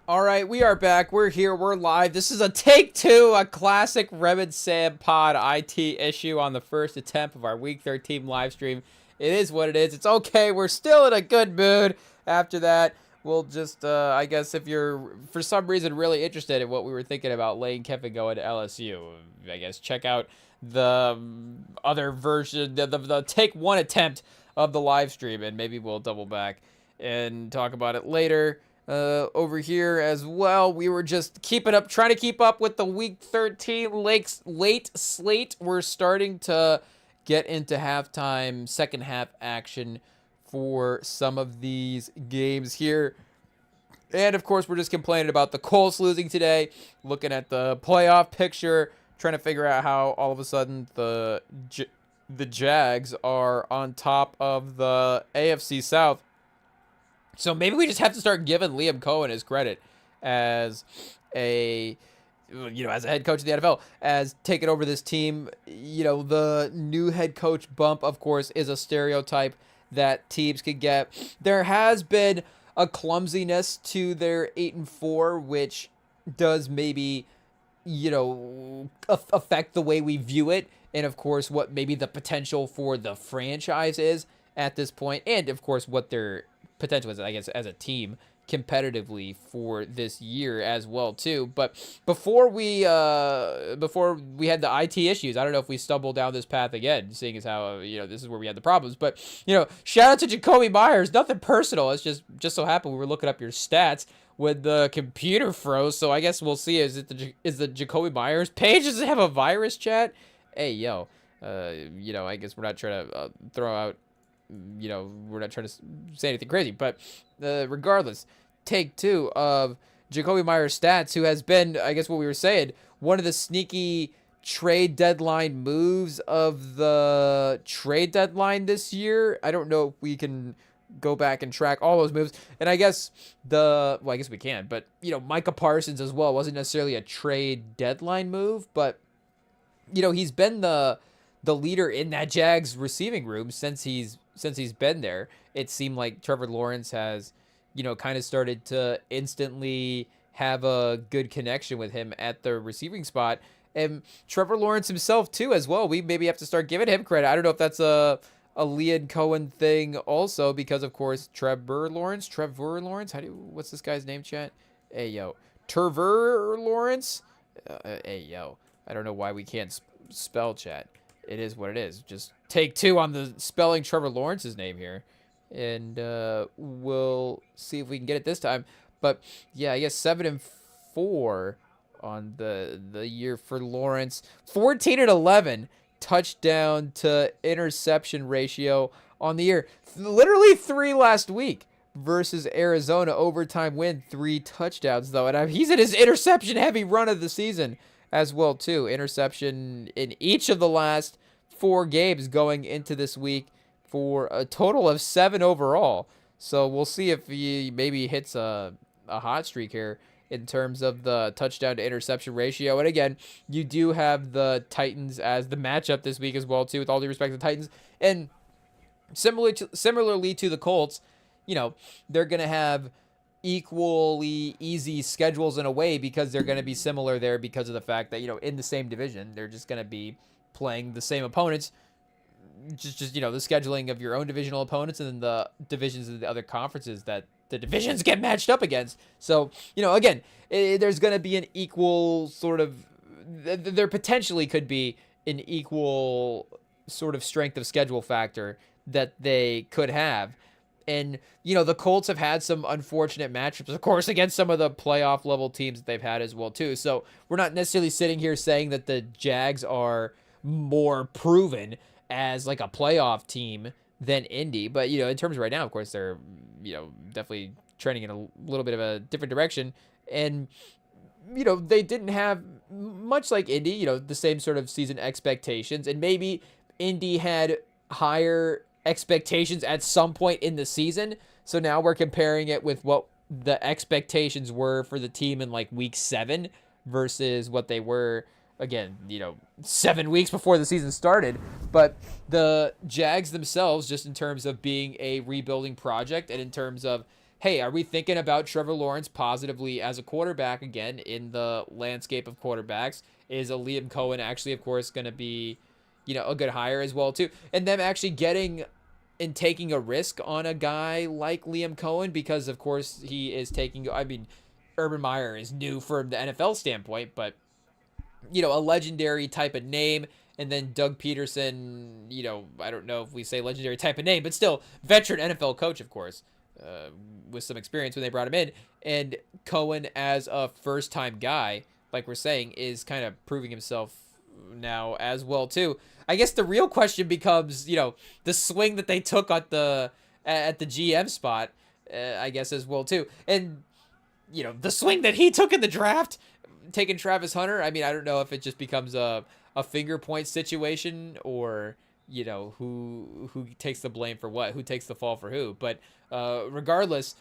All right, we are back. We're here. We're live. This is a take two, a classic REMINGTOM pod IT issue on the first attempt of our Week 13 live stream. It is what it is. It's okay. We're still in a good mood. After that, we'll just, I guess, if you're for some reason really interested in what we were thinking about Lane Kiffin going to LSU, I guess check out the other version, the take one attempt of the live stream, and maybe we'll double back and talk about it later. Over here as well, we were just trying to keep up with the Week 13 late slate. We're starting to get into halftime, second half action for some of these games here. And of course, we're just complaining about the Colts losing today, looking at the playoff picture, trying to figure out how all of a sudden the Jags are on top of the AFC South. So maybe we just have to start giving Liam Cohen his credit as as a head coach of the NFL, as taking over this team. The new head coach bump, of course, is a stereotype that teams could get. There has been a clumsiness to their 8-4, which does maybe, affect the way we view it. And of course, what maybe the potential for the franchise is at this point. And of course, what their potential is, I guess, as a team competitively for this year as well too. But before we had the IT issues, I don't know if we stumbled down this path again, seeing as how this is where we had the problems. But shout out to Jacoby Myers. Nothing personal. It's just so happened we were looking up your stats when the computer froze. So I guess we'll see. Is the Jacoby Myers page? Does it have a virus, chat? Hey yo, I guess we're not trying to throw out. We're not trying to say anything crazy, but regardless, take two of Jacoby Myers' stats, who has been, I guess what we were saying, one of the sneaky trade deadline moves of the trade deadline this year. I don't know if we can go back and track all those moves, and I guess I guess we can, but Micah Parsons as well wasn't necessarily a trade deadline move, but he's been the leader in that Jags receiving room since he's been there. It seemed like Trevor Lawrence has, kind of started to instantly have a good connection with him at the receiving spot. And Trevor Lawrence himself too, as well. We maybe have to start giving him credit. I don't know if that's a Liam Cohen thing also, because of course Trevor Lawrence. What's this guy's name, chat? Hey yo, Trevor Lawrence. Hey yo, I don't know why we can't spell, chat. It is what it is. Just take two on the spelling Trevor Lawrence's name here. And we'll see if we can get it this time. But yeah, I guess 7-4 on the year for Lawrence. 14-11 touchdown to interception ratio on the year. Literally 3 last week versus Arizona. Overtime win, 3 touchdowns though. And he's in his interception heavy run of the season as well too. Interception in each of the last 4 games going into this week for a total of 7 overall. So we'll see if he maybe hits a hot streak here in terms of the touchdown to interception ratio. And again, you do have the Titans as the matchup this week as well too, with all due respect to the Titans. And similarly to the Colts, they're going to have equally easy schedules in a way, because they're going to be similar there because of the fact that in the same division they're just going to be playing the same opponents. Just the scheduling of your own divisional opponents and then the divisions of the other conferences that the divisions get matched up against. So again, there's going to be an equal sort of, there potentially could be an equal sort of strength of schedule factor that they could have. And, the Colts have had some unfortunate matchups, of course, against some of the playoff level teams that they've had as well, too. So we're not necessarily sitting here saying that the Jags are more proven as like a playoff team than Indy. But, in terms of right now, of course, they're, definitely trending in a little bit of a different direction. And, they didn't have, much like Indy, the same sort of season expectations. And maybe Indy had higher expectations at some point in the season, so now we're comparing it with what the expectations were for the team in like week 7 versus what they were, again, 7 weeks before the season started. But the Jags themselves, just in terms of being a rebuilding project and in terms of hey, are we thinking about Trevor Lawrence positively as a quarterback again in the landscape of quarterbacks? Is a Liam Cohen actually, of course, going to be, a good hire as well too? And them actually getting and taking a risk on a guy like Liam Cohen because, of course, he is taking. I mean, Urban Meyer is new from the NFL standpoint, but a legendary type of name. And then Doug Peterson, I don't know if we say legendary type of name, but still veteran NFL coach, of course, with some experience when they brought him in. And Cohen, as a first time guy, like we're saying, is kind of proving himself now as well too. I guess the real question becomes, the swing that they took at the GM spot, I guess as well too, and the swing that he took in the draft, taking Travis Hunter. I mean, I don't know if it just becomes a finger point situation or who takes the blame for what, who takes the fall for who. But regardless,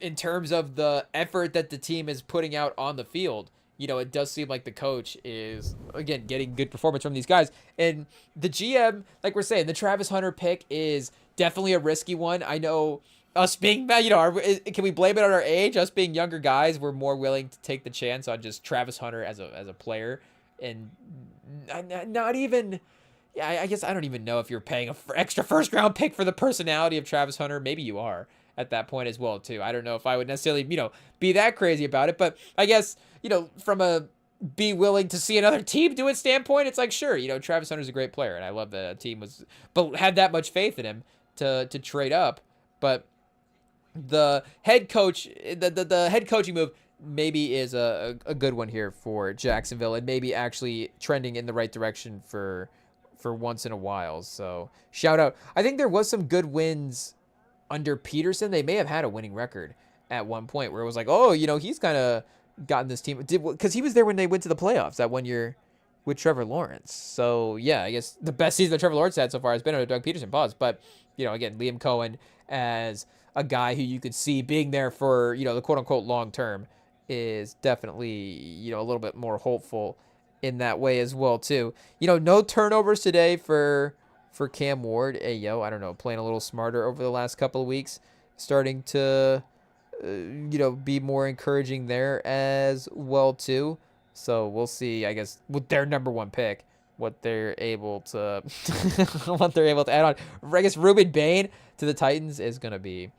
in terms of the effort that the team is putting out on the field, it does seem like the coach is, again, getting good performance from these guys. And the GM, like we're saying, the Travis Hunter pick is definitely a risky one. I know us being, can we blame it on our age? Us being younger guys, we're more willing to take the chance on just Travis Hunter as a player. And not even, yeah, I guess I don't even know if you're paying an extra first round pick for the personality of Travis Hunter. Maybe you are at that point as well too. I don't know if I would necessarily, be that crazy about it, but I guess, from a be willing to see another team do it standpoint, it's like, sure, Travis Hunter's a great player, and I love that a team had that much faith in him to trade up. But the head coach, the head coaching move maybe is a good one here for Jacksonville, and maybe actually trending in the right direction for once in a while. So shout out. I think there was some good wins under Peterson. They may have had a winning record at one point where it was like, oh, he's kind of gotten this team, because he was there when they went to the playoffs that one year with Trevor Lawrence. So yeah, I guess the best season that Trevor Lawrence had so far has been under Doug Peterson. Pause. But again, Liam Cohen as a guy who you could see being there for the quote unquote long term is definitely a little bit more hopeful in that way as well too. No turnovers today for Cam Ward. Hey I don't know, playing a little smarter over the last couple of weeks, starting to be more encouraging there as well too. So we'll see, I guess, with their number one pick, what they're able to add on. I guess Ruben Bain to the Titans is gonna be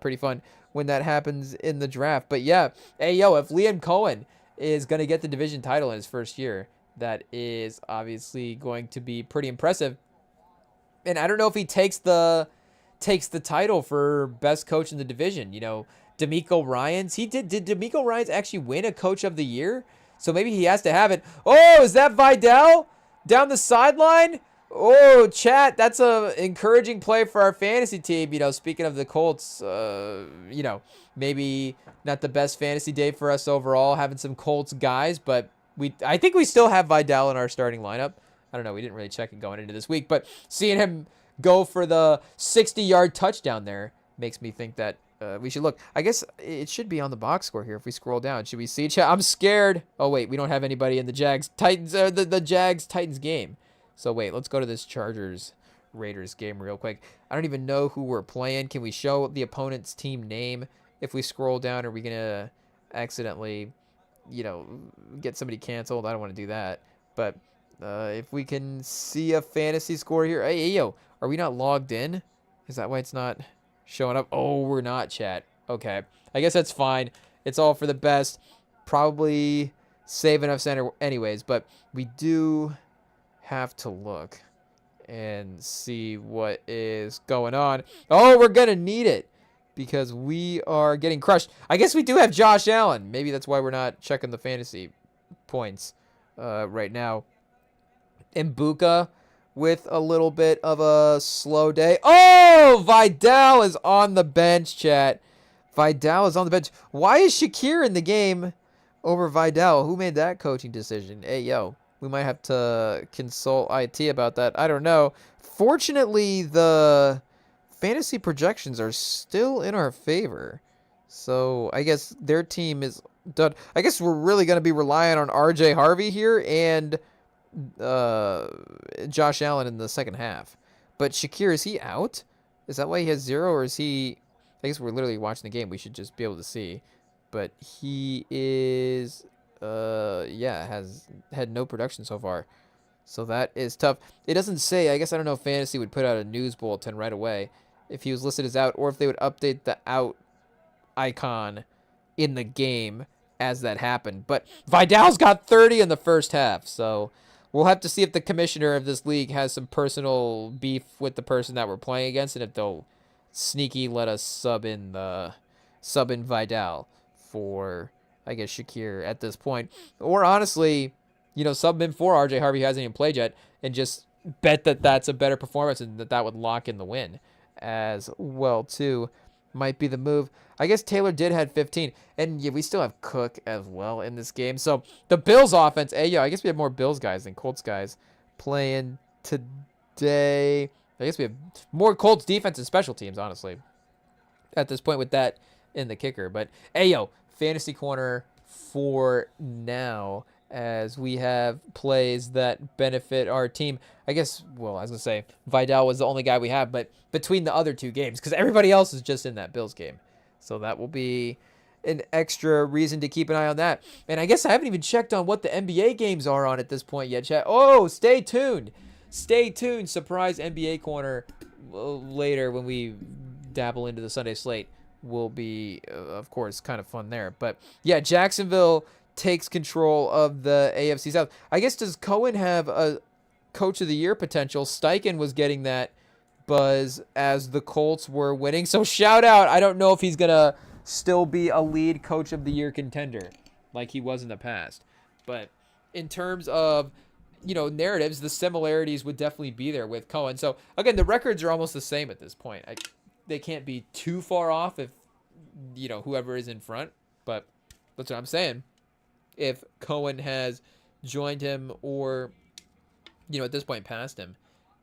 pretty fun when that happens in the draft. But yeah, if Liam Cohen is gonna get the division title in his first year, that is obviously going to be pretty impressive. And I don't know if he takes the title for best coach in the division. D'Amico Ryans. Did D'Amico Ryans actually win a coach of the year? So maybe he has to have it. Oh, is that Vidal down the sideline? Oh, chat, that's a encouraging play for our fantasy team. Speaking of the Colts, maybe not the best fantasy day for us overall, having some Colts guys, but I think we still have Vidal in our starting lineup. I don't know, we didn't really check it going into this week, but seeing him go for the 60-yard touchdown there makes me think that we should look. I guess it should be on the box score here if we scroll down. Should we see? I'm scared. Oh, wait, we don't have anybody in the Jags-Titans the Jags-Titans game. So, wait, let's go to this Chargers-Raiders game real quick. I don't even know who we're playing. Can we show the opponent's team name if we scroll down? Are we going to accidentally, get somebody canceled? I don't want to do that. But if we can see a fantasy score here. Hey, are we not logged in? Is that why it's not showing up? Oh, we're not, chat. Okay. I guess that's fine. It's all for the best. Probably save enough center anyways, but we do have to look and see what is going on. Oh, we're going to need it because we are getting crushed. I guess we do have Josh Allen. Maybe that's why we're not checking the fantasy points right now. Mbuka with a little bit of a slow day. Oh, Vidal is on the bench, chat. Vidal is on the bench. Why is Shakir in the game over Vidal? Who made that coaching decision? Hey, we might have to consult IT about that. I don't know. Fortunately, the fantasy projections are still in our favor. So I guess their team is done. I guess we're really going to be relying on RJ Harvey here and Josh Allen in the second half. But Shakir, is he out? Is that why he has 0, or is he... I guess we're literally watching the game. We should just be able to see. But he is, yeah, has had no production so far. So that is tough. It doesn't say. I guess I don't know if Fantasy would put out a news bulletin right away if he was listed as out, or if they would update the out icon in the game as that happened. But Vidal's got 30 in the first half, so we'll have to see if the commissioner of this league has some personal beef with the person that we're playing against, and if they'll sneaky let us sub in Vidal for, I guess, Shakir at this point, or honestly, sub him for RJ Harvey, who hasn't even played yet, and just bet that that's a better performance and that would lock in the win as well too. Might be the move. I guess Taylor did have 15, and yeah, we still have Cook as well in this game. So the Bills offense, I guess we have more Bills guys than Colts guys playing today. I guess we have more Colts defense and special teams, honestly, at this point with that in the kicker. But fantasy corner for now, as we have plays that benefit our team. I guess, well, I was going to say Vidal was the only guy we have, but between the other two games, because everybody else is just in that Bills game. So that will be an extra reason to keep an eye on that. And I guess I haven't even checked on what the NBA games are on at this point yet, chat. Oh, stay tuned. Stay tuned. Surprise NBA corner later when we dabble into the Sunday slate will be, of course, kind of fun there. But yeah, Jacksonville takes control of the AFC South. I guess, does Cohen have a coach of the year potential? Steichen was getting that buzz as the Colts were winning. So shout out. I don't know if he's going to still be a lead coach of the year contender like he was in the past. But in terms of, narratives, the similarities would definitely be there with Cohen. So again, the records are almost the same at this point. They can't be too far off if, whoever is in front. But that's what I'm saying. If Cohen has joined him or, at this point passed him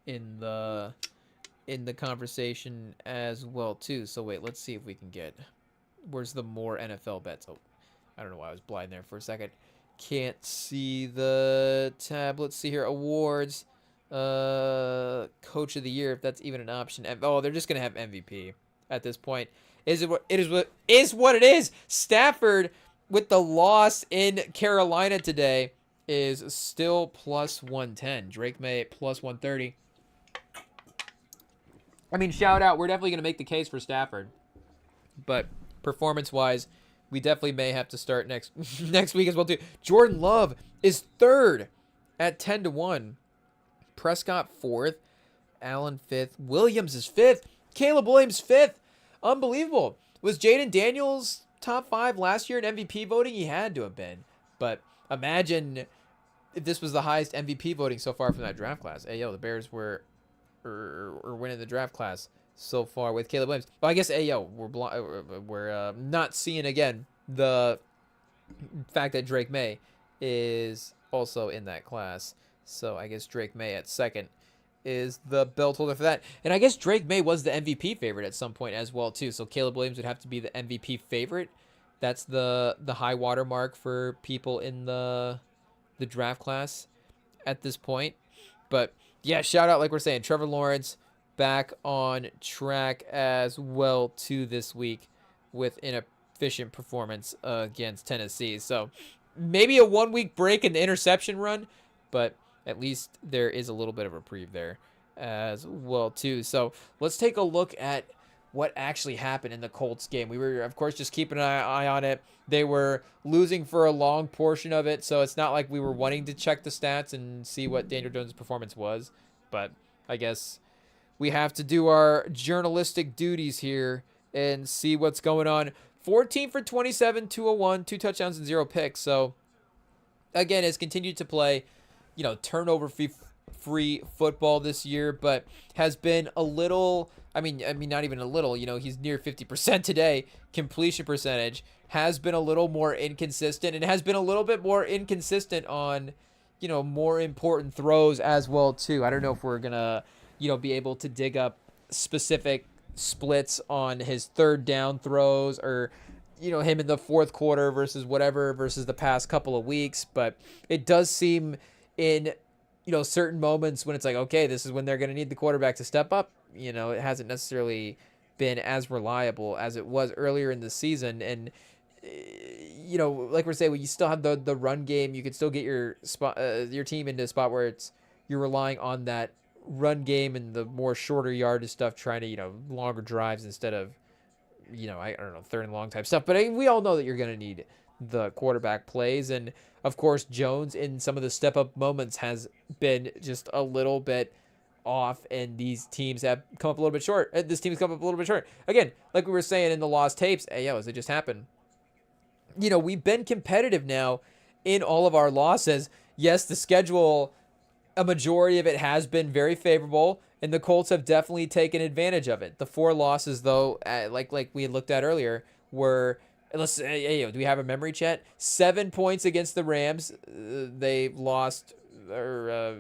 in the conversation as well too. So wait, let's see if we can get, where's the more NFL bets? Oh, I don't know why I was blind there for a second. Can't see the tab. Let's see here. Awards, coach of the year, if that's even an option. Oh, they're just gonna have MVP at this point. Is what it is. Stafford, with the loss in Carolina today, is still plus 110. Drake May at plus 130. I mean, shout out. We're definitely going to make the case for Stafford. But performance-wise, we definitely may have to start next week as well, too. Jordan Love is third at 10-1. Prescott fourth. Allen fifth. Williams is fifth. Caleb Williams fifth. Unbelievable. Was Jaden Daniels top 5 last year in MVP voting? He had to have been. But imagine if this was the highest MVP voting so far from that draft class. The Bears were winning the draft class so far with Caleb Williams. Well, I guess we're not seeing again the fact that Drake May is also in that class. So I guess Drake May at second is the belt holder for that. And I guess Drake May was the MVP favorite at some point as well too. So Caleb Williams would have to be the MVP favorite. That's the high water mark for people in the draft class at this point. But yeah, shout out, like we're saying, Trevor Lawrence back on track as well too this week with an efficient performance against Tennessee. So maybe a 1 week break in the interception run, but at least there is a little bit of a reprieve there as well too. So let's take a look at what actually happened in the Colts game. We were, of course, just keeping an eye on it. They were losing for a long portion of it, so it's not like we were wanting to check the stats and see what Daniel Jones' performance was. But I guess we have to do our journalistic duties here and see what's going on. 14 for 27, 201, 2 touchdowns and 0 picks. So, again, has continued to play, turnover-free football this year, but has been a little, I mean, not even a little, he's near 50% today. Completion percentage has been a little more inconsistent and has been a little bit more inconsistent on, more important throws as well, too. I don't know if we're going to, be able to dig up specific splits on his third down throws or, him in the fourth quarter versus the past couple of weeks. But it does seem in, certain moments when it's like, okay, this is when they're going to need the quarterback to step up. It hasn't necessarily been as reliable as it was earlier in the season. And like we're saying, you still have the run game. You can still get your team into a spot where you're relying on that run game and the more shorter yardage stuff, trying to longer drives instead of I don't know, third and long type stuff. But we all know that you're going to need the quarterback plays. And, of course, Jones in some of the step-up moments has been just a little bit off, and these teams have come up a little bit short. This team's come up a little bit short. Again, like we were saying in the lost tapes, as it just happened, we've been competitive now in all of our losses. Yes, the schedule, a majority of it has been very favorable, and the Colts have definitely taken advantage of it. The 4 losses, though, like we had looked at earlier, were, do we have a memory chat? 7 points against the Rams. They lost, I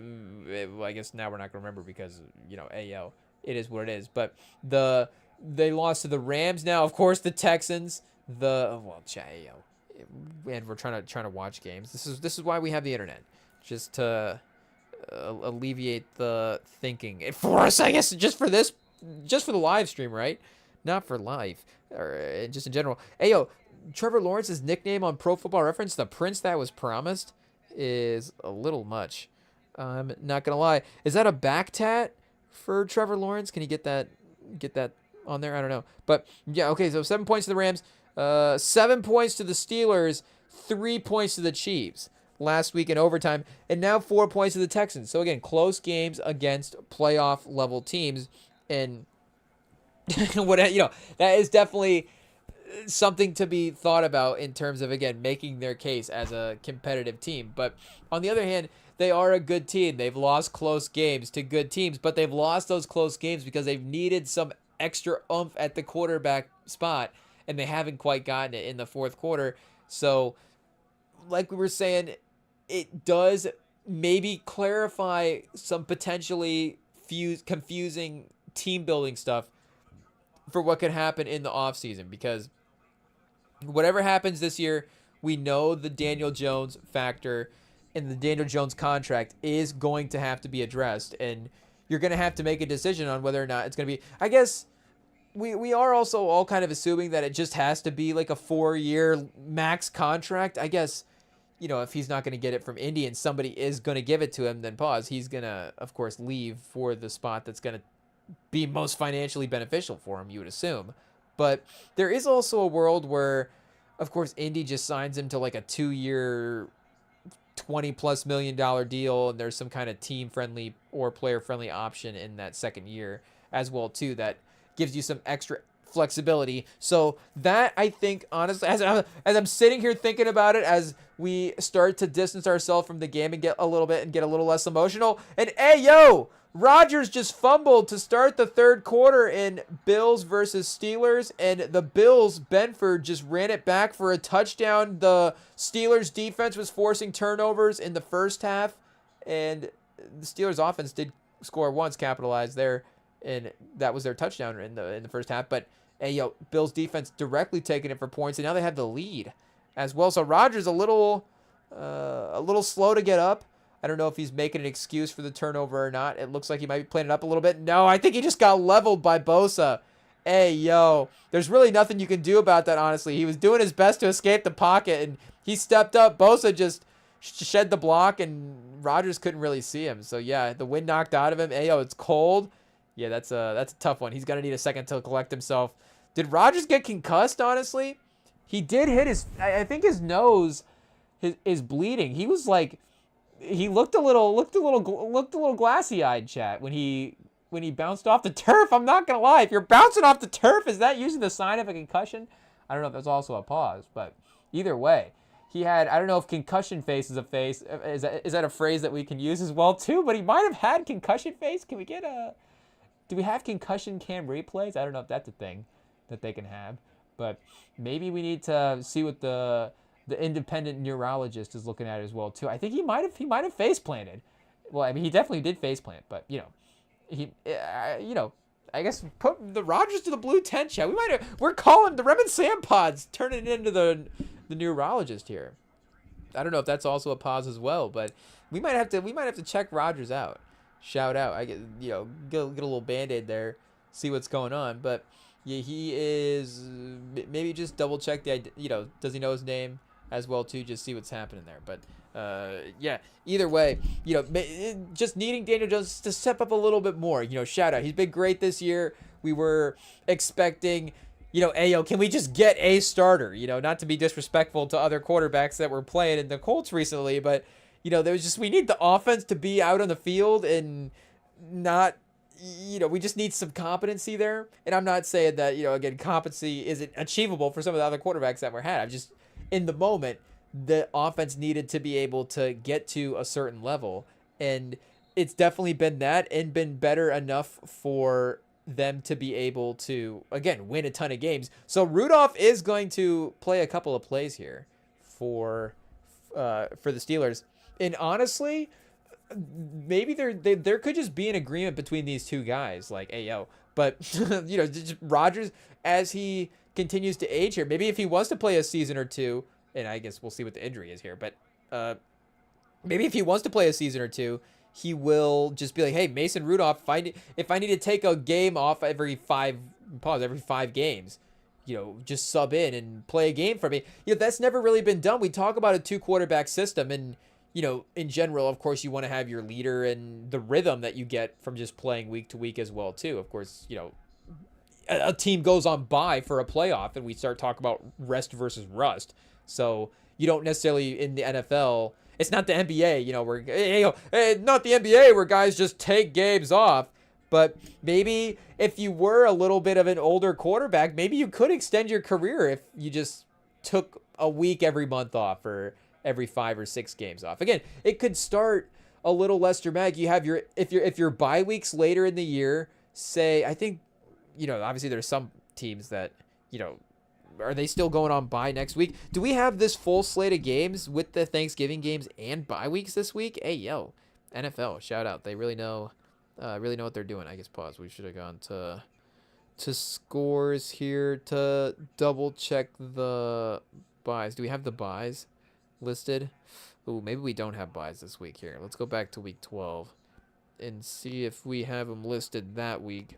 guess now we're not going to remember because, it is what it is. But they lost to the Rams. Now, of course, the Texans, and we're trying to watch games. This is why we have the internet, just to alleviate the thinking for us, I guess, just for the live stream, right? Not for live, or just in general. Trevor Lawrence's nickname on Pro Football Reference, the Prince That Was Promised, is a little much. I'm not gonna lie. Is that a back tat for Trevor Lawrence? Can you get that on there? I don't know. But yeah, okay, so 7 points to the Rams, 7 points to the Steelers, 3 points to the Chiefs last week in overtime, and now 4 points to the Texans. So again, close games against playoff level teams, and that is definitely something to be thought about in terms of, again, making their case as a competitive team. But on the other hand, they are a good team. They've lost close games to good teams, but they've lost those close games because they've needed some extra oomph at the quarterback spot, and they haven't quite gotten it in the fourth quarter. So, like we were saying, it does maybe clarify some potentially confusing team building stuff for what could happen in the offseason, because whatever happens this year, we know the Daniel Jones factor and the Daniel Jones contract is going to have to be addressed, and you're going to have to make a decision on whether or not it's going to be, I guess we are also all kind of assuming that it just has to be like a 4-year max contract. I guess, if he's not going to get it from Indy and somebody is going to give it to him, then he's going to, of course, leave for the spot that's going to be most financially beneficial for him, you would assume. But there is also a world where, of course, Indy just signs him to like a 2-year, $20+ million deal, and there's some kind of team-friendly or player-friendly option in that second year as well, too, that gives you some extra flexibility. So that, I think, honestly, as I'm sitting here thinking about it, as we start to distance ourselves from the game and get a little less emotional, and Rodgers just fumbled to start the third quarter in Bills versus Steelers, and the Bills, Benford, just ran it back for a touchdown. The Steelers defense was forcing turnovers in the first half, and the Steelers offense did score once, capitalized there, and that was their touchdown in the first half. But Bills defense directly taking it for points, and now they have the lead as well. So Rodgers a little slow to get up. I don't know if he's making an excuse for the turnover or not. It looks like he might be playing it up a little bit. No, I think he just got leveled by Bosa. There's really nothing you can do about that, honestly. He was doing his best to escape the pocket, and he stepped up. Bosa just shed the block, and Rodgers couldn't really see him. So, yeah, the wind knocked out of him. It's cold. Yeah, that's a tough one. He's going to need a second to collect himself. Did Rodgers get concussed, honestly? He did hit I think his nose is bleeding. He was like... He looked a little glassy-eyed, chat, when he bounced off the turf. I'm not gonna lie. If you're bouncing off the turf, is that usually the sign of a concussion? I don't know if that's also a pause, but either way, he had. I don't know if concussion face is a face. Is that a phrase that we can use as well too? But he might have had concussion face. Can we get a? Do we have concussion cam replays? I don't know if that's a thing that they can have, but maybe we need to see what the independent neurologist is looking at it as well too. I think he might have face planted. Well, I mean, he definitely did face plant, but I guess put the Rodgers to the blue tent chat. We're calling the Rem and Sam pods, turning it into the neurologist here. I don't know if that's also a pause as well, but we might have to check Rodgers out. Shout out. I get a little Band-Aid there, see what's going on. But Yeah, he is. Maybe just double check does he know his name as well too? Just see what's happening there. But yeah. Either way, just needing Daniel Jones to step up a little bit more. Shout out. He's been great this year. We were expecting. Ayo, can we just get a starter? Not to be disrespectful to other quarterbacks that were playing in the Colts recently, but there was just we need the offense to be out on the field and not. We just need some competency there. And I'm not saying that, again, competency isn't achievable for some of the other quarterbacks that were had. I'm just, in the moment, the offense needed to be able to get to a certain level. And it's definitely been that and been better enough for them to be able to, again, win a ton of games. So Rudolph is going to play a couple of plays here for the Steelers. And honestly, maybe there could just be an agreement between these two guys, like, hey, yo. But, just Rodgers, as he continues to age here, maybe if he wants to play a season or two, and I guess we'll see what the injury is here, but maybe if he wants to play a season or two, he will just be like, hey, Mason Rudolph, if I need to take a game off every 5 games, just sub in and play a game for me. That's never really been done. We talk about a 2-quarterback system, and in general, of course, you want to have your leader and the rhythm that you get from just playing week to week as well, too. Of course, a team goes on bye for a playoff, and we start talking about rest versus rust. So you don't necessarily, in the NFL, it's not the NBA, where, not the NBA where guys just take games off. But maybe if you were a little bit of an older quarterback, maybe you could extend your career if you just took a week every month off or every 5 or 6 games off. Again, it could start a little less dramatic. You have if your bye weeks later in the year, say, I think, obviously there's some teams that, are they still going on bye next week? Do we have this full slate of games with the Thanksgiving games and bye weeks this week? Hey, yo, NFL, shout out. They really know what they're doing. I guess pause. We should have gone to scores here to double check the buys. Do we have the buys listed? Ooh, maybe we don't have buys this week here. Let's go back to week 12 and see if we have them listed that week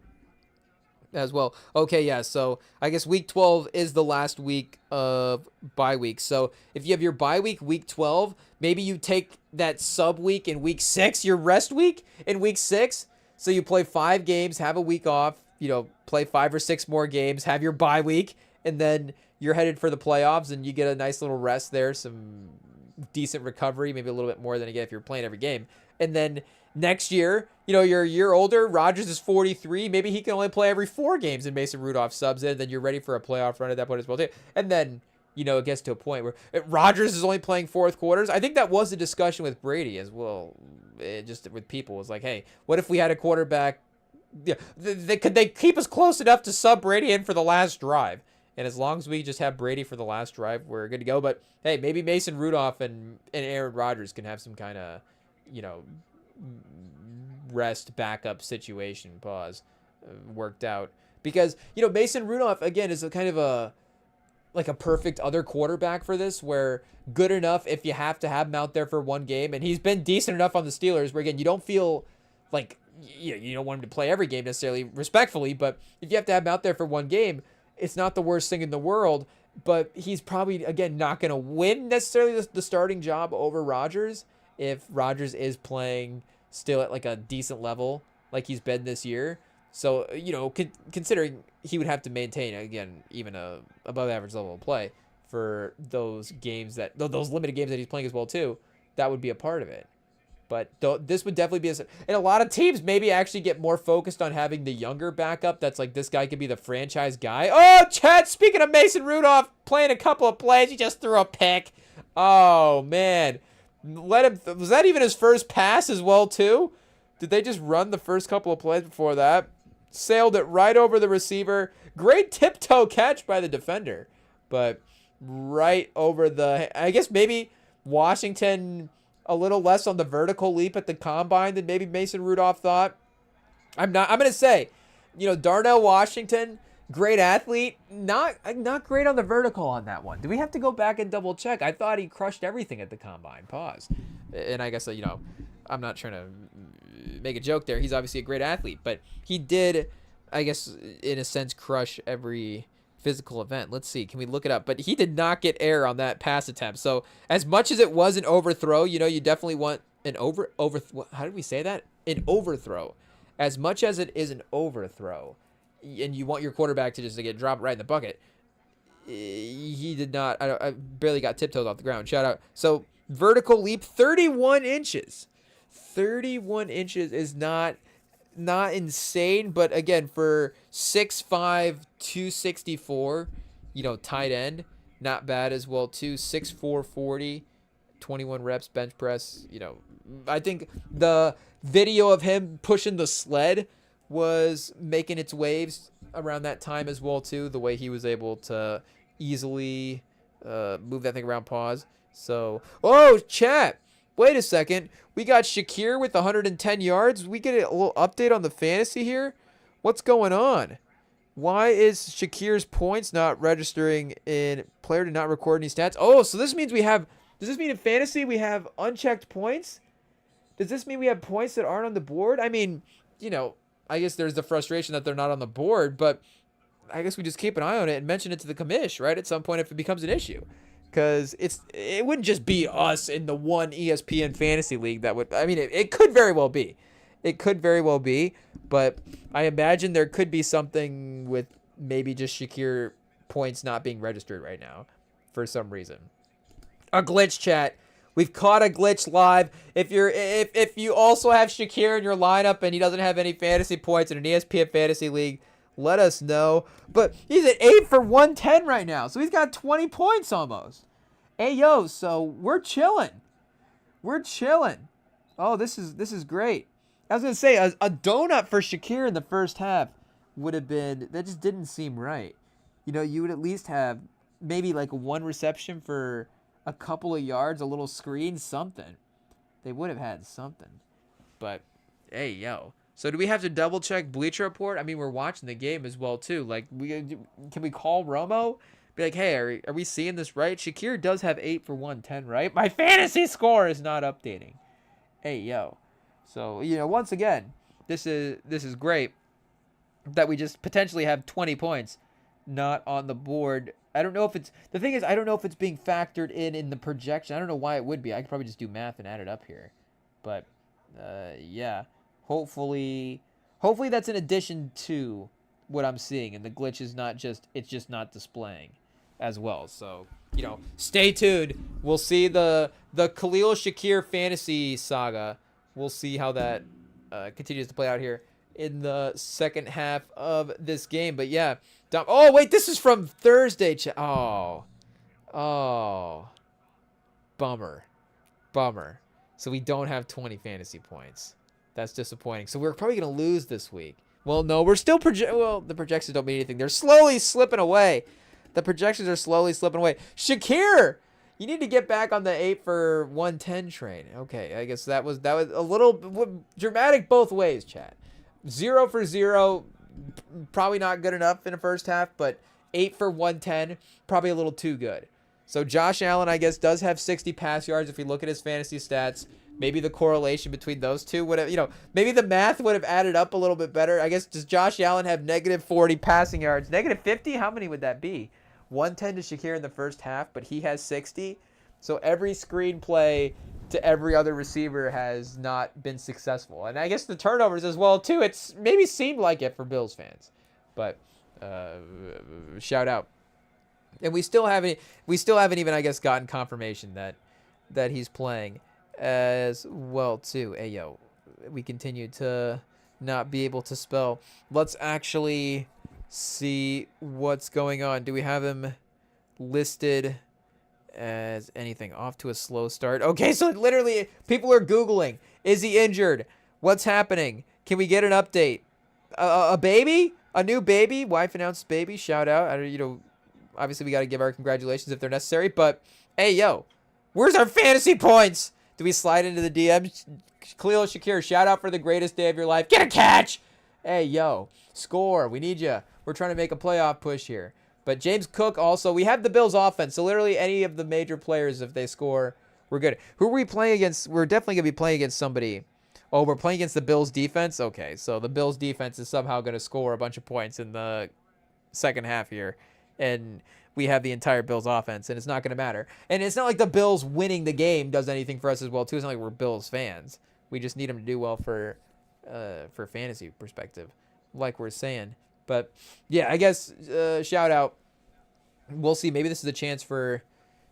as well. Okay, yeah, so I guess week 12 is the last week of bye week. So if you have your bye week 12, maybe you take that sub week in week 6, your rest week in week 6. So you play 5 games, have a week off, play 5 or 6 more games, have your bye week, and then you're headed for the playoffs, and you get a nice little rest there, some decent recovery, maybe a little bit more than again if you're playing every game. And then next year, you're a year older. Rodgers is 43. Maybe he can only play every 4 games, and Mason Rudolph subs in. Then you're ready for a playoff run at that point as well too. And then it gets to a point where Rodgers is only playing 4th quarters. I think that was a discussion with Brady as well. Just with people, was like, hey, what if we had a quarterback? Yeah, could they keep us close enough to sub Brady in for the last drive? And as long as we just have Brady for the last drive, we're good to go. But, hey, maybe Mason Rudolph and Aaron Rodgers can have some kind of, rest backup situation, worked out. Because, Mason Rudolph, again, is a kind of a perfect other quarterback for this, where good enough if you have to have him out there for one game. And he's been decent enough on the Steelers where, again, you don't feel like, you don't want him to play every game necessarily, respectfully. But if you have to have him out there for one game, it's not the worst thing in the world, but he's probably, again, not going to win necessarily the starting job over Rodgers if Rodgers is playing still at like a decent level like he's been this year. So, considering he would have to maintain, again, even a above average level of play for those games those limited games that he's playing as well too, that would be a part of it. But this would definitely be and a lot of teams maybe actually get more focused on having the younger backup. That's like, this guy could be the franchise guy. Oh, Chad, speaking of Mason Rudolph playing a couple of plays, he just threw a pick. Oh, man. Was that even his first pass as well, too? Did they just run the first couple of plays before that? Sailed it right over the receiver. Great tiptoe catch by the defender. But right over I guess maybe Washington a little less on the vertical leap at the combine than maybe Mason Rudolph thought. I'm going to say, Darnell Washington, great athlete, not great on the vertical on that one. Do we have to go back and double check? I thought he crushed everything at the combine. Pause. And I guess, I'm not trying to make a joke there. He's obviously a great athlete, but he did I guess, in a sense, crush every physical event. Let's see. Can we look it up? But he did not get air on that pass attempt. So as much as it was an overthrow, you know, you definitely want an how did we say that? An overthrow. As much as it is an overthrow, and you want your quarterback to just get dropped right in the bucket, he did not. I barely got tiptoes off the ground. Shout out. So vertical leap, 31 inches. 31 inches is not insane, but again, for 6'5", 264, you know, tight end, not bad as well too. 6'4", 40, 21 reps bench press. You know, I think the video of him pushing the sled was making its waves around that time as well too. The way he was able to easily move that thing around, pause. So, oh, chat. Wait a second. We got Shakir with 110 yards. We get a little update on the fantasy here. What's going on? Why is Shakir's points not registering in player did not record any stats? Oh, so this means we have, does this mean in fantasy we have unchecked points? Does this mean we have points that aren't on the board? I mean, you know, I guess there's the frustration that they're not on the board, but I guess we just keep an eye on it and mention it to the commish, right? At some point if it becomes an issue. Because it wouldn't just be us in the one ESPN fantasy league that would, I mean, it could very well be. It could very well be, but I imagine there could be something with maybe just Shakir points not being registered right now for some reason. A glitch, chat. We've caught a glitch live. If you also have Shakir in your lineup and he doesn't have any fantasy points in an ESPN fantasy league, let us know. But he's at 8 for 110 right now, so he's got 20 points almost. Hey yo, so we're chilling. We're chilling. Oh, this is great. I was gonna say a donut for Shakir in the first half would have been, that just didn't seem right. You know, you would at least have maybe like one reception for a couple of yards, a little screen, something. They would have had something. But hey yo. So do we have to double check Bleacher Report? I mean, we're watching the game as well too. Like, can we call Romo? Be like, hey, are we seeing this right? Shakir does have 8 for 110, right? My fantasy score is not updating. Hey yo. So, you know, once again, this is great that we just potentially have 20 points not on the board. I don't know if it's, the thing is, I don't know if it's being factored in the projection. I don't know why it would be. I could probably just do math and add it up here. But yeah. Hopefully that's in addition to what I'm seeing, and the glitch is not just, it's just not displaying as well. So, you know, stay tuned. We'll see the Khalil Shakir fantasy saga. We'll see how that continues to play out here in the second half of this game. But yeah, oh wait, this is from Thursday. Oh, bummer. So we don't have 20 fantasy points. That's disappointing. So we're probably going to lose this week. Well, no, we're still the projections don't mean anything. They're slowly slipping away. The projections are slowly slipping away. Shakir, you need to get back on the 8 for 110 train. Okay, I guess that was a little dramatic both ways, chat. 0 for 0, probably not good enough in the first half, but 8 for 110, probably a little too good. So Josh Allen, I guess, does have 60 pass yards if we look at his fantasy stats. Maybe the correlation between those two would have, you know, maybe the math would have added up a little bit better. I guess, does Josh Allen have negative 40 passing yards? Negative 50? How many would that be? 110 to Shakir in the first half, but he has 60. So every screen play to every other receiver has not been successful. And I guess the turnovers as well, too. It's maybe seemed like it for Bills fans. But shout out. And we still haven't even, I guess, gotten confirmation that he's playing as well too. Hey yo, we continue to not be able to spell. Let's actually see what's going on. Do we have him listed as anything? Off to a slow start. Okay, so literally people are Googling, is he injured? What's happening? Can we get an update? A baby? A new baby? Wife announced baby. Shout out. You know, obviously we got to give our congratulations if they're necessary, but hey yo, where's our fantasy points? Do we slide into the DMs? Khalil Shakir, shout out for the greatest day of your life. Get a catch! Hey, yo, score. We need you. We're trying to make a playoff push here. But James Cook also, we have the Bills offense, so literally any of the major players, if they score, we're good. Who are we playing against? We're definitely going to be playing against somebody Oh, we're playing against the Bills defense? Okay, so the Bills defense is somehow going to score a bunch of points in the second half here. And we have the entire Bills offense, and it's not going to matter. And it's not like the Bills winning the game does anything for us as well, too. It's not like we're Bills fans. We just need them to do well for fantasy perspective, like we're saying. But, yeah, I guess shout out. We'll see. Maybe this is a chance for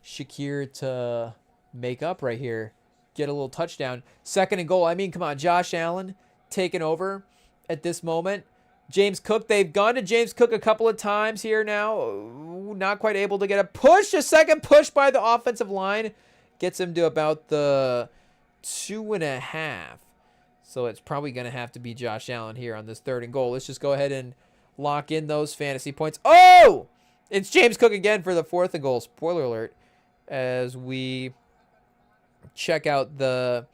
Shakir to make up right here. Get a little touchdown. 2nd and goal. I mean, come on. Josh Allen taking over at this moment. James Cook. They've gone to James Cook a couple of times here now. Not quite able to get a push. A second push by the offensive line. Gets him to about the 2.5. So it's probably going to have to be Josh Allen here on this 3rd and goal. Let's just go ahead and lock in those fantasy points. Oh! It's James Cook again for the 4th and goal. Spoiler alert. As we check out the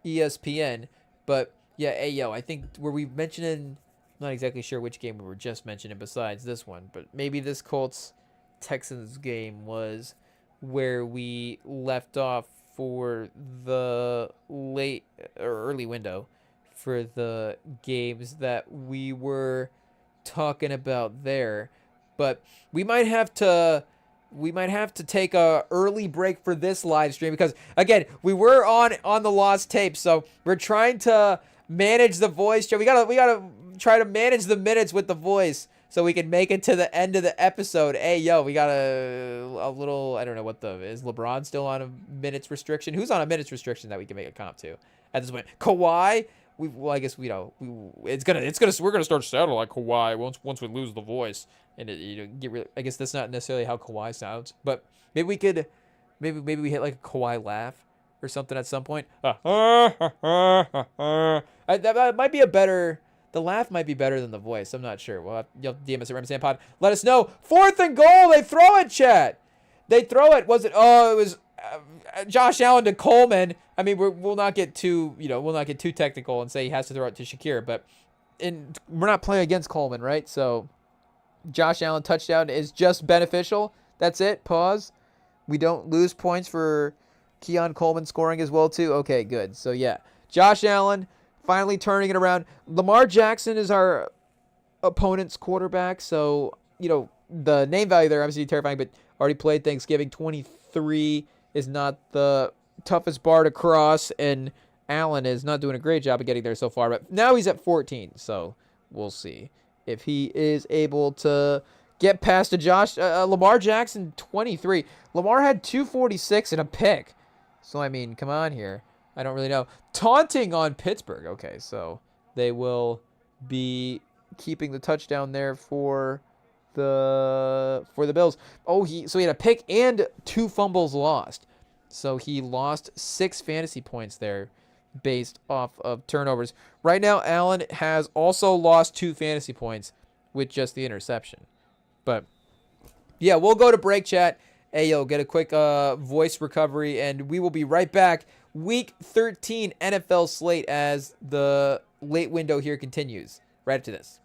ESPN. But, yeah, Ayo, I think were we mentioning, not exactly sure which game we were just mentioning besides this one, but maybe this Colts-Texans game was where we left off for the late or early window for the games that we were talking about there. But we might have to take a early break for this live stream because, again, we were on the lost tape, so we're trying to manage the voice. We gotta try to manage the minutes with the voice so we can make it to the end of the episode. Hey, yo, we got a little, I don't know what is LeBron still on a minutes restriction? Who's on a minutes restriction that we can make a comp to at this point? Kawhi. I guess we're gonna start sounding like Kawhi once we lose the voice, and I guess that's not necessarily how Kawhi sounds, but maybe we hit like a Kawhi laugh or something at some point. That might be the laugh might be better than the voice. I'm not sure. You'll DM us at REMINGTOM. Let us know. 4th and goal. They throw it, chat. They throw it. Was it? Oh, it was Josh Allen to Coleman. I mean, we'll not get too technical and say he has to throw it to Shakir, but we're not playing against Coleman, right? So Josh Allen touchdown is just beneficial. That's it. Pause. We don't lose points for Keon Coleman scoring as well too. Okay, good. So yeah, Josh Allen finally turning it around. Lamar Jackson is our opponent's quarterback, so the name value there obviously terrifying, but already played Thanksgiving. 23 is not the toughest bar to cross, and Allen is not doing a great job of getting there so far, but now he's at 14, so we'll see if he is able to get past a Lamar Jackson. 23. Lamar had 246 and a pick, so I mean, come on here. I don't really know. Taunting on Pittsburgh. Okay, so they will be keeping the touchdown there for the Bills. Oh, so he had a pick and 2 fumbles lost. So he lost 6 fantasy points there based off of turnovers. Right now, Allen has also lost 2 fantasy points with just the interception. But, yeah, we'll go to break, chat. Ayo, get a quick voice recovery, and we will be right back. Week 13 NFL slate as the late window here continues. Right after this.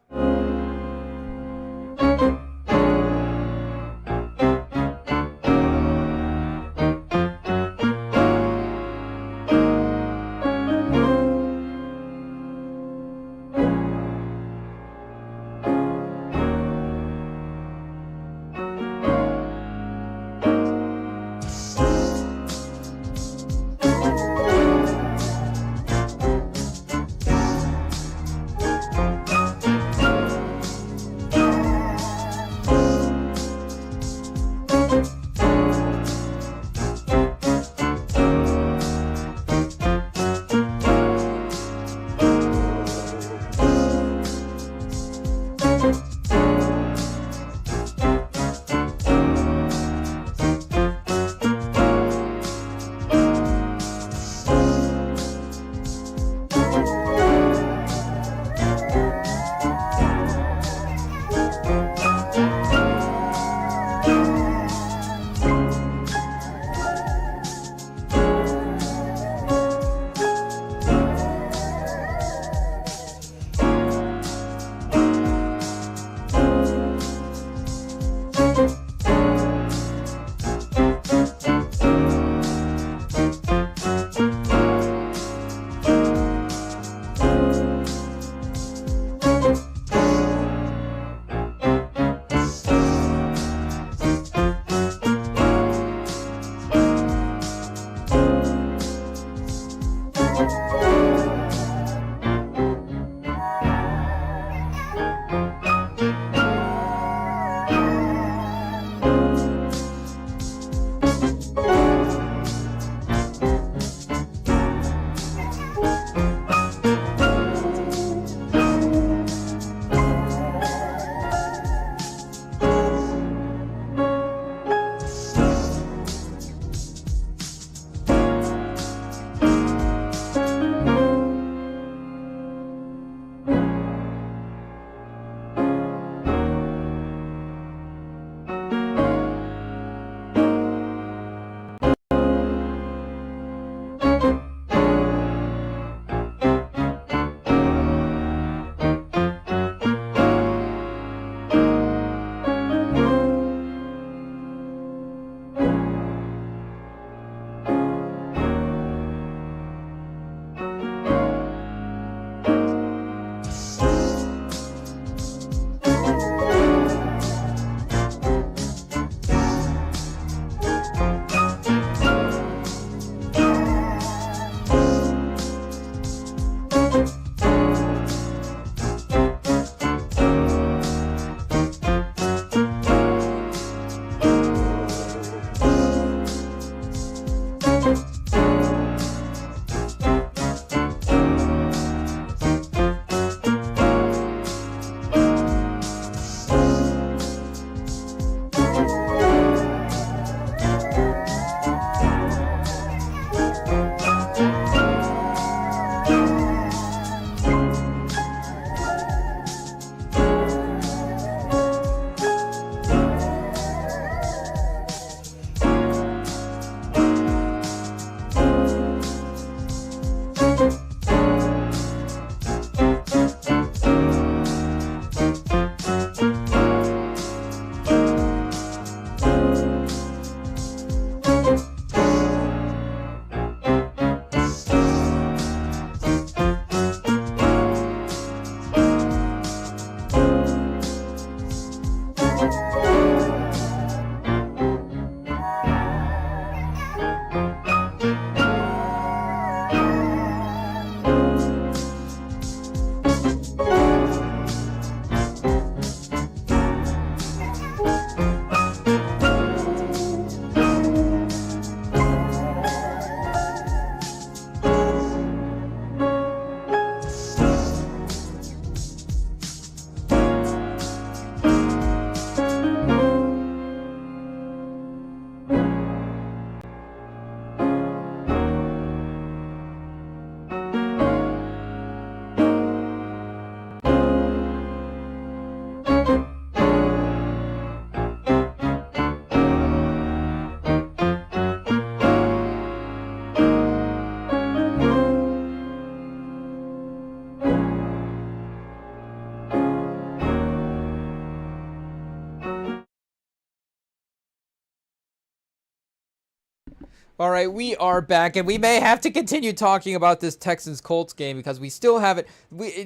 All right, we are back, and we may have to continue talking about this Texans-Colts game because we still haven't,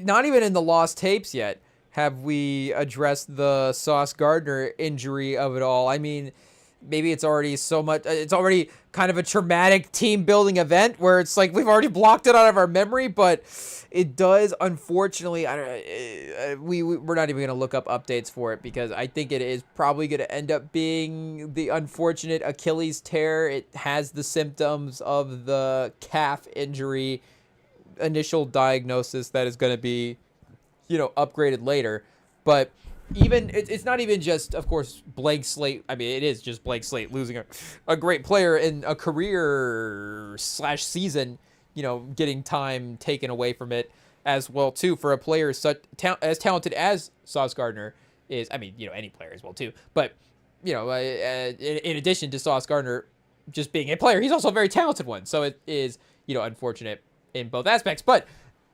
not even in the lost tapes yet, have we addressed the Sauce Gardner injury of it all. I mean, maybe it's already it's already kind of a traumatic team-building event where it's like we've already blocked it out of our memory, but it does, unfortunately, we're not even going to look up updates for it because I think it is probably going to end up being the unfortunate Achilles tear. It has the symptoms of the calf injury initial diagnosis that is going to be, upgraded later. But even it's not even just, of course, blank slate. I mean, it is just blank slate losing a great player in a career / season, getting time taken away from it as well too for a player as talented as Sauce Gardner is. I mean, any player as well too. But in addition to Sauce Gardner just being a player, he's also a very talented one. So it is unfortunate in both aspects. But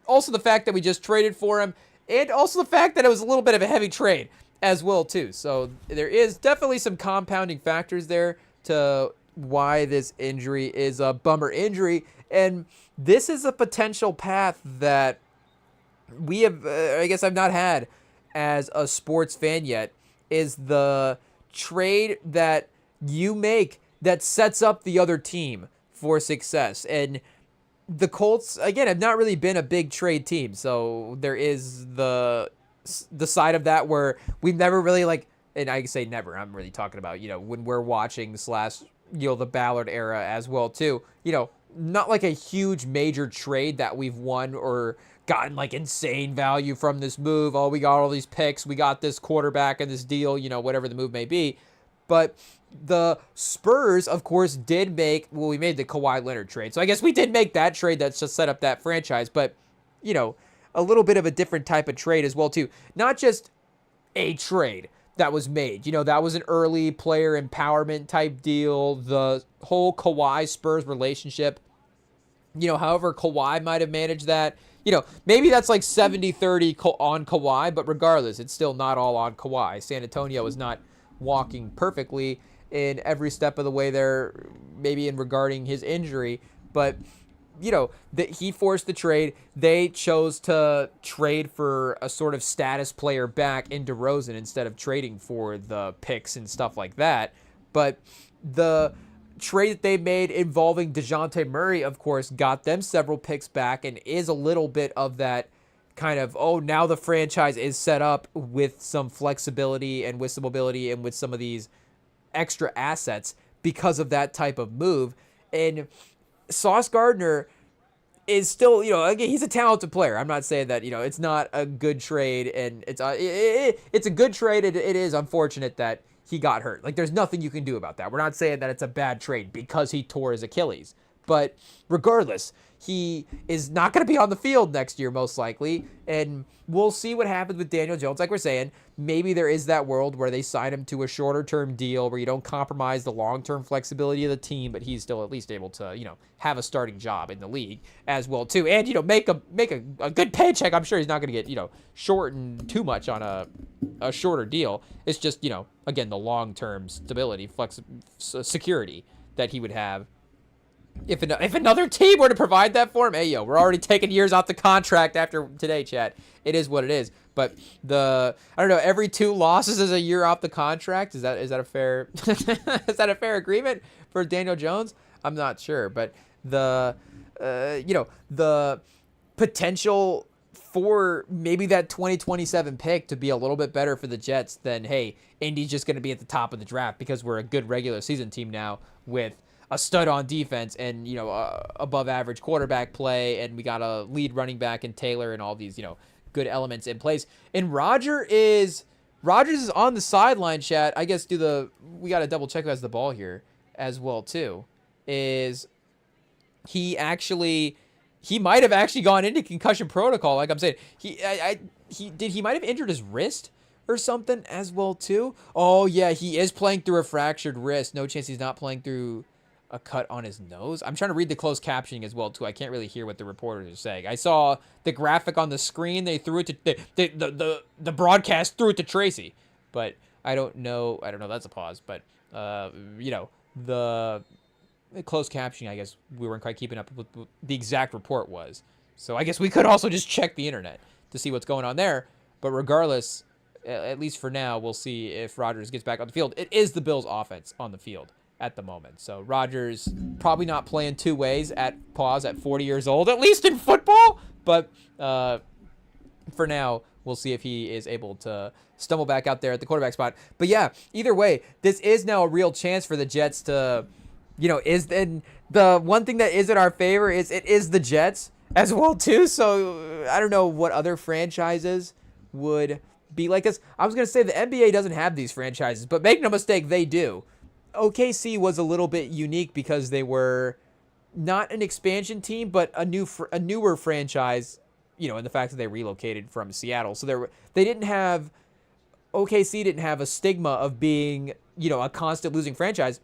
also the fact that we just traded for him, and also the fact that it was a little bit of a heavy trade as well too. So there is definitely some compounding factors there to why this injury is a bummer injury. And this is a potential path that we have, I guess I've not had as a sports fan yet, is the trade that you make that sets up the other team for success. And the Colts, again, have not really been a big trade team. So there is the side of that where we've never really and I say never, I'm really talking about, when we're watching / the Ballard era as well too, not like a huge major trade that we've won or gotten insane value from this move. Oh, we got all these picks, we got this quarterback in this deal, whatever the move may be. But the Spurs, of course, we made the Kawhi Leonard trade. So I guess we did make that trade that's just set up that franchise. But, a little bit of a different type of trade as well, too. Not just a trade that was made. That was an early player empowerment type deal. The whole Kawhi Spurs relationship, however Kawhi might have managed that. Maybe that's 70-30 on Kawhi, but regardless, it's still not all on Kawhi. San Antonio is not walking perfectly in every step of the way there, maybe in regarding his injury, but that he forced the trade. They chose to trade for a sort of status player back in DeRozan instead of trading for the picks and stuff like that. But the trade that they made involving DeJounte Murray, of course, got them several picks back and is a little bit of that kind of, now the franchise is set up with some flexibility and with some mobility and with some of these extra assets because of that type of move. And Sauce Gardner is still, again, he's a talented player. I'm not saying that, it's not a good trade, and it's a good trade. It is unfortunate that he got hurt. There's nothing you can do about that. We're not saying that it's a bad trade because he tore his Achilles. But regardless, he is not going to be on the field next year, most likely. And we'll see what happens with Daniel Jones. Like we're saying, maybe there is that world where they sign him to a shorter-term deal where you don't compromise the long-term flexibility of the team, but he's still at least able to, have a starting job in the league as well, too. And, make a good paycheck. I'm sure he's not going to get, shortened too much on a shorter deal. It's just, again, the long-term stability, security that he would have. If another team were to provide that for him, hey, we're already taking years off the contract after today, chat. It is what it is. But I don't know, every 2 losses is a year off the contract. Is that a fair is that a fair agreement for Daniel Jones? I'm not sure, but the potential for maybe that 2027 pick to be a little bit better for the Jets than, hey, Indy's just going to be at the top of the draft because we're a good regular season team now with a stud on defense and, above average quarterback play. And we got a lead running back in Taylor and all these, good elements in place. And Rodgers is on the sideline, chat. I guess we got to double check who has the ball here as well too. Is he might have actually gone into concussion protocol. Like I'm saying, he might have injured his wrist or something as well too. Oh yeah, he is playing through a fractured wrist. No chance he's not playing through a cut on his nose. I'm trying to read the closed captioning as well too. I can't really hear what the reporters are saying. I saw the graphic on the screen. They threw it to the broadcast threw it to Tracy, but I don't know. That's a pause, but closed captioning, I guess we weren't quite keeping up with what the exact report was. So I guess we could also just check the internet to see what's going on there. But regardless, at least for now, we'll see if Rodgers gets back on the field. It is the Bills' offense on the field at the moment. So Rodgers probably not playing two ways at 40 years old, at least in football. But for now, we'll see if he is able to stumble back out there at the quarterback spot. But yeah, either way, this is now a real chance for the Jets to, and the one thing that is in our favor is it is the Jets as well too. So I don't know what other franchises would be like this. I was going to say the NBA doesn't have these franchises, but make no mistake, they do. OKC was a little bit unique because they were not an expansion team, but a newer franchise, in the fact that they relocated from Seattle. So OKC didn't have a stigma of being, a constant losing franchise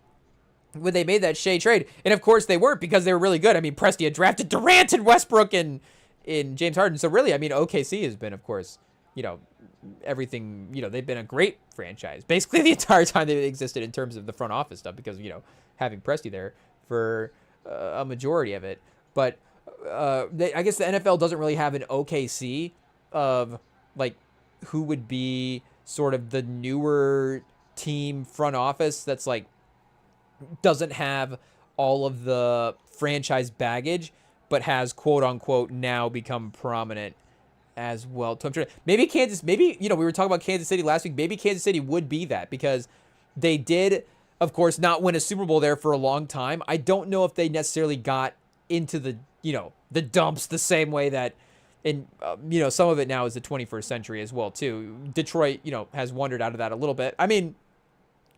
when they made that Shea trade. And of course they weren't, because they were really good. I mean, Presti had drafted Durant and Westbrook and in James Harden. So really, I mean, OKC has been, of course, everything, they've been a great franchise basically the entire time they existed in terms of the front office stuff, because, having Presti there for a majority of it. But I guess the NFL doesn't really have an OKC of like who would be sort of the newer team front office that's like doesn't have all of the franchise baggage, but has quote unquote now become prominent as well. So I'm sure maybe we were talking about Kansas City last week. Maybe Kansas City would be that, because they did, of course, not win a Super Bowl there for a long time. I don't know if they necessarily got into the dumps the same way that, some of it now is the 21st century as well too. Detroit, has wandered out of that a little bit. I mean,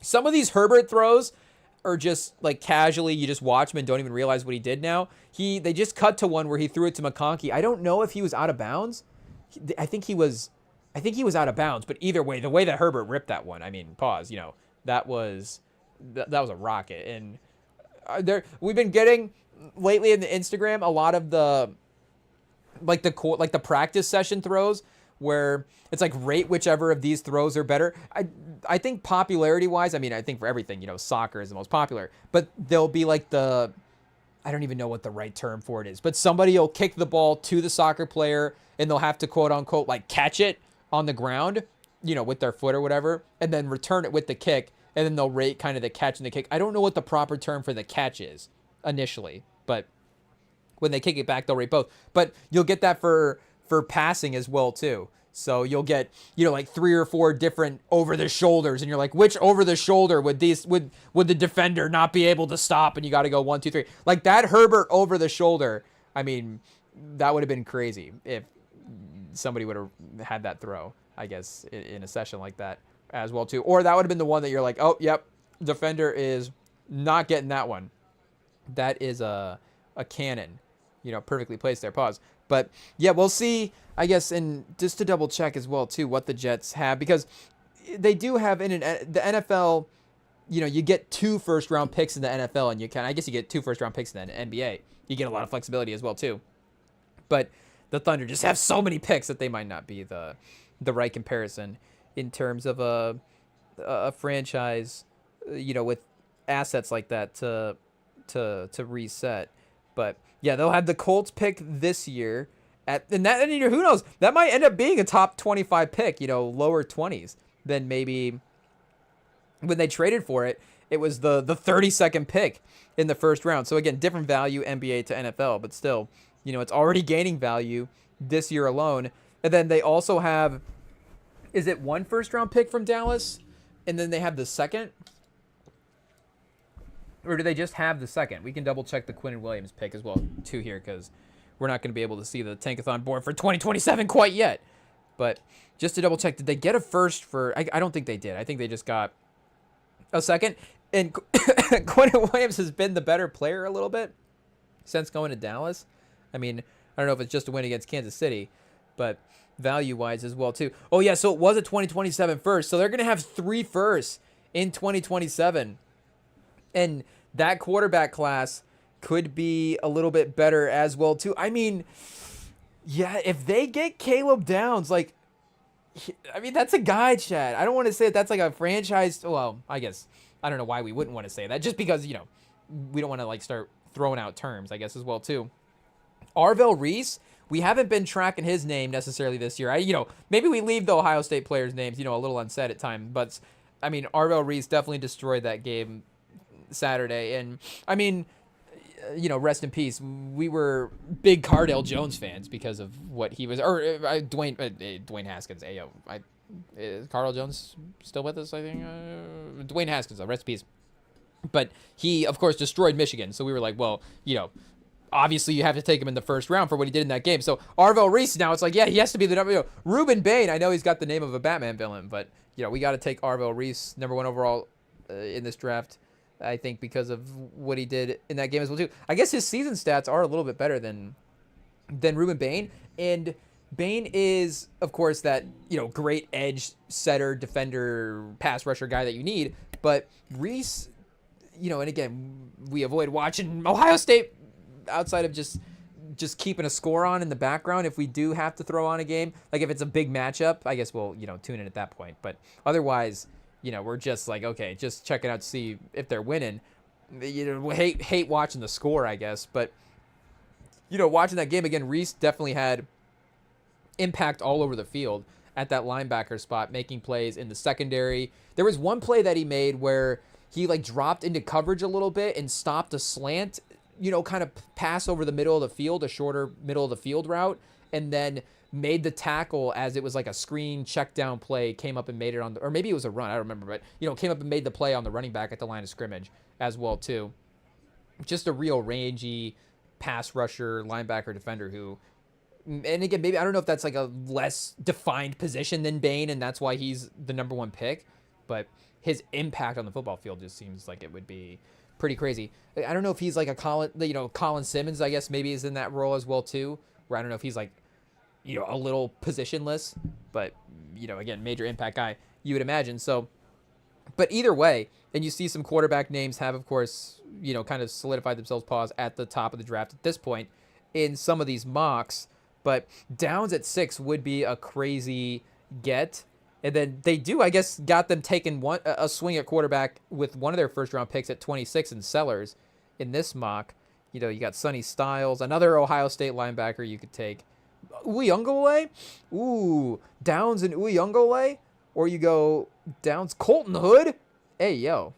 some of these Herbert throws are just like casually, you just watch him and don't even realize what he did now. They just cut to one where he threw it to McConkey. I don't know if he was out of bounds. I think he was out of bounds, but either way, the way that Herbert ripped that one, I mean, pause, that was a rocket. And we've been getting lately in the Instagram a lot of the practice session throws where it's like rate whichever of these throws are better. I think popularity wise, I mean, I think for everything, soccer is the most popular, but there'll be like I don't even know what the right term for it is, but somebody will kick the ball to the soccer player and they'll have to quote unquote like catch it on the ground, with their foot or whatever, and then return it with the kick, and then they'll rate kind of the catch and the kick. I don't know what the proper term for the catch is initially, but when they kick it back, they'll rate both. But you'll get that for passing as well too. So you'll get, like 3 or 4 different over the shoulders, and you're like, which over the shoulder would the defender not be able to stop? And you got to go 1, 2, 3. Like that Herbert over the shoulder. I mean, that would have been crazy if somebody would have had that throw, I guess, in a session like that as well too. Or that would have been the one that you're like, oh, yep, defender is not getting that one. That is a cannon, perfectly placed there. Pause. But yeah, we'll see, I guess, and just to double check as well too what the Jets have, because they do have the NFL, you get 2 first-round picks in the NFL, and I guess you get 2 first-round picks in the NBA. You get a lot of flexibility as well too. But the Thunder just have so many picks that they might not be the right comparison in terms of a franchise, with assets like that to reset. But yeah, they'll have the Colts pick this year and who knows, that might end up being a top 25 pick, lower 20s than maybe when they traded for it. It was the 32nd pick in the first round. So again, different value NBA to NFL, but still, it's already gaining value this year alone. And then they also have, is it 1 first round pick from Dallas? And then they have the second? Or do they just have the second? We can double check the Quinnen Williams pick as well too here, because we're not going to be able to see the Tankathon board for 2027 quite yet. But just to double check, did they get a first for? I don't think they did. I think they just got a second. And Quinnen Williams has been the better player a little bit since going to Dallas. I mean, I don't know if it's just a win against Kansas City, but value-wise as well too. Oh yeah, so it was a 2027 first. So they're going to have 3 firsts in 2027. And that quarterback class could be a little bit better as well too. I mean, yeah, if they get Caleb Downs, that's a guy, Chad. I don't want to say that's like a franchise. Well, I guess I don't know why we wouldn't want to say that, just because we don't want to like start throwing out terms, I guess, as well too. Arvell Reese, we haven't been tracking his name necessarily this year. Maybe we leave the Ohio State players' names, a little unsaid at times. But, I mean, Arvell Reese definitely destroyed that game Saturday. And, I mean, rest in peace. We were big Cardale Jones fans because of what he was. Or Dwayne Haskins. Is Cardale Jones still with us, I think? Dwayne Haskins, rest in peace. But he, of course, destroyed Michigan. So we were like, well, obviously you have to take him in the first round for what he did in that game. So Arvell Reese, now it's like, yeah, he has to be the number. Reuben Bain, I know he's got the name of a Batman villain, but we got to take Arvell Reese, number 1 overall in this draft, I think, because of what he did in that game as well too. I guess his season stats are a little bit better than Reuben Bain, and Bain is, of course, that great edge setter, defender, pass rusher guy that you need. But Reese, and again, we avoid watching Ohio State outside of just keeping a score on in the background. If we do have to throw on a game, like if it's a big matchup, I guess we'll tune in at that point. But otherwise, we're just like, okay, just checking out to see if they're winning. We hate watching the score, I guess. But watching that game again, Reese definitely had impact all over the field at that linebacker spot, making plays in the secondary. There was one play that he made where he like dropped into coverage a little bit and stopped a slant, kind of pass over the middle of the field, a shorter middle of the field route, and then made the tackle as it was like a screen check down play, came up and made it on or maybe it was a run, I don't remember, but came up and made the play on the running back at the line of scrimmage as well too. Just a real rangy pass rusher, linebacker, defender who, and again, maybe I don't know if that's like a less defined position than Bain and that's why he's the number 1 pick, but his impact on the football field just seems like it would be pretty crazy. I don't know if he's like a Colin Simmons, I guess maybe is in that role as well too, where I don't know if he's like, a little positionless, but, again, major impact guy, you would imagine. So, but either way, and you see some quarterback names have, of course, kind of solidified themselves pause at the top of the draft at this point in some of these mocks, but Downs at 6 would be a crazy get. And then they do, I guess, got them taking a swing at quarterback with one of their first-round picks at 26 in Sellers in this mock. You got Sonny Styles, another Ohio State linebacker you could take. Uyunglele? Ooh, Downs and Uyunglele? Or you go Downs, Colton Hood? Hey, yo.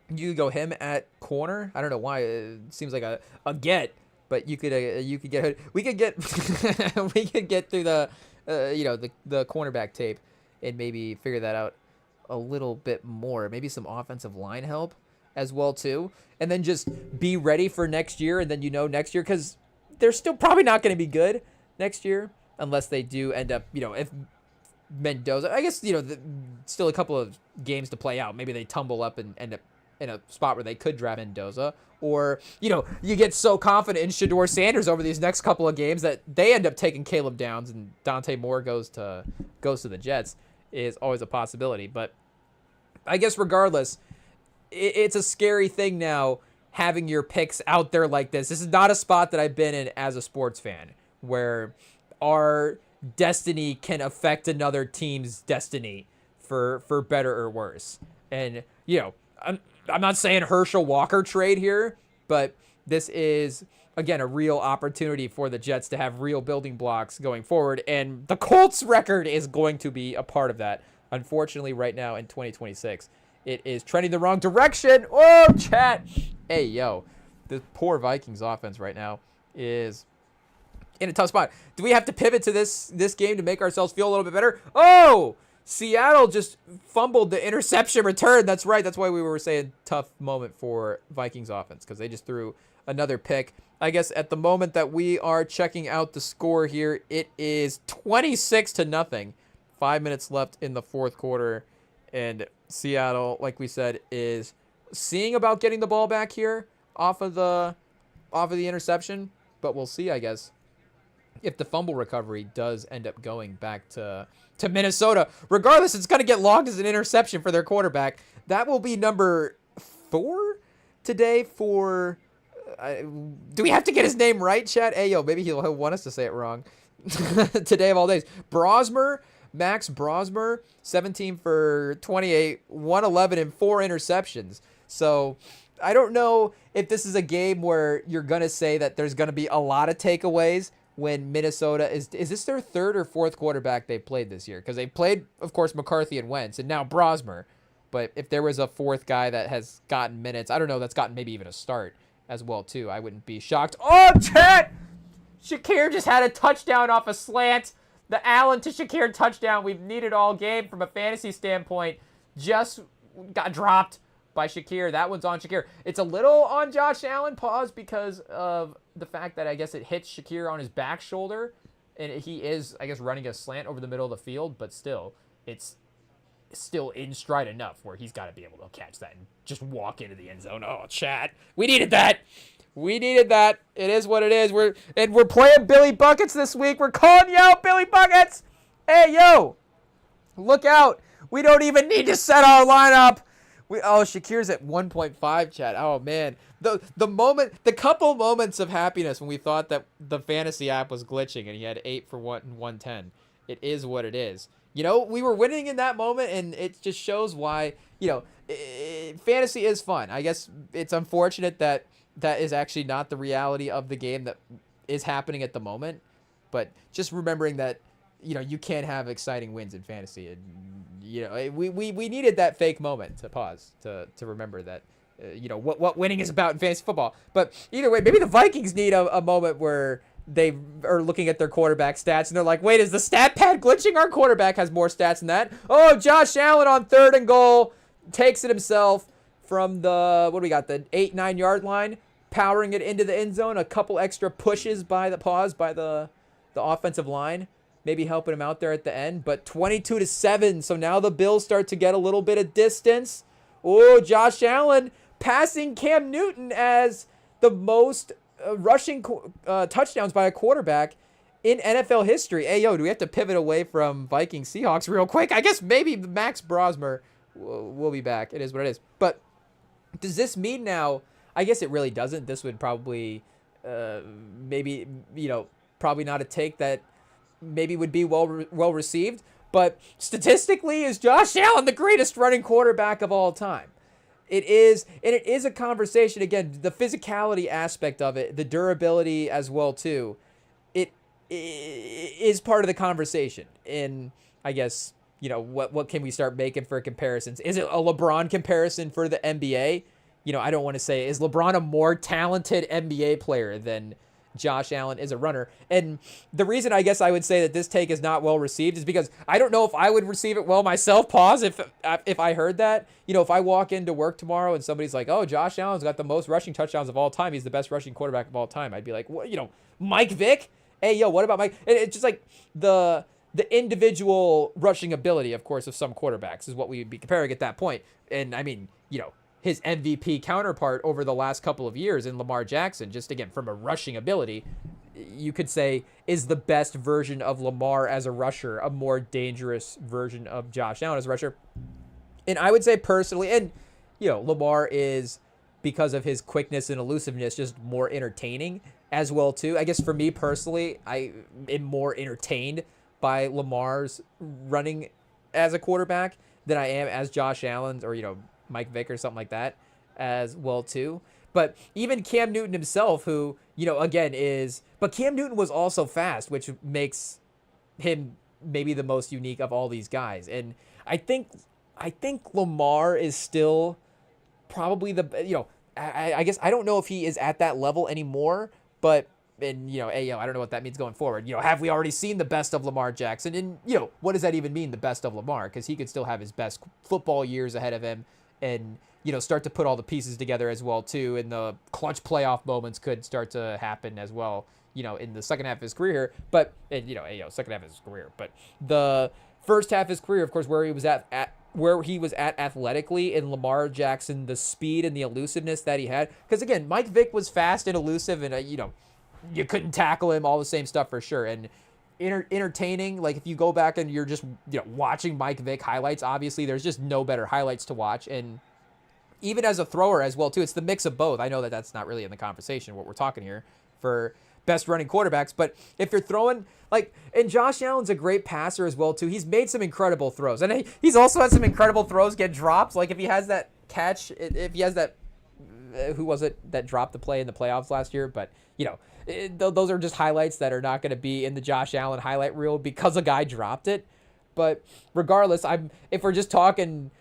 You go him at corner? I don't know why. It seems like a get, but you could get Hood. We could get we could get through the the cornerback tape and maybe figure that out a little bit more. Maybe some offensive line help as well too. And then just be ready for next year. And then next year, because they're still probably not going to be good next year unless they do end up, if Mendoza, I guess, still a couple of games to play out. Maybe they tumble up and end up in a spot where they could draft Mendoza. Or, you get so confident in Shedeur Sanders over these next couple of games that they end up taking Caleb Downs and Dante Moore goes to the Jets is always a possibility. But I guess regardless, it's a scary thing now having your picks out there like this. This is not a spot that I've been in as a sports fan where our destiny can affect another team's destiny for better or worse. And, I'm not saying Herschel Walker trade here, but this is, again, a real opportunity for the Jets to have real building blocks going forward. And the Colts record is going to be a part of that. Unfortunately, right now in 2026, it is trending the wrong direction. Oh, chat. Hey, yo, the poor Vikings offense right now is in a tough spot. Do we have to pivot to this game to make ourselves feel a little bit better? Oh, Seattle just fumbled the interception return. That's right. That's why we were saying tough moment for Vikings offense, because they just threw another pick. I guess at the moment that we are checking out the score here, it is 26-0. 5 minutes left in the fourth quarter. And Seattle, like we said, is seeing about getting the ball back here off of the interception. But we'll see, I guess, if the fumble recovery does end up going back to Minnesota. Regardless, it's going to get logged as an interception for their quarterback. That will be number 4 today for... do we have to get his name right, Chad? Hey, yo, maybe he'll want us to say it wrong. Today of all days. Max Brosmer, 17 for 28, 111, and 4 interceptions. So I don't know if this is a game where you're going to say that there's going to be a lot of takeaways when Minnesota is this their third or fourth quarterback they played this year? Because they played, of course, McCarthy and Wentz, and now Brosmer. But if there was a fourth guy that has gotten minutes, I don't know, that's gotten maybe even a start as well, too. I wouldn't be shocked. Oh, chat! Shakir just had a touchdown off a slant. The Allen to Shakir touchdown we've needed all game from a fantasy standpoint just got dropped by Shakir. That one's on Shakir. It's a little on Josh Allen, pause, because of the fact that I guess it hits Shakir on his back shoulder, and he is, I guess, running a slant over the middle of the field, but still, it's still in stride enough where he's got to be able to catch that and just walk into the end zone. Oh, chat. We needed that. We needed that. It is what it is. We're playing Billy Buckets this week. We're calling you out, Billy Buckets. Hey, yo. Look out. We don't even need to set our lineup. Shakir's at 1.5, chat. Oh, man. The couple moments of happiness when we thought that the fantasy app was glitching and he had 8 for 110. It is what it is. You know, we were winning in that moment, and it just shows why, fantasy is fun. I guess it's unfortunate that is actually not the reality of the game that is happening at the moment. But just remembering that, you can't have exciting wins in fantasy. And, we needed that fake moment to pause, to remember that, what winning is about in fantasy football. But either way, maybe the Vikings need a moment where they are looking at their quarterback stats and they're like, wait, is the stat pad glitching? Our quarterback has more stats than that. Oh, Josh Allen on 3rd and goal takes it himself from the 8-9 yard line, powering it into the end zone. A couple extra pushes by the offensive line, maybe helping him out there at the end. But 22-7, so now the Bills start to get a little bit of distance. Oh, Josh Allen passing Cam Newton as the most rushing touchdowns by a quarterback in NFL history. Hey, yo, do we have to pivot away from Vikings Seahawks real quick? I guess maybe Max Brosmer will be back. It is what it is. But does this mean now? I guess it really doesn't. This would probably maybe, probably not a take that maybe would be well received. But statistically, is Josh Allen the greatest running quarterback of all time? It is, and it is a conversation. Again, the physicality aspect of it, the durability as well too, it is part of the conversation. And I guess, what can we start making for comparisons? Is it a LeBron comparison for the NBA? I don't want to say, is LeBron a more talented NBA player than Josh Allen is a runner? And the reason I guess I would say that this take is not well received is because I don't know if I would receive it well myself. Pause. If I heard that, if I walk into work tomorrow and somebody's like, oh, Josh Allen's got the most rushing touchdowns of all time, he's the best rushing quarterback of all time, I'd be like, what, Mike Vick? Hey, yo, what about Mike? It's just like the individual rushing ability, of course, of some quarterbacks is what we would be comparing at that point. And I mean, his MVP counterpart over the last couple of years in Lamar Jackson, just again, from a rushing ability, you could say is the best version of Lamar as a rusher, a more dangerous version of Josh Allen as a rusher. And I would say personally, and, Lamar is, because of his quickness and elusiveness, just more entertaining as well, too. I guess for me personally, I am more entertained by Lamar's running as a quarterback than I am as Josh Allen's or, Mike Vick or something like that as well too. But even Cam Newton himself, who, again but Cam Newton was also fast, which makes him maybe the most unique of all these guys. And I think Lamar is still probably I guess I don't know if he is at that level anymore, but and I don't know what that means going forward. Have we already seen the best of Lamar Jackson? And what does that even mean, the best of Lamar? Because he could still have his best football years ahead of him, and start to put all the pieces together as well too, and the clutch playoff moments could start to happen as well, in the second half of his career. But second half of his career, but the first half of his career, of course, where he was at athletically, and Lamar Jackson, the speed and the elusiveness that he had. Because again, Mike Vick was fast and elusive, and you couldn't tackle him, all the same stuff for sure. And entertaining, like if you go back and you're just watching Mike Vick highlights, obviously there's just no better highlights to watch. And even as a thrower as well too, it's the mix of both. I know that that's not really in the conversation what we're talking here for best running quarterbacks, but if you're throwing and Josh Allen's a great passer as well too. He's made some incredible throws, and he's also had some incredible throws get dropped. Like if he has that catch, if he has that who was it that dropped the play in the playoffs last year? But, those are just highlights that are not going to be in the Josh Allen highlight reel because a guy dropped it. But regardless, if we're just talking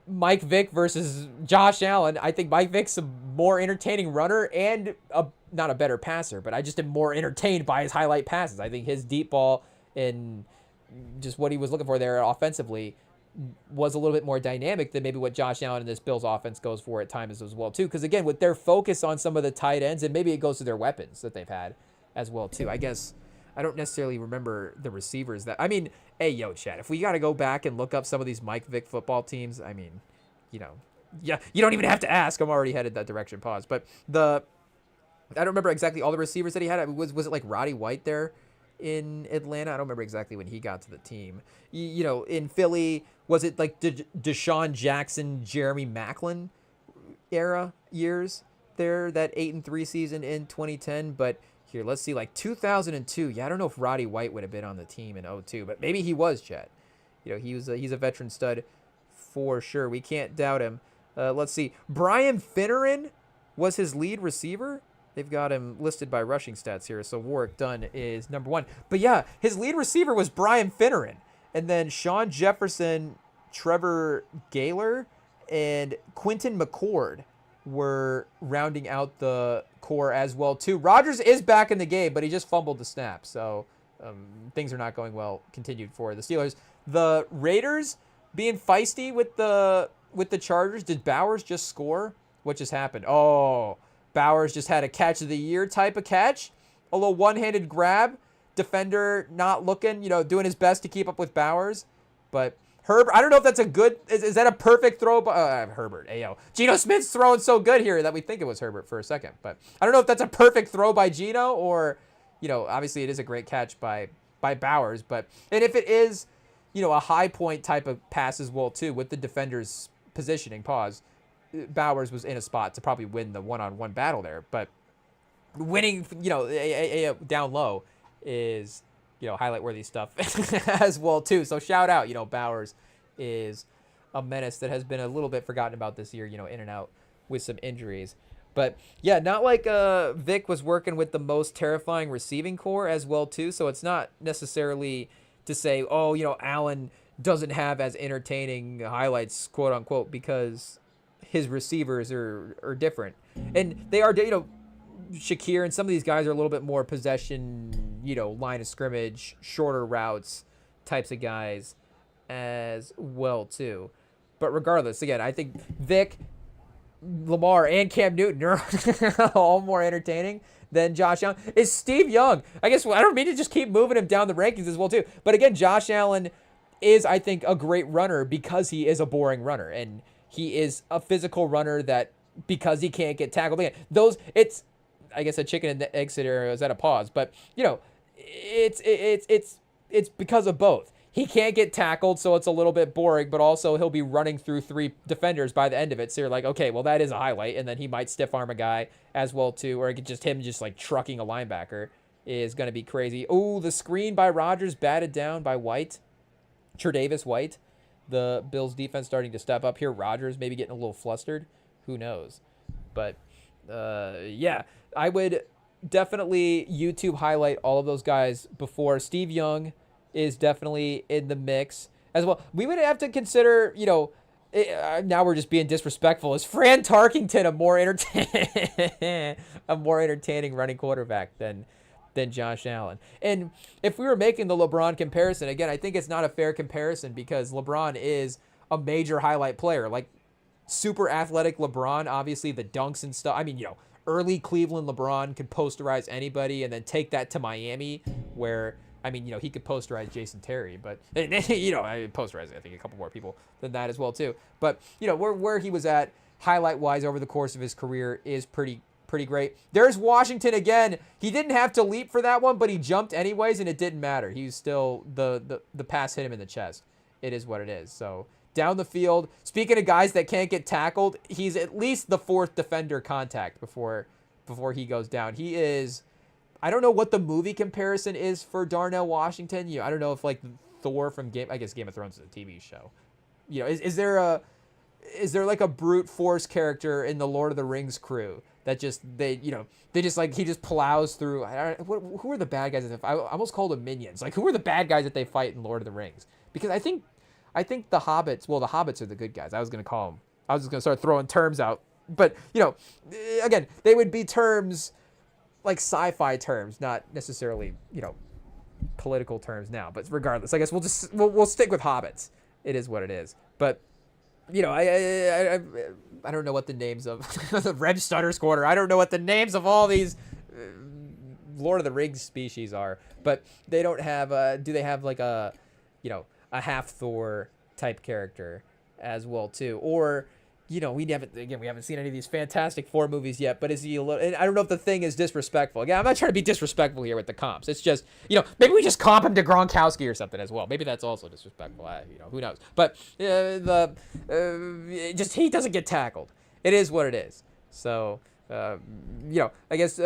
Mike Vick versus Josh Allen, I think Mike Vick's a more entertaining runner and not a better passer, but I just am more entertained by his highlight passes. I think his deep ball and just what he was looking for there offensively was a little bit more dynamic than maybe what Josh Allen and this Bills offense goes for at times as well too. Because again, with their focus on some of the tight ends, and maybe it goes to their weapons that they've had as well too. I guess I don't necessarily remember the receivers that. I mean, hey, Chad, if we got to go back and look up some of these Mike Vick football teams, I mean, yeah, you don't even have to ask. I'm already headed that direction. Pause. But I don't remember exactly all the receivers that he had. Was it like Roddy White there in Atlanta? I don't remember exactly when he got to the team. In Philly, was it like Deshaun Jackson, Jeremy Maclin era years there, that 8-3 season in 2010? But here, let's see, like 2002. Yeah, I don't know if Roddy White would have been on the team in 2002, but maybe he was, Chet. He's a veteran stud for sure. We can't doubt him. Let's see. Brian Finneran was his lead receiver. They've got him listed by rushing stats here, so Warwick Dunn is number 1. But yeah, his lead receiver was Brian Finneran. And then Sean Jefferson, Trevor Gaylor, and Quinton McCord were rounding out the core as well too. Rodgers is back in the game, but he just fumbled the snap, so things are not going well continued for the Steelers. The Raiders being feisty with the Chargers. Did Bowers just score? What just happened? Oh, Bowers just had a catch of the year type of catch. A little one-handed grab. Defender not looking, doing his best to keep up with Bowers. But Herbert, I don't know if that's a good, is that a perfect throw by Herbert? Ayo. Geno Smith's throwing so good here that we think it was Herbert for a second. But I don't know if that's a perfect throw by Geno or, obviously it is a great catch by Bowers. And if it is, a high point type of pass as well too, with the defender's positioning, Bowers was in a spot to probably win the one-on-one battle there. But winning, down low is, highlight-worthy stuff as well too. So shout out, Bowers is a menace that has been a little bit forgotten about this year, in and out with some injuries. But yeah, not like Vic was working with the most terrifying receiving core as well too. So it's not necessarily to say, Allen doesn't have as entertaining highlights, quote unquote, because his receivers are different. And they are, Shakir and some of these guys are a little bit more possession, line of scrimmage, shorter routes types of guys as well too. But regardless, again, I think Vic, Lamar, and Cam Newton are all more entertaining than Josh Allen. Is Steve Young? I guess I don't mean to just keep moving him down the rankings as well too. But again, Josh Allen is, I think, a great runner because he is a boring runner, and he is a physical runner that because he can't get tackled. Again, it's I guess a chicken and egg scenario is at a pause, but it's because of both. He can't get tackled, so it's a little bit boring, but also he'll be running through 3 defenders by the end of it. So you're like, okay, well that is a highlight, and then he might stiff arm a guy as well too, or him just like trucking a linebacker is going to be crazy. Oh, the screen by Rodgers batted down by White, Tre'Davious White. The Bills defense starting to step up here. Rodgers maybe getting a little flustered. Who knows? But yeah, I would definitely YouTube highlight all of those guys before. Steve Young is definitely in the mix as well. We would have to consider, now we're just being disrespectful. Is Fran Tarkington a more entertaining running quarterback than Josh Allen? And if we were making the LeBron comparison, again, I think it's not a fair comparison because LeBron is a major highlight player. Like super athletic LeBron, obviously the dunks and stuff. I mean, early Cleveland LeBron could posterize anybody and then take that to Miami where, I mean, he could posterize Jason Terry, but, I posterize, I think, a couple more people than that as well, too. But, where he was at highlight-wise over the course of his career is pretty great. There's Washington again. He didn't have to leap for that one, but he jumped anyways, and it didn't matter. He was still, the pass hit him in the chest. It is what it is. So, down the field, speaking of guys that can't get tackled, he's at least the 4th defender contact before he goes down. He is, I don't know what the movie comparison is for Darnell Washington. I don't know if like Thor from Game of Thrones is a TV show. Is there is there like a brute force character in the Lord of the Rings crew that just they just like he just plows through? Who are the bad guys? I almost called them minions. Like who are the bad guys that they fight in Lord of the Rings? Because I think the hobbits. Well, the hobbits are the good guys. I was gonna call them. I was just gonna start throwing terms out, but again, they would be terms like sci-fi terms, not necessarily political terms now. But regardless, I guess we'll stick with hobbits. It is what it is. But I don't know what the names of the Red Stutter Squatter. I don't know what the names of all these Lord of the Rings species are. But they don't have. Do they have like a half Thor type character as well too? Or we haven't seen any of these Fantastic Four movies yet. But is he a little? And I don't know if the Thing is disrespectful. Again, I'm not trying to be disrespectful here with the comps. It's just maybe we just comp him to Gronkowski or something as well. Maybe that's also disrespectful. Who knows? But just he doesn't get tackled. It is what it is. So I guess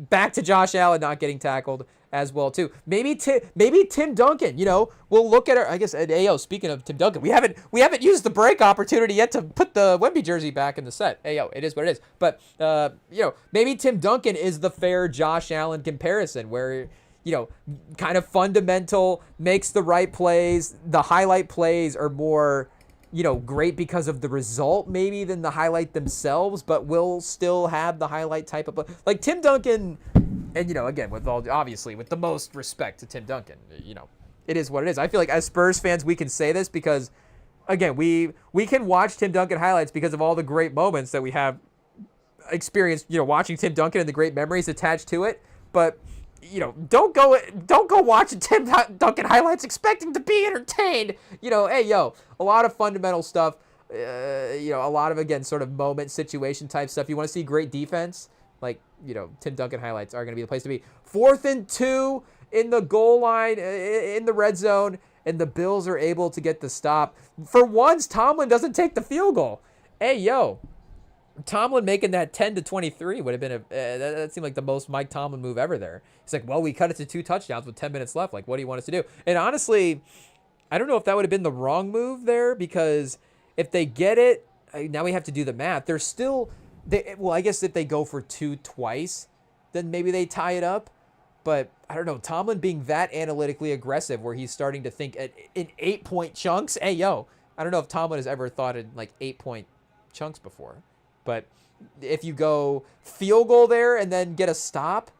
back to Josh Allen not getting tackled as well too. Maybe Tim Duncan. We'll look at I guess at AO. Speaking of Tim Duncan, we haven't used the break opportunity yet to put the Wemby jersey back in the set. AO, it is what it is. But maybe Tim Duncan is the fair Josh Allen comparison where kind of fundamental, makes the right plays. The highlight plays are more great because of the result maybe than the highlight themselves, but will still have the highlight type of play. Like Tim Duncan. And, again, with the most respect to Tim Duncan, it is what it is. I feel like as Spurs fans, we can say this because, again, we can watch Tim Duncan highlights because of all the great moments that we have experienced, watching Tim Duncan and the great memories attached to it. But, don't go watching Tim Duncan highlights expecting to be entertained. A lot of fundamental stuff, a lot of, again, sort of moment, situation type stuff. You want to see great defense? Like, Tim Duncan highlights are going to be the place to be. 4th and 2 in the goal line, in the red zone, and the Bills are able to get the stop. For once, Tomlin doesn't take the field goal. Tomlin making that 10-23 would have been that seemed like the most Mike Tomlin move ever there. He's like, well, we cut it to 2 touchdowns with 10 minutes left. Like, what do you want us to do? And honestly, I don't know if that would have been the wrong move there because if they get it, now we have to do the math. They're still... I guess if they go for 2 twice, then maybe they tie it up. But I don't know. Tomlin being that analytically aggressive where he's starting to think in 8-point chunks. I don't know if Tomlin has ever thought in like 8-point chunks before. But if you go field goal there and then get a stop,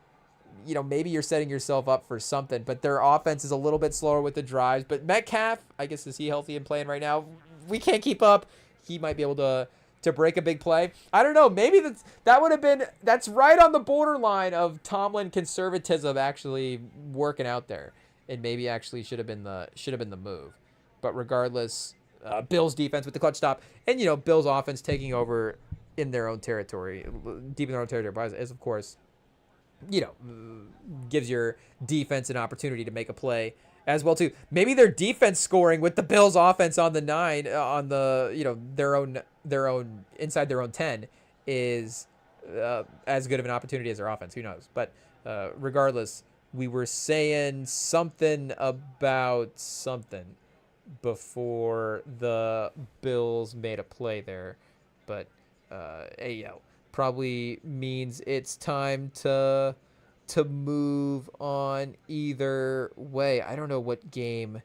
maybe you're setting yourself up for something. But their offense is a little bit slower with the drives. But Metcalf, I guess, is he healthy and playing right now? We can't keep up. He might be able to break a big play. I don't know. Maybe that's right on the borderline of Tomlin conservatism actually working out there, and maybe actually should have been the move. But regardless, Bills defense with the clutch stop, and Bills offense taking over in their own territory, deep in their own territory, is of course, gives your defense an opportunity to make a play as well too. Maybe their defense scoring with the Bills offense on the 9 on the their own inside their own 10 is as good of an opportunity as their offense. Who knows? But regardless, we were saying something about something before the Bills made a play there, but probably means it's time to move on either way. I don't know what game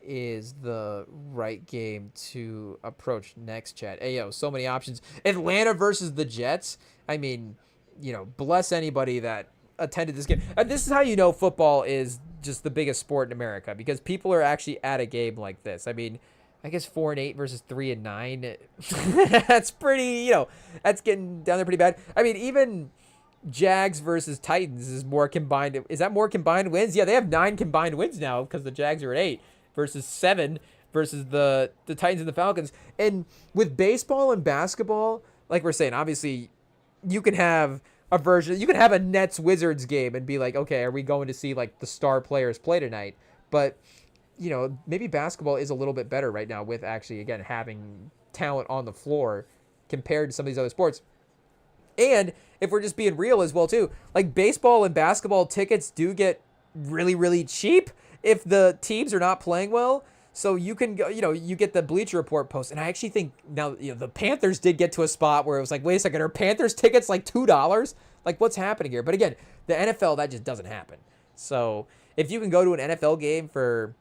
is the right game to approach next, chat. So many options. Atlanta versus the Jets. I mean, bless anybody that attended this game. And this is how football is just the biggest sport in America, because people are actually at a game like this. I mean, I guess 4-8 versus 3-9. That's pretty, that's getting down there pretty bad. I mean, even Jags versus Titans is more combined. Is that more combined wins? Yeah, they have 9 combined wins now because the Jags are at 8 versus 7 versus the Titans and the Falcons. And with baseball and basketball, like we're saying, obviously you can have a version. You can have a Nets Wizards game and be like, okay, are we going to see like the star players play tonight? But maybe basketball is a little bit better right now with actually, again, having talent on the floor compared to some of these other sports. And if we're just being real as well too, like baseball and basketball tickets do get really, really cheap if the teams are not playing well. So you can go, you get the Bleacher Report post, and I actually think now, the Panthers did get to a spot where it was like, wait a second, are Panthers tickets like $2? Like, what's happening here? But again, the NFL, that just doesn't happen. So if you can go to an NFL game for,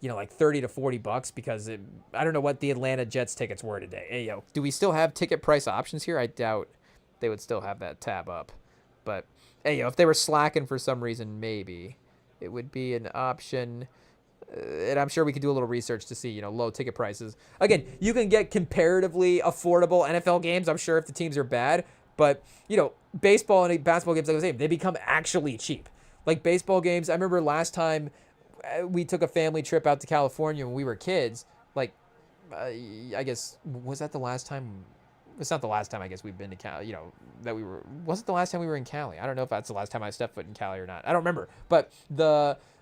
like $30 to $40, because I don't know what the Atlanta Jets tickets were today. Hey, do we still have ticket price options here? I doubt they would still have that tab up. But hey, if they were slacking for some reason, maybe it would be an option. And I'm sure we could do a little research to see, low ticket prices. Again, you can get comparatively affordable NFL games, I'm sure, if the teams are bad. But, baseball and basketball games, like I was saying, they become actually cheap. Like baseball games, I remember last time we took a family trip out to California when we were kids. Like, I guess, was that the last time? It's not the last time I guess we've been to Cali, was it the last time we were in Cali? I don't know if that's the last time I stepped foot in Cali or not. I don't remember. But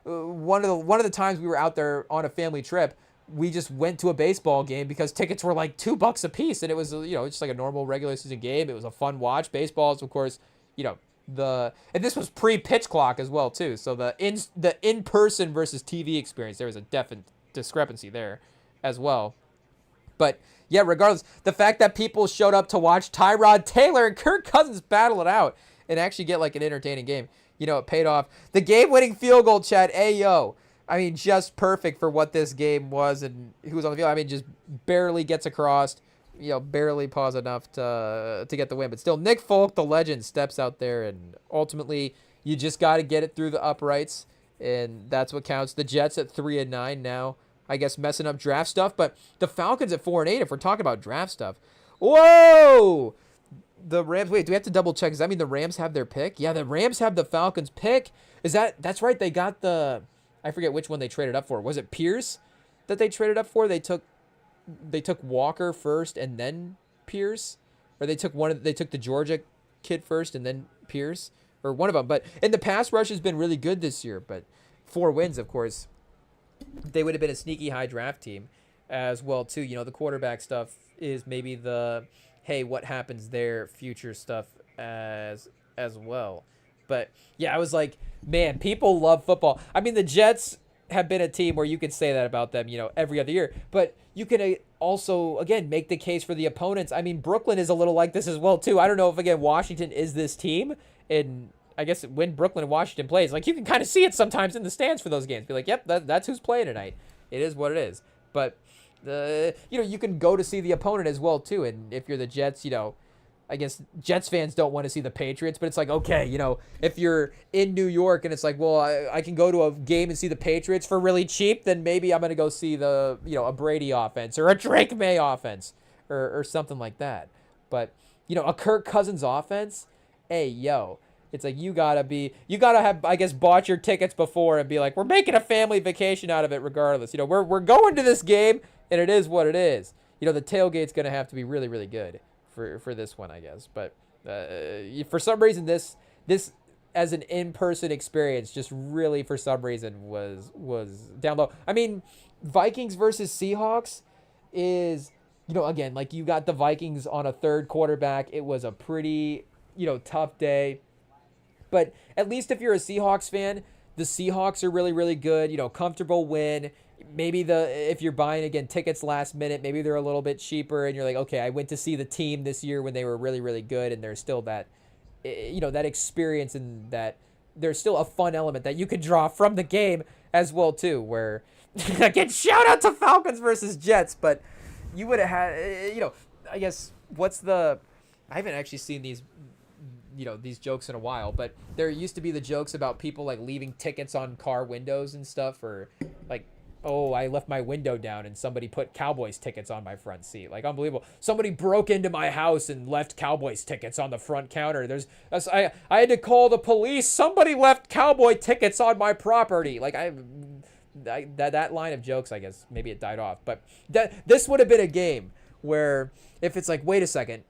one of the times we were out there on a family trip, we just went to a baseball game because tickets were like $2 a piece, and it was just like a normal regular season game. It was a fun watch. Baseball is, of course, and this was pre-pitch clock as well too. So the in-person versus TV experience, there was a definite discrepancy there as well. But yeah, regardless, the fact that people showed up to watch Tyrod Taylor and Kirk Cousins battle it out and actually get like an entertaining game, it paid off. The game-winning field goal, Chad, I mean, just perfect for what this game was and who was on the field. I mean, just barely gets across, barely pause enough to get the win. But still, Nick Folk, the legend, steps out there, and ultimately, you just got to get it through the uprights, and that's what counts. The Jets at 3-9 now, I guess, messing up draft stuff. But the Falcons at 4-8, if we're talking about draft stuff. Whoa! The Rams, wait, do we have to double check? Does that mean the Rams have their pick? Yeah, the Rams have the Falcons pick. That's right, they got I forget which one they traded up for. Was it Pierce that they traded up for? They took Walker first and then Pierce, or they took the Georgia kid first and then Pierce, or one of them. But in the pass rush has been really good this year. But 4 wins, of course, they would have been a sneaky high draft team as well too. The quarterback stuff is maybe the what happens there future stuff as well. But yeah, I was like, man, people love football. I mean, the Jets have been a team where you could say that about them, every other year. But you can also, again, make the case for the opponents. I mean, Brooklyn is a little like this as well, too. I don't know if, again, Washington is this team. And I guess when Brooklyn and Washington plays, like, you can kind of see it sometimes in the stands for those games. Be like, yep, that's who's playing tonight. It is what it is. But, you can go to see the opponent as well, too. And if you're the Jets, I guess Jets fans don't want to see the Patriots, but it's like, okay, if you're in New York and it's like, well, I can go to a game and see the Patriots for really cheap, then maybe I'm going to go see the, a Brady offense or a Drake May offense or something like that. But, a Kirk Cousins offense, it's like you got to have, I guess, bought your tickets before and be like, we're making a family vacation out of it regardless. We're going to this game and it is what it is. The tailgate's going to have to be really, really good for this one, I guess. But for some reason, this as an in-person experience just really, for some reason, was down low. I mean, Vikings versus Seahawks is, again, like, you got the Vikings on a third quarterback. It was a pretty, tough day. But at least if you're a Seahawks fan, the Seahawks are really, really good. Comfortable win. Maybe if you're buying, again, tickets last minute, maybe they're a little bit cheaper and you're like, okay, I went to see the team this year when they were really, really good, and there's still that, that experience, and that there's still a fun element that you could draw from the game as well too, where, again, shout out to Falcons versus Jets, but you would have had, I guess, I haven't actually seen these jokes in a while, but there used to be the jokes about people like leaving tickets on car windows and stuff, or like, oh, I left my window down and somebody put Cowboys tickets on my front seat. Like, unbelievable. Somebody broke into my house and left Cowboys tickets on the front counter. I had to call the police. Somebody left Cowboy tickets on my property. Like, that line of jokes, I guess, maybe it died off. But this would have been a game where if it's like, wait a second,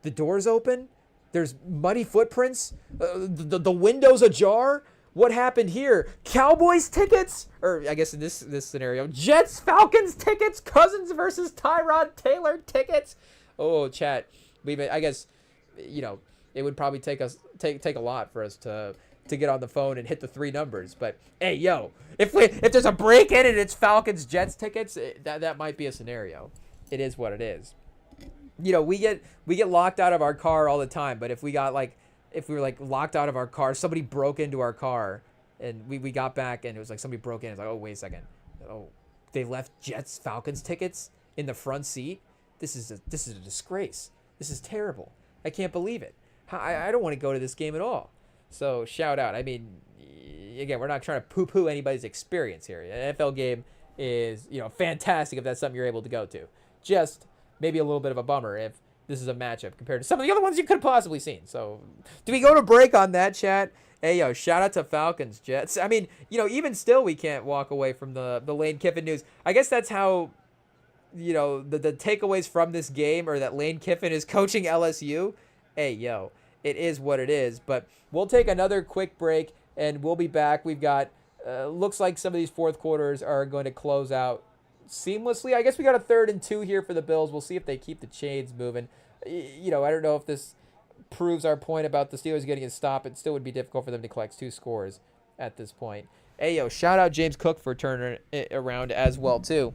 the door's open, there's muddy footprints, the window's ajar. What happened here? Cowboys tickets? Or I guess in this scenario, Jets, Falcons tickets, Cousins versus Tyrod Taylor tickets. Oh, chat. I guess, it would probably take a lot for us to to get on the phone and hit the 3 numbers. But hey, yo, if there's a break in and it's Falcons Jets tickets, that might be a scenario. It is what it is. You know, we get locked out of our car all the time, but if we were like locked out of our car, somebody broke into our car and we got back and it was like somebody broke in. It's like, oh, wait a second. Oh, they left Jets Falcons tickets in the front seat. This is a disgrace. This is terrible. I can't believe it. I don't want to go to this game at all. So shout out. I mean, again, we're not trying to poo-poo anybody's experience here. An NFL game is, you know, fantastic if that's something you're able to go to. Just maybe a little bit of a bummer if this is a matchup compared to some of the other ones you could have possibly seen. So do we go to break on that, chat? Hey, yo, shout out to Falcons Jets. I mean, you know, even still, we can't walk away from the Lane Kiffin news. I guess that's how, you know, the takeaways from this game are that Lane Kiffin is coaching LSU. Hey, yo, it is what it is. But we'll take another quick break, and we'll be back. We've got, looks like some of these fourth quarters are going to close out seamlessly. I guess we got a 3rd and 2 here for the Bills. We'll see if they keep the chains moving. You know, I don't know if this proves our point about the Steelers getting a stop. It still would be difficult for them to collect 2 scores at this point. Hey, yo, shout out James Cook for turning it around as well, too.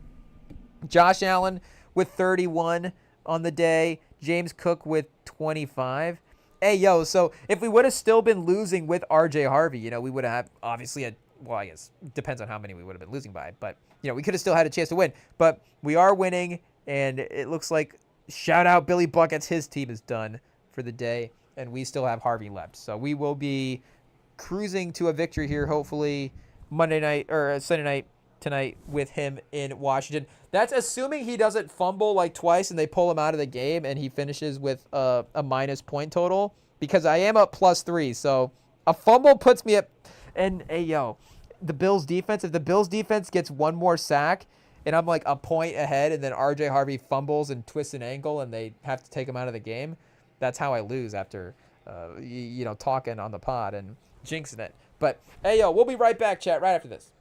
Josh Allen with 31 on the day. James Cook with 25. Hey, yo, so if we would have still been losing with R.J. Harvey, you know, we would have obviously had, well, I guess depends on how many we would have been losing by. But, you know, we could have still had a chance to win. But we are winning, and it looks like, shout out Billy Buckets, his team is done for the day, and we still have Harvey left. So we will be cruising to a victory here, hopefully Monday night or Sunday night tonight with him in Washington. That's assuming he doesn't fumble like twice and they pull him out of the game and he finishes with a minus point total, because I am up +3. So a fumble puts me up. And hey, yo, the Bills defense, if the Bills defense gets one more sack and I'm like a point ahead and then RJ Harvey fumbles and twists an ankle and they have to take him out of the game, that's how I lose after, you know, talking on the pod and jinxing it. But hey, yo, we'll be right back, chat, right after this.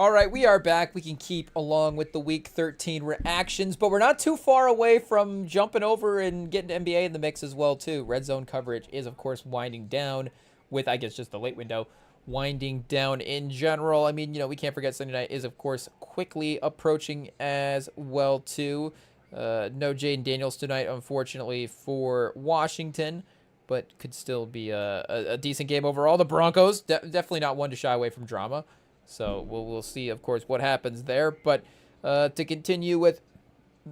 All right, we are back. We can keep along with the Week 13 reactions, but we're not too far away from jumping over and getting NBA in the mix as well, too. Red Zone coverage is, of course, winding down with, I guess, just the late window winding down in general. I mean, we can't forget Sunday night is, of course, quickly approaching as well, too. No Jaden Daniels tonight, unfortunately, for Washington, but could still be a decent game overall. The Broncos, definitely not one to shy away from drama. So we'll see, of course, what happens there. But to continue with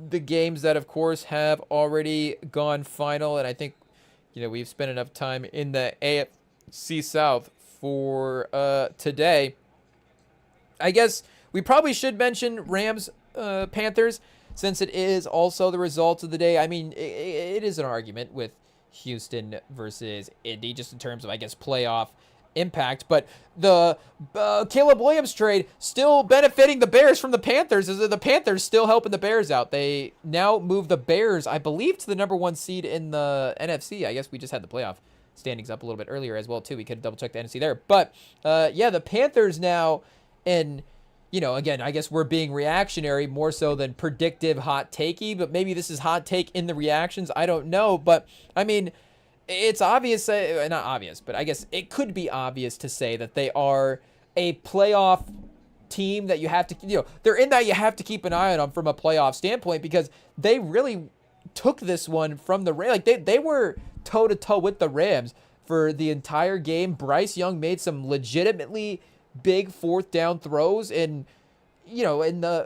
the games that, of course, have already gone final, and I think, we've spent enough time in the AFC South for today. I guess we probably should mention Rams Panthers, since it is also the result of the day. I mean, it is an argument with Houston versus Indy, just in terms of, I guess, playoff impact, but the Caleb Williams trade still benefiting the Bears from the Panthers, as the Panthers still helping the Bears out. They now move the Bears, I believe, to the number 1 seed in the NFC. I guess we just had the playoff standings up a little bit earlier as well, too. We could double check the NFC there, but the Panthers now, and again, I guess we're being reactionary more so than predictive, hot takey, but maybe this is hot take in the reactions. I don't know, but I mean, it's obvious, not obvious, but I guess it could be obvious to say that they are a playoff team that you have to, they're in that you have to keep an eye on them from a playoff standpoint, because they really took this one from the Rams. Like they were toe to toe with the Rams for the entire game. Bryce Young made some legitimately big 4th down throws, and in the,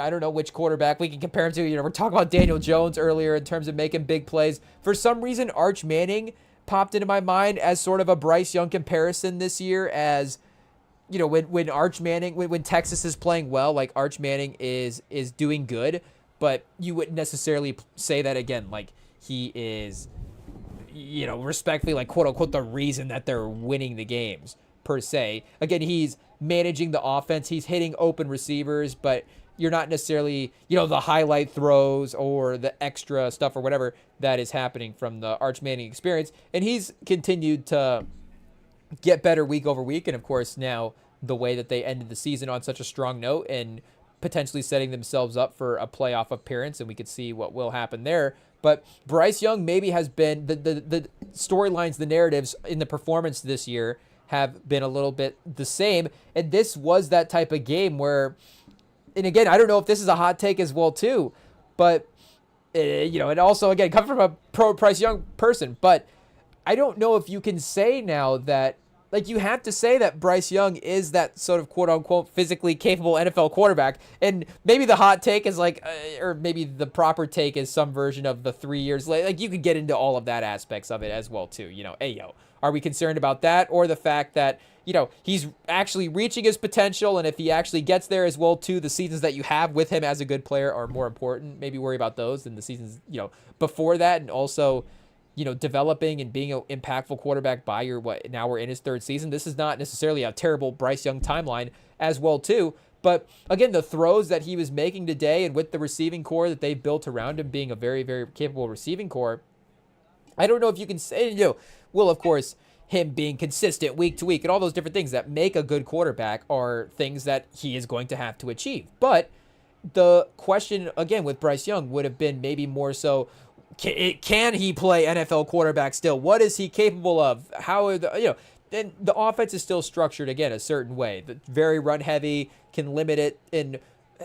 I don't know which quarterback we can compare him to. We're talking about Daniel Jones earlier in terms of making big plays. For some reason, Arch Manning popped into my mind as sort of a Bryce Young comparison this year, as, when Arch Manning, when Texas is playing well, like Arch Manning is doing good, but you wouldn't necessarily say that, again, like he is, respectfully, like, quote unquote, the reason that they're winning the games per se. Again, he's managing the offense, he's hitting open receivers, but you're not necessarily, the highlight throws or the extra stuff or whatever that is happening from the Arch Manning experience. And he's continued to get better week over week. And of course, now the way that they ended the season on such a strong note and potentially setting themselves up for a playoff appearance, and we could see what will happen there. But Bryce Young maybe has been the storylines, the narratives in the performance this year have been a little bit the same. And this was that type of game where, and again, I don't know if this is a hot take as well too, but it also, again, comes from a pro Bryce Young person, but I don't know if you can say now that, like, you have to say that Bryce Young is that sort of quote unquote physically capable NFL quarterback. And maybe the hot take is like, or maybe the proper take is some version of the 3 years later. Like, you could get into all of that aspects of it as well too. Are we concerned about that, or the fact that, he's actually reaching his potential, and if he actually gets there as well too, the seasons that you have with him as a good player are more important. Maybe worry about those than the seasons, before that, and also, developing and being an impactful quarterback by now we're in his 3rd season. This is not necessarily a terrible Bryce Young timeline as well too. But again, the throws that he was making today, and with the receiving core that they've built around him being a very, very capable receiving core, I don't know if you can say, well, of course, him being consistent week to week and all those different things that make a good quarterback are things that he is going to have to achieve. But the question, again, with Bryce Young would have been maybe more so, can he play NFL quarterback still? What is he capable of? How are and the offense is still structured, again, a certain way. Very run heavy, can limit it and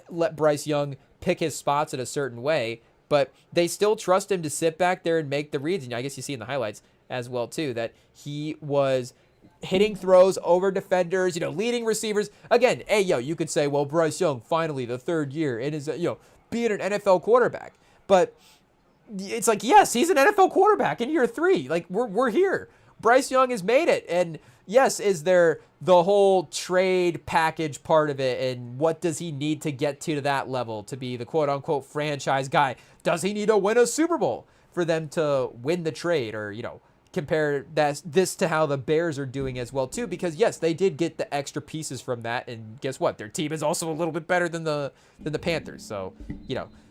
let Bryce Young pick his spots in a certain way. But they still trust him to sit back there and make the reads. And I guess you see in the highlights as well too that he was hitting throws over defenders, leading receivers. Again, you could say, well, Bryce Young, finally the 3rd year in his, being an NFL quarterback. But it's like, yes, he's an NFL quarterback in year 3. Like, we're here. Bryce Young has made it. And yes, is there the whole trade package part of it, and what does he need to get to that level to be the quote-unquote franchise guy? Does he need to win a Super Bowl for them to win the trade, or, compare this to how the Bears are doing as well too? Because yes, they did get the extra pieces from that, and guess what? Their team is also a little bit better than the Panthers. So,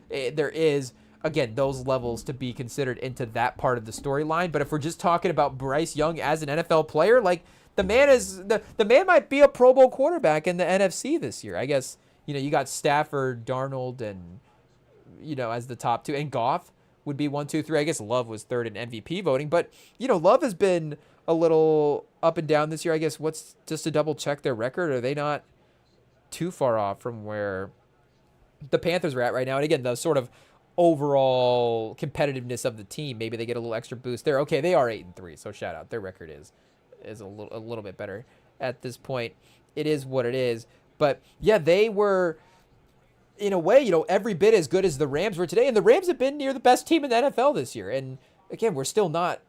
there is, again, those levels to be considered into that part of the storyline. But if we're just talking about Bryce Young as an NFL player, like, the man might be a Pro Bowl quarterback in the NFC this year. I guess, you got Stafford, Darnold, and, as the top two, and Goff would be 1, 2, 3. I guess Love was third in MVP voting, but, Love has been a little up and down this year. I guess what's just to double check their record. Are they not too far off from where the Panthers are at right now? And again, the sort of overall competitiveness of the team, maybe they get a little extra boost there. Okay, they are 8-3, so shout out. Their record is a little bit better at this point. It is what it is. But yeah, they were, in a way, every bit as good as the Rams were today. And the Rams have been near the best team in the NFL this year. And again, we're still not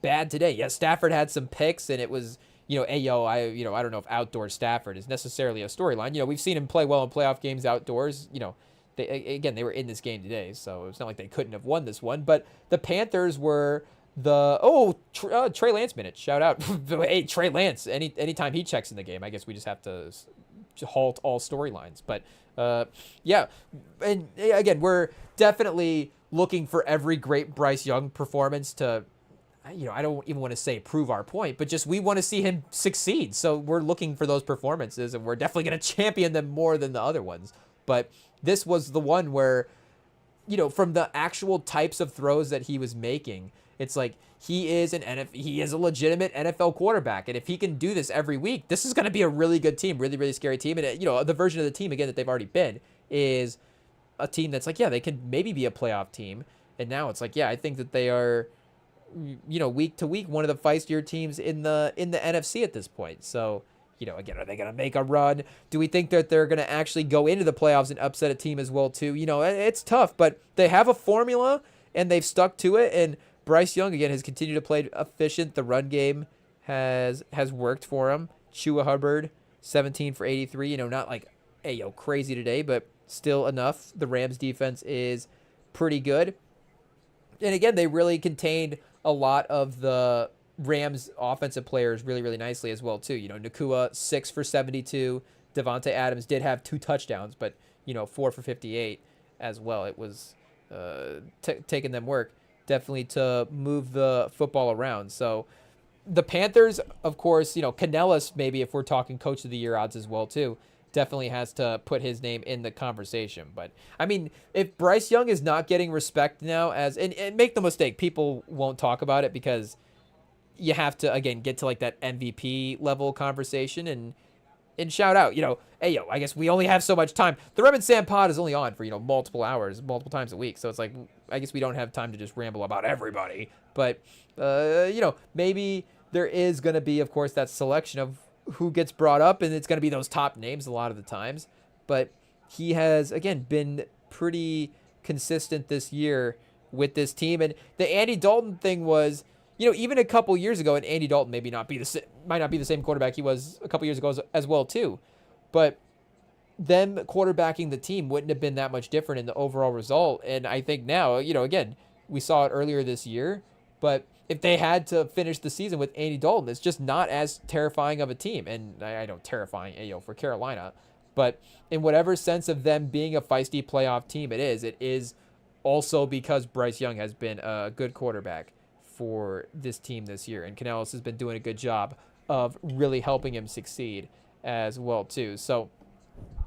bad today. Yeah, Stafford had some picks, and it was, I don't know if outdoor Stafford is necessarily a storyline. We've seen him play well in playoff games outdoors. They were in this game today, so it's not like they couldn't have won this one. But the Panthers were Trey Lance minute. Shout out. Hey, Trey Lance, anytime he checks in the game, I guess we just have to halt all storylines. But yeah, and again, we're definitely looking for every great Bryce Young performance to, I don't even want to say prove our point, but just we want to see him succeed. So we're looking for those performances, and we're definitely going to champion them more than the other ones. But this was the one where, from the actual types of throws that he was making, it's like he is a legitimate NFL quarterback. And if he can do this every week, this is going to be a really good team, really, really scary team. And, the version of the team, again, that they've already been is a team that's like, yeah, they could maybe be a playoff team. And now it's like, yeah, I think that they are, week to week, one of the feistier teams in the NFC at this point. So, again, are they going to make a run? Do we think that they're going to actually go into the playoffs and upset a team as well, too? It's tough, but they have a formula, and they've stuck to it. And Bryce Young, again, has continued to play efficient. The run game has worked for him. Chua Hubbard, 17 for 83. Not like, crazy today, but still enough. The Rams defense is pretty good. And again, they really contained a lot of the Rams offensive players really, really nicely as well, too. Nakua, 6 for 72. Devontae Adams did have 2 touchdowns, but, 4 for 58 as well. It was taking them work, definitely, to move the football around. So the Panthers, of course, Canellis, maybe if we're talking Coach of the Year odds as well, too, definitely has to put his name in the conversation. But, I mean, if Bryce Young is not getting respect now and make no mistake, people won't talk about it because you have to, again, get to like that MVP level conversation and shout out, I guess we only have so much time. The Rem and Sam pod is only on for, multiple hours, multiple times a week. So it's like, I guess we don't have time to just ramble about everybody. But, maybe there is going to be, of course, that selection of who gets brought up, and it's going to be those top names a lot of the times. But he has, again, been pretty consistent this year with this team. And the Andy Dalton thing was, even a couple years ago, and Andy Dalton might not be the same quarterback he was a couple years ago as well, too. But them quarterbacking the team wouldn't have been that much different in the overall result. And I think now, again, we saw it earlier this year, but if they had to finish the season with Andy Dalton, it's just not as terrifying of a team. And I don't terrifying, for Carolina, but in whatever sense of them being a feisty playoff team it is also because Bryce Young has been a good quarterback for this team this year. And Canellis has been doing a good job of really helping him succeed as well, too. So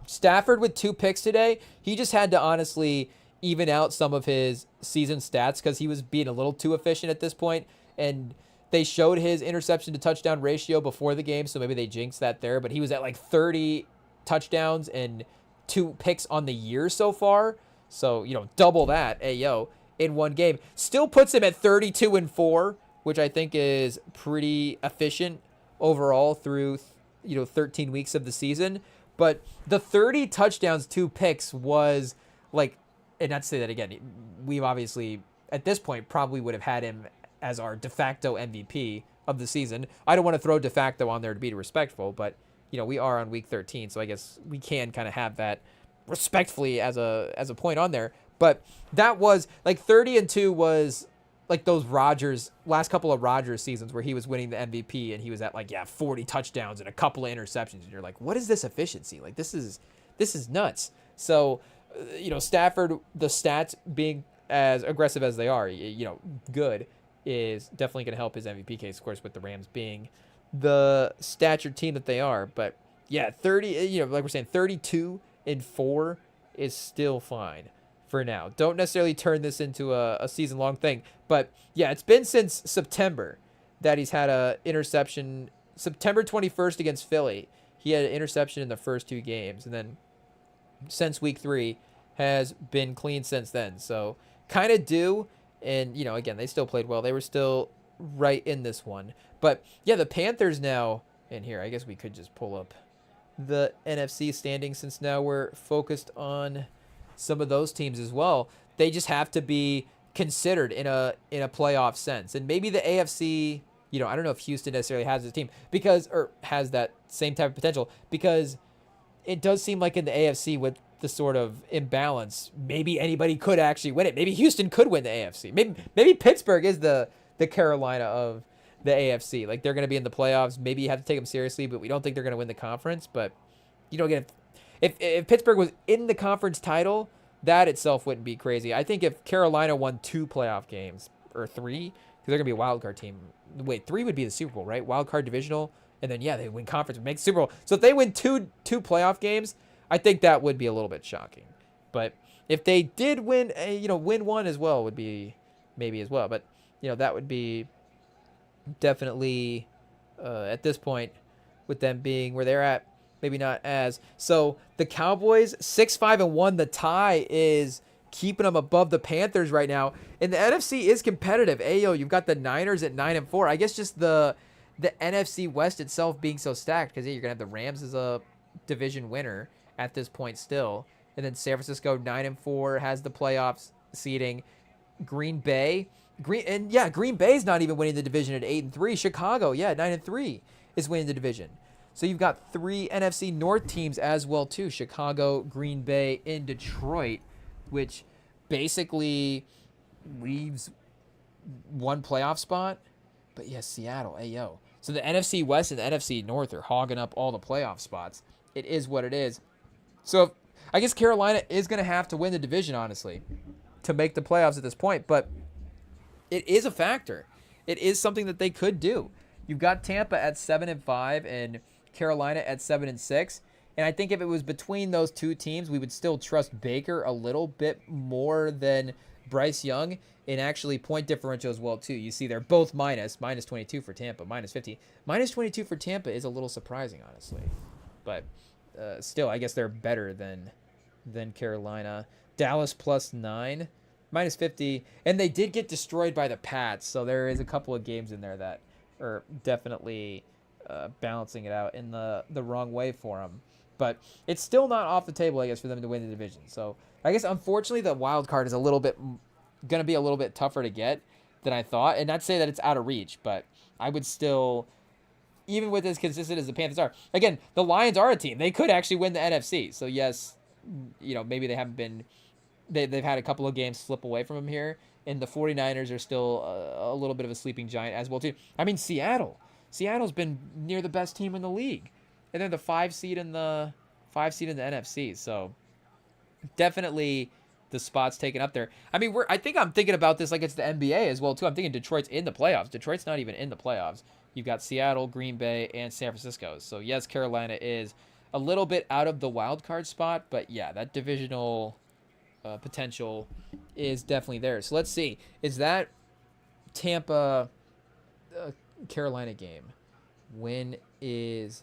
Stafford with 2 picks today, he just had to honestly even out some of his season stats because he was being a little too efficient at this point. And they showed his interception to touchdown ratio before the game, so maybe they jinxed that there. But he was at like 30 touchdowns and 2 picks on the year so far. So, double that, in one game. Still puts him at 32-4, which I think is pretty efficient overall through, 13 weeks of the season. But the 30 touchdowns, 2 picks was like, and not to say that again, we've obviously, at this point, probably would have had him as our de facto MVP of the season. I don't want to throw de facto on there to be respectful, but, we are on week 13, so I guess we can kind of have that respectfully as a point on there. But that was, like, 30-2 was, like, those last couple of Rodgers seasons where he was winning the MVP and he was at, 40 touchdowns and a couple of interceptions. And you're like, what is this efficiency? Like, this is nuts. So, Stafford, the stats being as aggressive as they are, good, is definitely going to help his MVP case, of course, with the Rams being the stature team that they are. But yeah, 30, like we're saying, 32-4 is still fine for now. Don't necessarily turn this into a season-long thing. But yeah, it's been since September that he's had a interception. September 21st against Philly, he had an interception in the first 2 games. And then since week 3 has been clean since then. So kind of due. And, again, they still played well. They were still right in this one. But, yeah, the Panthers now, and here, I guess we could just pull up the NFC standings since now we're focused on some of those teams as well. They just have to be considered in a playoff sense. And maybe the AFC, I don't know if Houston necessarily has a team or has that same type of potential, because it does seem like in the AFC with the sort of imbalance, maybe anybody could actually win it. Maybe Houston could win the AFC. Maybe Pittsburgh is the Carolina of the AFC. Like, they're going to be in the playoffs. Maybe you have to take them seriously, but we don't think they're going to win the conference. But you don't get if Pittsburgh was in the conference title, that itself wouldn't be crazy. I think if Carolina won 2 playoff games or 3, because they're going to be a wild card team. Wait, 3 would be the Super Bowl, right? Wild card divisional, and then they win conference, make Super Bowl. So if they win two playoff games, I think that would be a little bit shocking. But if they did win, win one as well, would be maybe as well. But that would be definitely at this point, with them being where they're at, maybe not as. So the Cowboys 6-5-1. The tie is keeping them above the Panthers right now, and the NFC is competitive. You've got the Niners at 9-4. I guess just the NFC West itself being so stacked, because you're gonna have the Rams as a division winner at this point still, and then San Francisco 9-4 has the playoffs seeding. Green Bay's not even winning the division at 8-3. Chicago, 9-3 is winning the division. So you've got 3 NFC North teams as well too: Chicago, Green Bay, and Detroit, which basically leaves one playoff spot. But Seattle, So the NFC West and the NFC North are hogging up all the playoff spots. It is what it is. So I guess Carolina is going to have to win the division, honestly, to make the playoffs at this point. But it is a factor. It is something that they could do. You've got Tampa at 7-5 and Carolina at 7-6. And I think if it was between those 2 teams, we would still trust Baker a little bit more than Bryce Young in actually point differential as well too. You see they're both minus 22 for Tampa, minus 50. Minus 22 for Tampa is a little surprising, honestly. But still, I guess they're better than Carolina. Dallas plus 9, minus 50. And they did get destroyed by the Pats, so there is a couple of games in there that are definitely balancing it out in the wrong way for them. But it's still not off the table, I guess, for them to win the division. So I guess, unfortunately, the wild card is going to be a little bit tougher to get than I thought. And not say that it's out of reach, but I would still, even with as consistent as the Panthers are, again, the Lions are a team. They could actually win the NFC. So yes, maybe they haven't been, they've had a couple of games slip away from them here. And the 49ers are still a little bit of a sleeping giant as well too. I mean, Seattle's been near the best team in the league. And they're the 5 seed in the NFC. So definitely the spots taken up there. I mean, I think I'm thinking about this like it's the NBA as well too. I'm thinking Detroit's in the playoffs. Detroit's not even in the playoffs. You've got Seattle, Green Bay, and San Francisco. So yes, Carolina is a little bit out of the wild card spot, but yeah, that divisional potential is definitely there. So let's see. Is that Tampa Carolina game? When is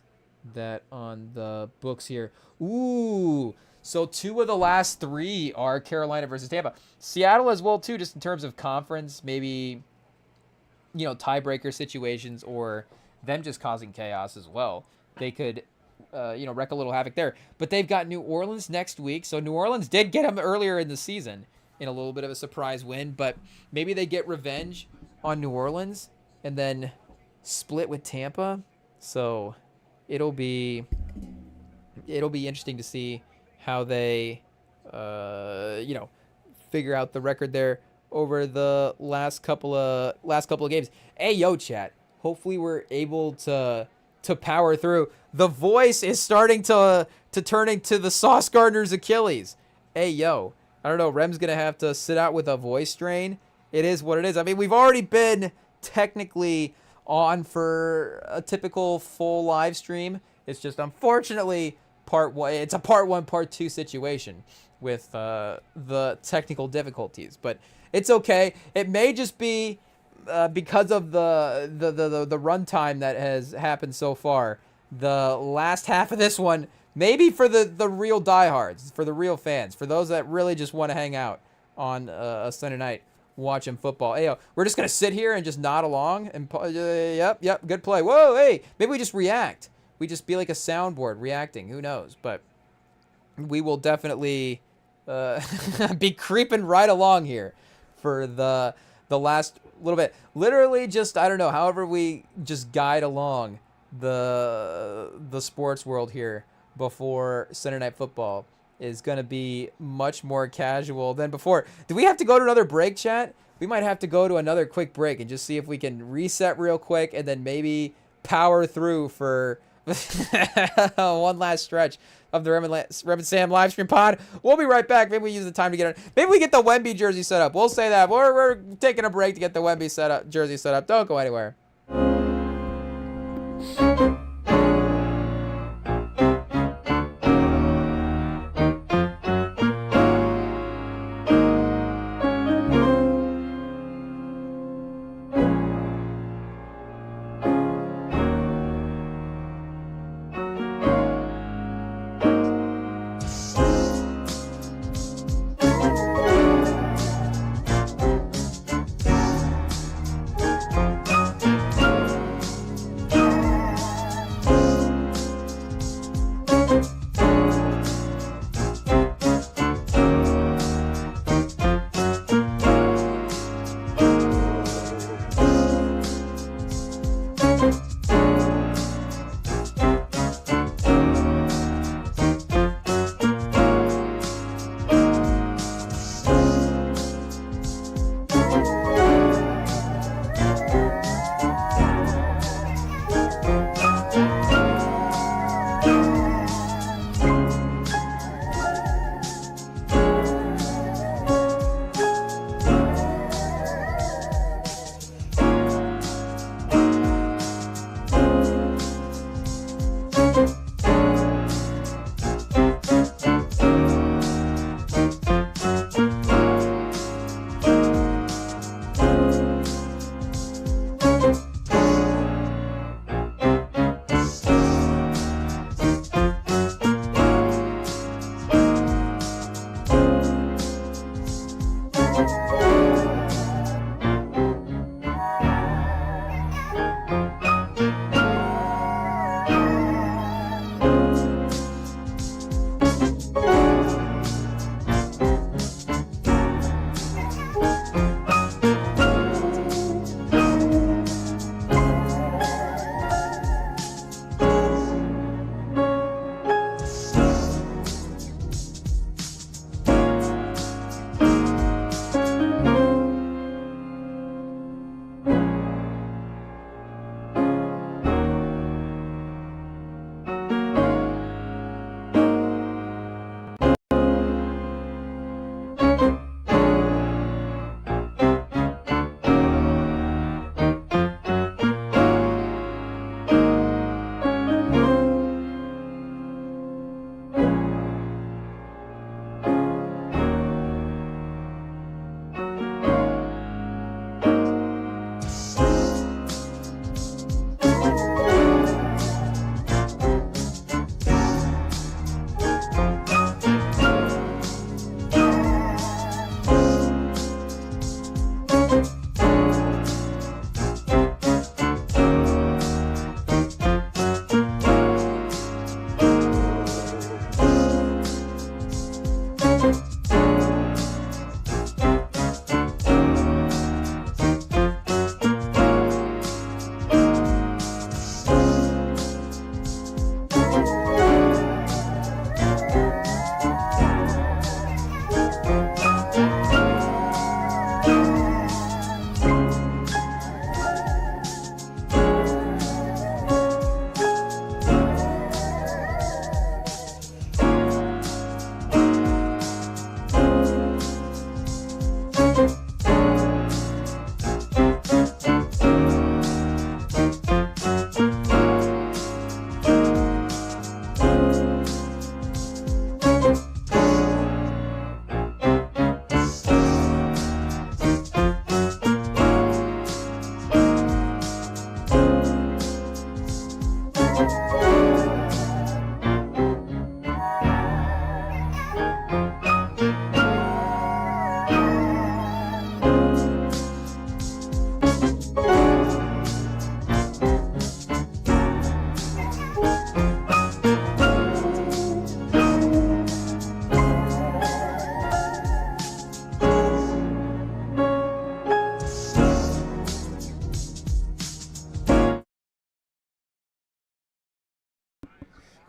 that on the books here? Ooh, so 2 of the last 3 are Carolina versus Tampa. Seattle as well too, just in terms of conference, maybe tiebreaker situations or them just causing chaos as well. They could wreak a little havoc there. But they've got New Orleans next week. So New Orleans did get them earlier in the season in a little bit of a surprise win, but maybe they get revenge on New Orleans and then split with Tampa. So it'll be interesting to see how they figure out the record there over the last couple of games. Hey, chat. Hopefully we're able to power through. The voice is starting to turn into the Sauce Gardner's Achilles. Hey, I don't know. Rem's going to have to sit out with a voice strain. It is what it is. I mean, we've already been technically on for a typical full live stream. It's just unfortunately part one. It's a part one, part two situation with the technical difficulties, but it's okay. It may just be because of the runtime that has happened so far. The last half of this one, maybe for the real diehards, for the real fans, for those that really just want to hang out on a Sunday night watching football. Hey, we're just gonna sit here and just nod along and yep, good play. Whoa, hey, maybe we just react. We just be like a soundboard reacting. Who knows? But we will definitely be creeping right along here for the last little bit. Literally, just I don't know. However, we just guide along the sports world here before Sunday Night Football is going to be much more casual than before. Do we have to go to another break, chat? We might have to go to another quick break and just see if we can reset real quick and then maybe power through for one last stretch of the Rem and Sam live stream pod. We'll be right back. Maybe we use the time to get it. Maybe we get the Wemby jersey set up. We'll say that. We're taking a break to get the Wemby jersey set up. Don't go anywhere.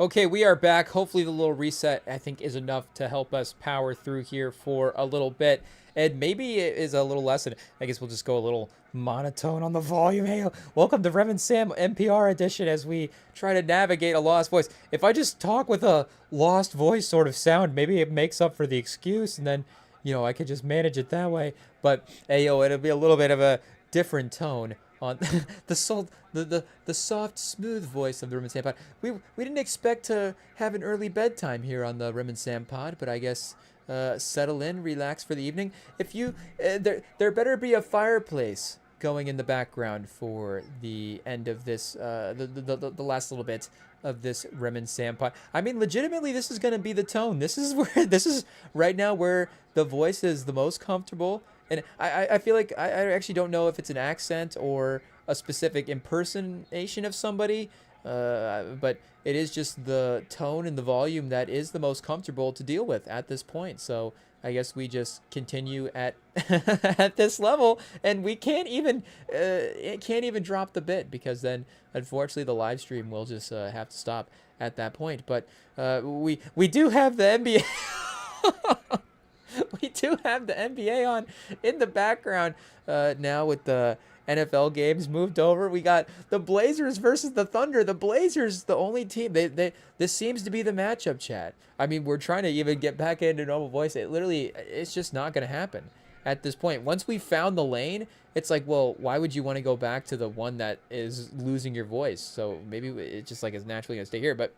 Okay, we are back. Hopefully, the little reset, I think, is enough to help us power through here for a little bit. And maybe it is a little lesson. I guess we'll just go a little monotone on the volume. Hey, welcome to Rev and Sam NPR edition as we try to navigate a lost voice. If I just talk with a lost voice sort of sound, maybe it makes up for the excuse, and then, I could just manage it that way. But, hey, it'll be a little bit of a different tone on the soft, smooth voice of the Rim and Sam Pod. We didn't expect to have an early bedtime here on the Rim and Sam Pod, but I guess settle in, relax for the evening. If you there better be a fireplace going in the background for the end of this the last little bit of this Rim and Sam Pod. I mean, legitimately, this is gonna be the tone. This is right now where the voice is the most comfortable. And I feel like I actually don't know if it's an accent or a specific impersonation of somebody, but it is just the tone and the volume that is the most comfortable to deal with at this point. So I guess we just continue at at this level, and we can't even drop the bit, because then unfortunately the live stream will just have to stop at that point. But we do have the NBA. We do have the NBA on in the background now with the NFL games moved over. We got the Blazers versus the Thunder. The Blazers, the only team. This seems to be the matchup, chat. I mean, we're trying to even get back into normal voice. It's just not going to happen at this point. Once we found the lane, it's like, well, why would you want to go back to the one that is losing your voice? So maybe it's just like it's naturally going to stay here. But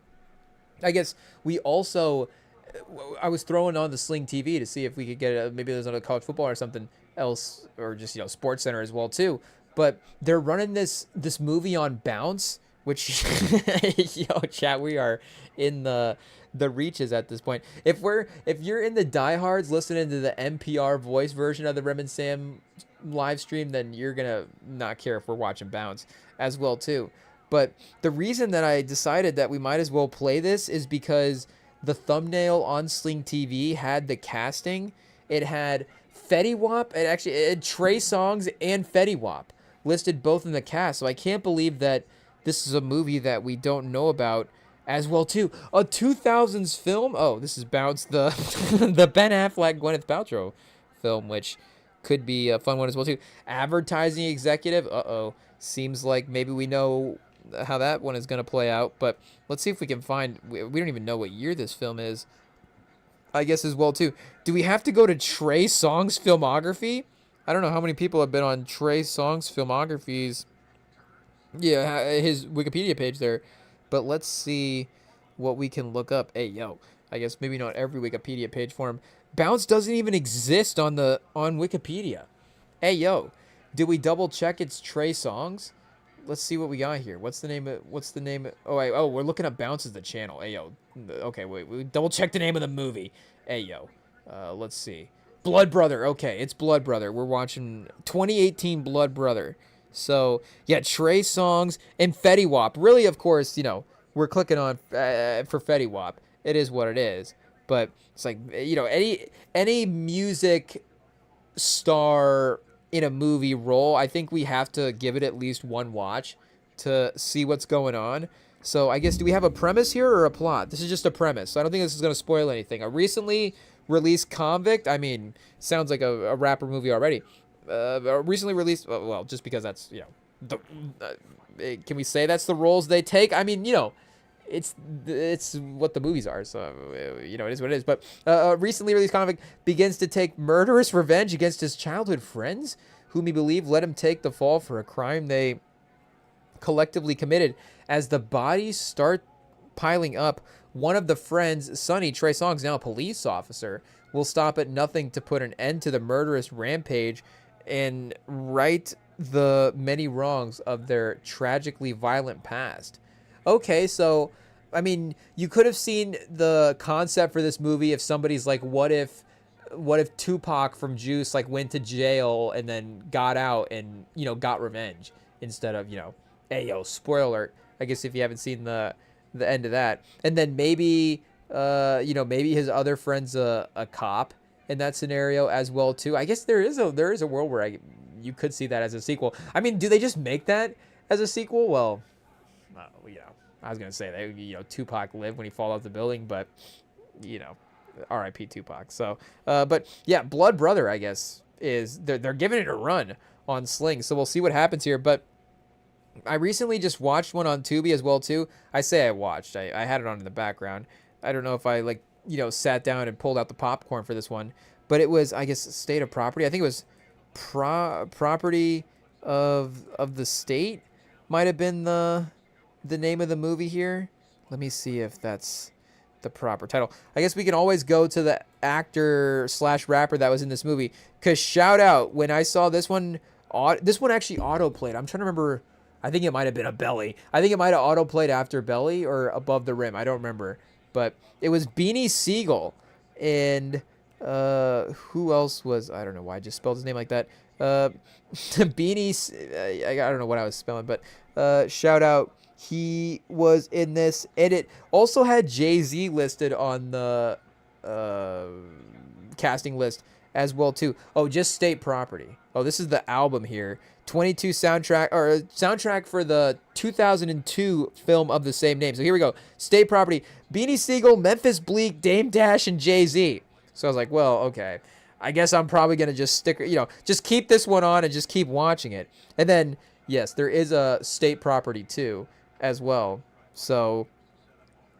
I guess we also... I was throwing on the Sling TV to see if we could get maybe there's another college football or something else, or just Sports Center as well too. But they're running this movie on Bounce, which chat, we are in the reaches at this point. If you're in the diehards listening to the NPR voice version of the Rem and Sam live stream, then you're gonna not care if we're watching Bounce as well too. But the reason that I decided that we might as well play this is because the thumbnail on Sling TV had the casting. It had Fetty Wap, it had Trey Songz and Fetty Wap listed both in the cast. So I can't believe that this is a movie that we don't know about as well too. A 2000s film. Oh, this is Bounce, the the Ben Affleck Gwyneth Paltrow film, which could be a fun one as well too. Advertising executive. Seems like maybe we know how that one is going to play out, but let's see if we can find. We don't even know what year this film is, I guess, as well too. Do we have to go to Trey Songz filmography? I don't know how many people have been on Trey Songz filmographies. Yeah, his Wikipedia page there, but let's see what we can look up. Hey, I guess maybe not every Wikipedia page for him. Bounce doesn't even exist on Wikipedia. Hey, did we double check it's Trey Songz? Let's see what we got here. What's the name? We're looking up Bounce as the channel. Hey, okay, wait. We double check the name of the movie. Hey, let's see. Blood Brother. Okay, it's Blood Brother. We're watching 2018 Blood Brother. So, yeah, Trey Songz and Fetty Wap. Really, of course, we're clicking on for Fetty Wap. It is what it is. But it's like, any music star in a movie role, I think we have to give it at least one watch to see what's going on. So I guess, do we have a premise here or a plot? This is just a premise. I don't think this is going to spoil anything. A recently released convict. I mean, sounds like a rapper movie already. Recently released. Well, just because that's can we say that's the roles they take? I mean, it's what the movies are, so it is what it is. But a recently released convict begins to take murderous revenge against his childhood friends, whom he believed let him take the fall for a crime they collectively committed. As the bodies start piling up, one of the friends, Sonny, Trey Songz, now a police officer, will stop at nothing to put an end to the murderous rampage and right the many wrongs of their tragically violent past. Okay, so, I mean, you could have seen the concept for this movie if somebody's like, what if Tupac from Juice, like, went to jail and then got out and, got revenge instead of, spoiler alert, I guess if you haven't seen the end of that. And then maybe, maybe his other friend's a cop in that scenario as well, too. I guess there is a world where you could see that as a sequel. I mean, do they just make that as a sequel? Well, I was gonna say that Tupac lived when he fall off the building, but R.I.P. Tupac. So, but yeah, Blood Brother, I guess, is they're giving it a run on Sling. So we'll see what happens here. But I recently just watched one on Tubi as well too. I say I watched. I had it on in the background. I don't know if I sat down and pulled out the popcorn for this one, but it was, I guess, State of Property. I think it was Property of the State might have been the name of the movie here. Let me see if that's the proper title. I guess we can always go to the actor / rapper that was in this movie. Cause shout out, when I saw this one actually auto-played. I'm trying to remember. I think it might have been a Belly. I think it might have auto-played after Belly or Above the Rim. I don't remember. But it was Beanie Siegel. And who else was... I don't know why I just spelled his name like that. Beanie... I don't know what I was spelling. But shout out. He was in this. And it also had Jay-Z listed on the casting list as well, too. Oh, just State Property. Oh, this is the album here. 22 soundtrack for the 2002 film of the same name. So here we go. State Property, Beanie Siegel, Memphis Bleak, Dame Dash, and Jay-Z. So I was like, well, okay. I guess I'm probably going to just just keep this one on and just keep watching it. And then, yes, there is a State Property 2 as well. So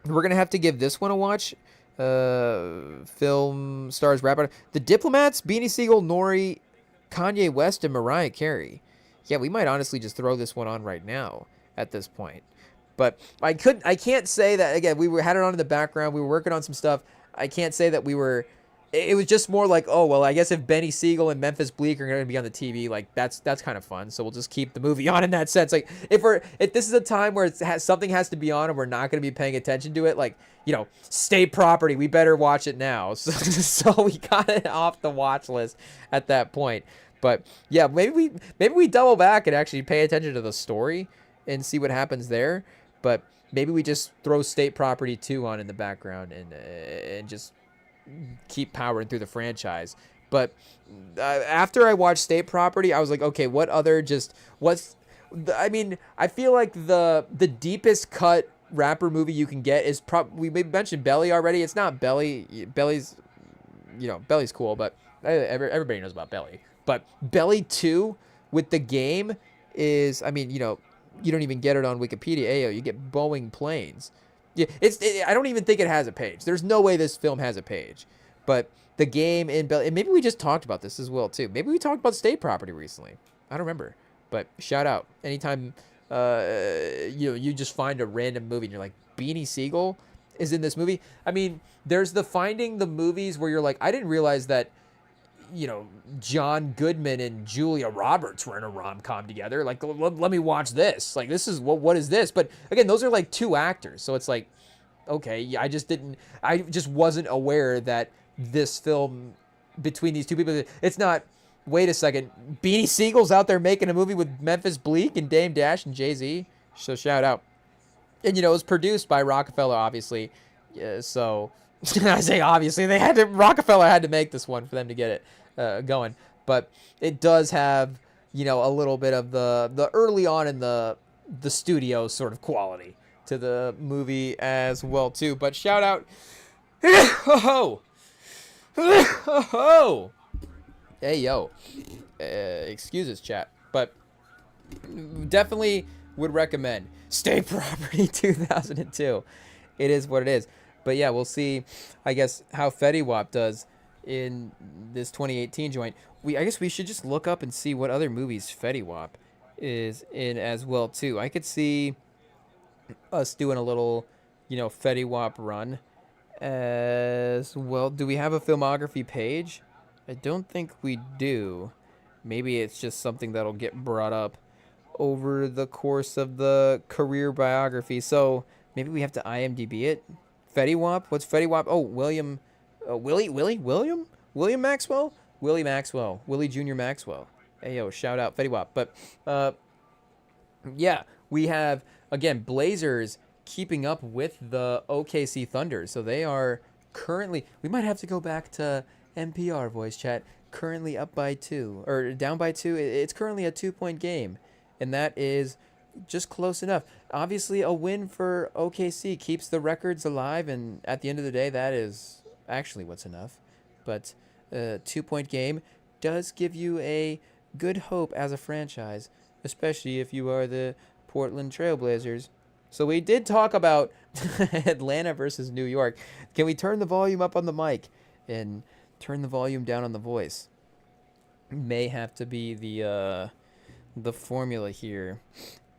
we're going to have to give this one a watch. Film stars rapper The Diplomats, Beanie Siegel, Nori, Kanye West, and Mariah Carey. Yeah, we might honestly just throw this one on right now at this point. But I can't say that, again, had it on in the background. We were working on some stuff. I can't say that it was just more like, oh, well, I guess if Benny Siegel and Memphis Bleak are going to be on the TV, like that's kind of fun. So we'll just keep the movie on in that sense. Like if this is a time where something has to be on and we're not going to be paying attention to it, like, State Property, we better watch it now. So we got it off the watch list at that point. But yeah, maybe we double back and actually pay attention to the story and see what happens there. But maybe we just throw State Property 2 on in the background and just keep powering through the franchise. But after I watched State Property, I was like, okay, I feel like the deepest cut rapper movie you can get is we mentioned Belly already. It's not Belly. Belly's cool, but everybody knows about Belly. But Belly 2 with the game is, you don't even get it on Wikipedia. Ayo, you get Boeing planes. Yeah, I don't even think it has a page. There's no way this film has a page. But the game in Belly, and maybe we just talked about this as well too. Maybe we talked about State Property recently. I don't remember. But shout out. Anytime you just find a random movie and you're like, Beanie Siegel is in this movie. There's the finding the movies where you're like, I didn't realize that John Goodman and Julia Roberts were in a rom-com together. Like, let me watch this. Like, this is what is this? But again, those are like two actors. So it's like, okay, I just wasn't aware that this film between these two people, it's not, wait a second, Beanie Siegel's out there making a movie with Memphis Bleak and Dame Dash and Jay-Z. So shout out. And, it was produced by Rockefeller, obviously. Yeah, so I say obviously, Rockefeller had to make this one for them to get it going. But it does have, a little bit of the early on in the studio sort of quality to the movie as well too. But shout out, hey yo, excuses chat, but definitely would recommend State Property 2002. It is what it is. But yeah, we'll see, I guess, how Fetty Wap does in this 2018 joint. I guess we should just look up and see what other movies Fetty Wap is in as well too. I could see us doing a little, Fetty Wap run as well. Do we have a filmography page? I don't think we do. Maybe it's just something that'll get brought up over the course of the career biography. So maybe we have to IMDb it. Fetty Wap? What's Fetty Wap? Oh, William Maxwell? Willie Maxwell. Willie Jr. Maxwell. Hey, yo, shout out Fetty Wap. But, yeah, we have, again, Blazers keeping up with the OKC Thunder. So they are currently, we might have to go back to NPR voice chat, currently up by 2, or down by 2. It's currently a 2-point game. And that is just close enough. Obviously, a win for OKC keeps the records alive, and at the end of the day, that is actually what's enough. But a 2-point game does give you a good hope as a franchise, especially if you are the Portland Trailblazers. So we did talk about Atlanta versus New York. Can we turn the volume up on the mic and turn the volume down on the voice? May have to be the formula here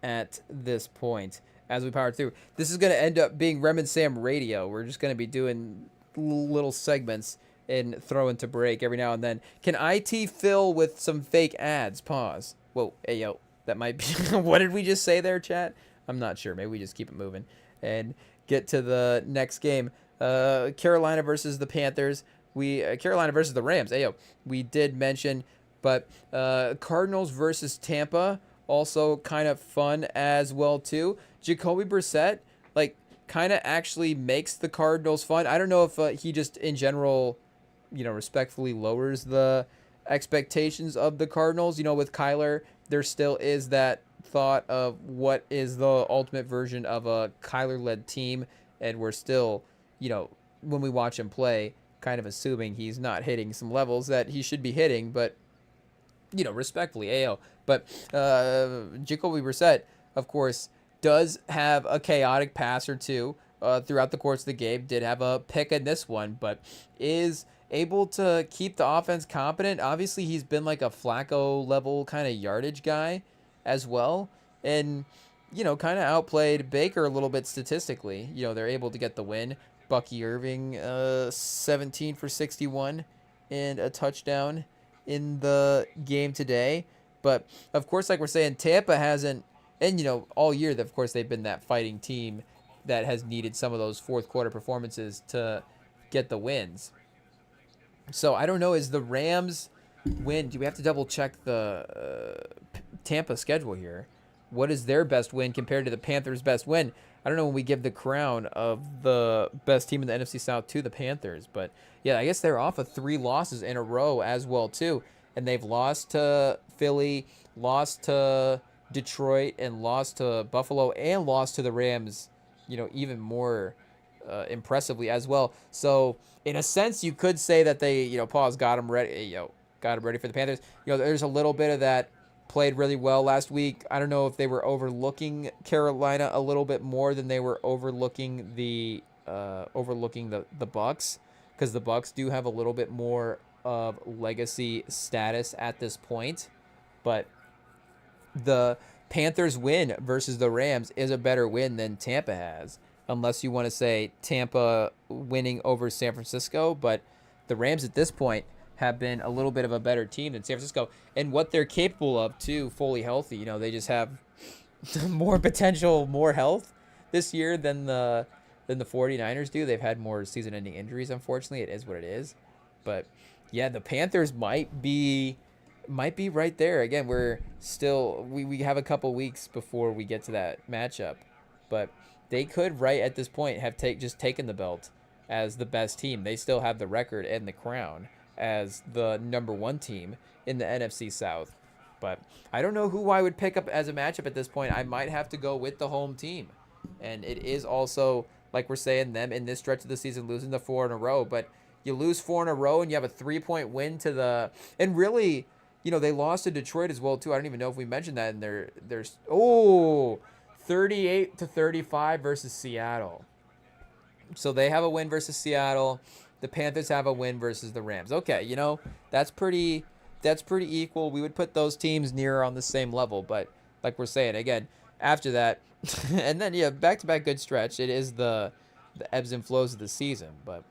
at this point as we power through. This is going to end up being Rem and Sam Radio. We're just going to be doing little segments and throw into break every now and then. Can IT fill with some fake ads? Pause. Whoa, hey, yo, that might be... What did we just say there, chat? I'm not sure. Maybe we just keep it moving and get to the next game. Carolina versus the Panthers. Carolina versus the Rams. Hey, yo, we did mention, but Cardinals versus Tampa, also kind of fun as well, too. Jacoby Brissett, like, kind of actually makes the Cardinals fun. I don't know if he just, in general, respectfully lowers the expectations of the Cardinals. With Kyler, there still is that thought of what is the ultimate version of a Kyler-led team, and we're still, when we watch him play, kind of assuming he's not hitting some levels that he should be hitting, but, respectfully, AO. But Jacoby Brissett, of course, does have a chaotic pass or two throughout the course of the game, did have a pick in this one, but is able to keep the offense competent. Obviously, he's been like a Flacco-level kind of yardage guy as well, and kind of outplayed Baker a little bit statistically. They're able to get the win. Bucky Irving 17 for 61 and a touchdown in the game today. But of course, like we're saying, Tampa hasn't, and all year, of course, they've been that fighting team that has needed some of those fourth quarter performances to get the wins. So I don't know, is the Rams win, do we have to double check the Tampa schedule here? What is their best win compared to the Panthers' best win? I don't know when we give the crown of the best team in the NFC South to the Panthers, but yeah, I guess they're off of 3 losses in a row as well too, and they've lost to Philly, lost to Detroit, and lost to Buffalo, and lost to the Rams, even more impressively as well. So in a sense, you could say that they, got them ready for the Panthers. There's a little bit of that. Played really well last week. I don't know if they were overlooking Carolina a little bit more than they were overlooking the Bucks, because the Bucks do have a little bit more of legacy status at this point. But the Panthers win versus the Rams is a better win than Tampa has, unless you want to say Tampa winning over San Francisco. But the Rams at this point have been a little bit of a better team than San Francisco, and what they're capable of too, fully healthy. They just have more potential, more health this year than the 49ers do. They've had more season-ending injuries, unfortunately. It is what it is. But yeah, the Panthers might be right there. Again, we're still we have a couple weeks before we get to that matchup, but they could right at this point have just taken the belt as the best team. They still have the record and the crown as the number 1 team in the NFC South. But I don't know who I would pick up as a matchup at this point. I might have to go with the home team. And it is also, like we're saying, them in this stretch of the season losing the 4 in a row. But you lose 4 in a row and you have a 3-point win to the... And really, they lost to Detroit as well, too. I don't even know if we mentioned that in there's 38-35 versus Seattle. So they have a win versus Seattle. The Panthers have a win versus the Rams. Okay, that's pretty equal. We would put those teams nearer on the same level, but like we're saying, again, after that, and then, back-to-back good stretch. It is the ebbs and flows of the season, but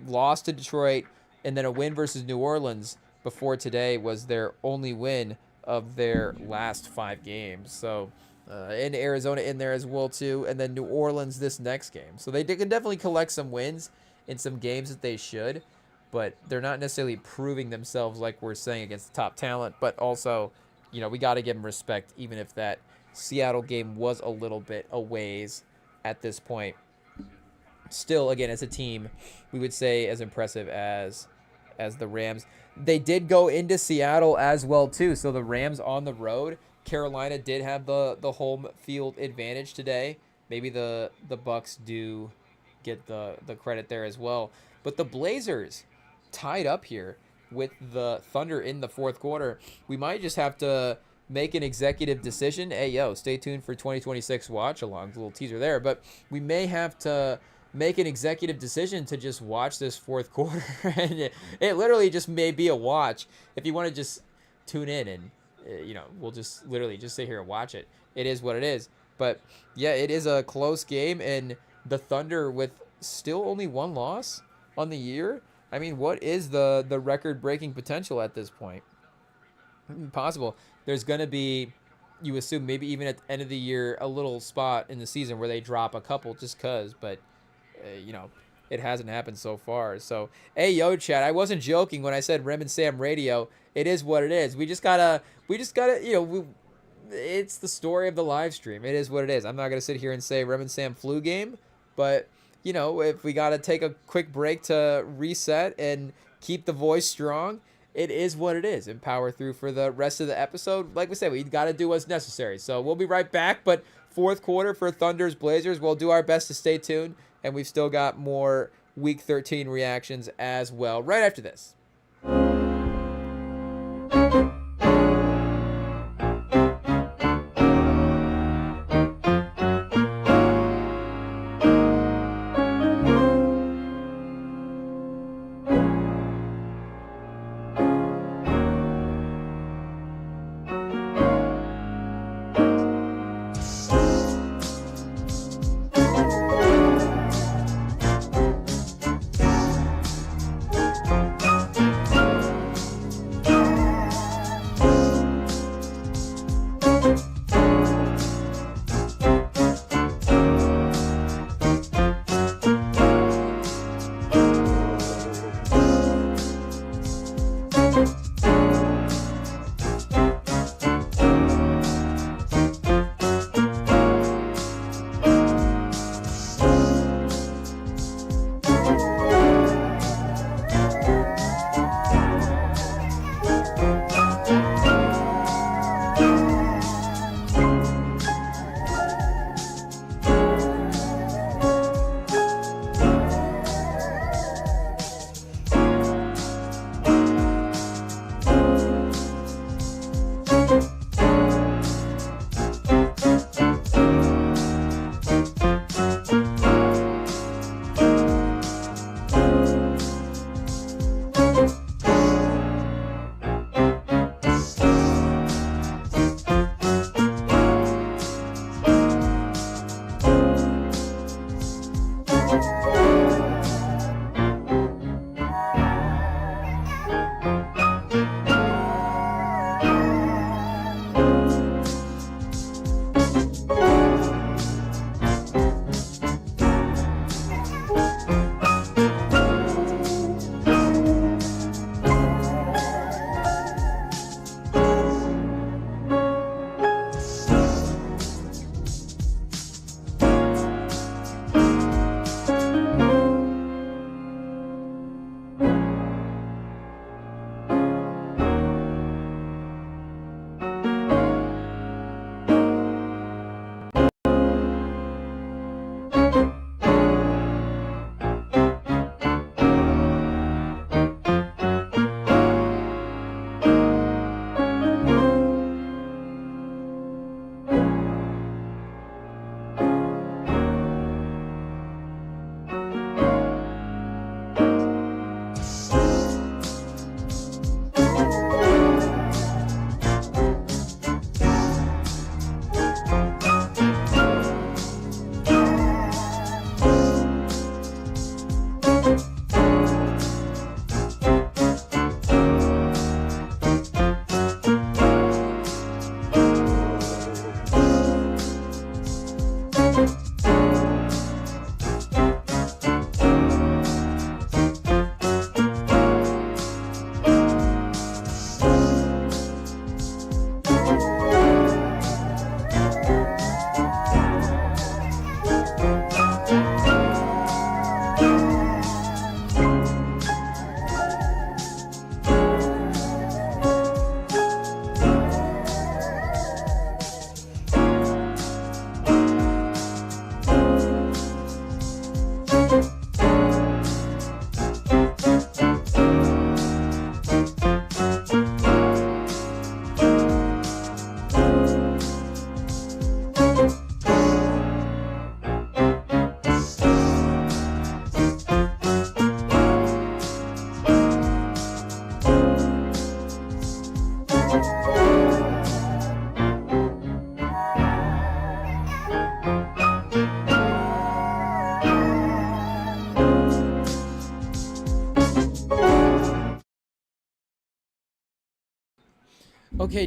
lost to Detroit, and then a win versus New Orleans before today was their only win of their last 5 games. So, and Arizona in there as well, too, and then New Orleans this next game. So they can definitely collect some wins in some games that they should, but they're not necessarily proving themselves like we're saying against the top talent. But also, we got to give them respect, even if that Seattle game was a little bit a ways at this point. Still, again, as a team, we would say as impressive as the Rams. They did go into Seattle as well, too. So the Rams on the road Carolina did have the home field advantage today. Maybe the Bucks do get the credit there as well. But the Blazers tied up here with the Thunder in the fourth quarter. We might just have to make an executive decision. Hey, yo, stay tuned for 2026 watch along. A little teaser there. But we may have to make an executive decision to just watch this fourth quarter. And it literally just may be a watch. If you want to just tune in and, we'll just literally just sit here and watch it. It is what it is. But, yeah, it is a close game. And the Thunder with still only one loss on the year. I mean, what is the record-breaking potential at this point? Possible. There's going to be, you assume, maybe even at the end of the year, a little spot in the season where they drop a couple just because. But, it hasn't happened so far. So, hey, yo, chat, I wasn't joking when I said Rem and Sam Radio. It is what it is. We just gotta, it's the story of the live stream. It is what it is. I'm not going to sit here and say Rem and Sam flu game, but if we got to take a quick break to reset and keep the voice strong, it is what it is, and power through for the rest of the episode. Like we said, we got to do what's necessary. So we'll be right back, but fourth quarter for Thunder's Blazers, we'll do our best to stay tuned, and we've still got more Week 13 reactions as well right after this. Okay,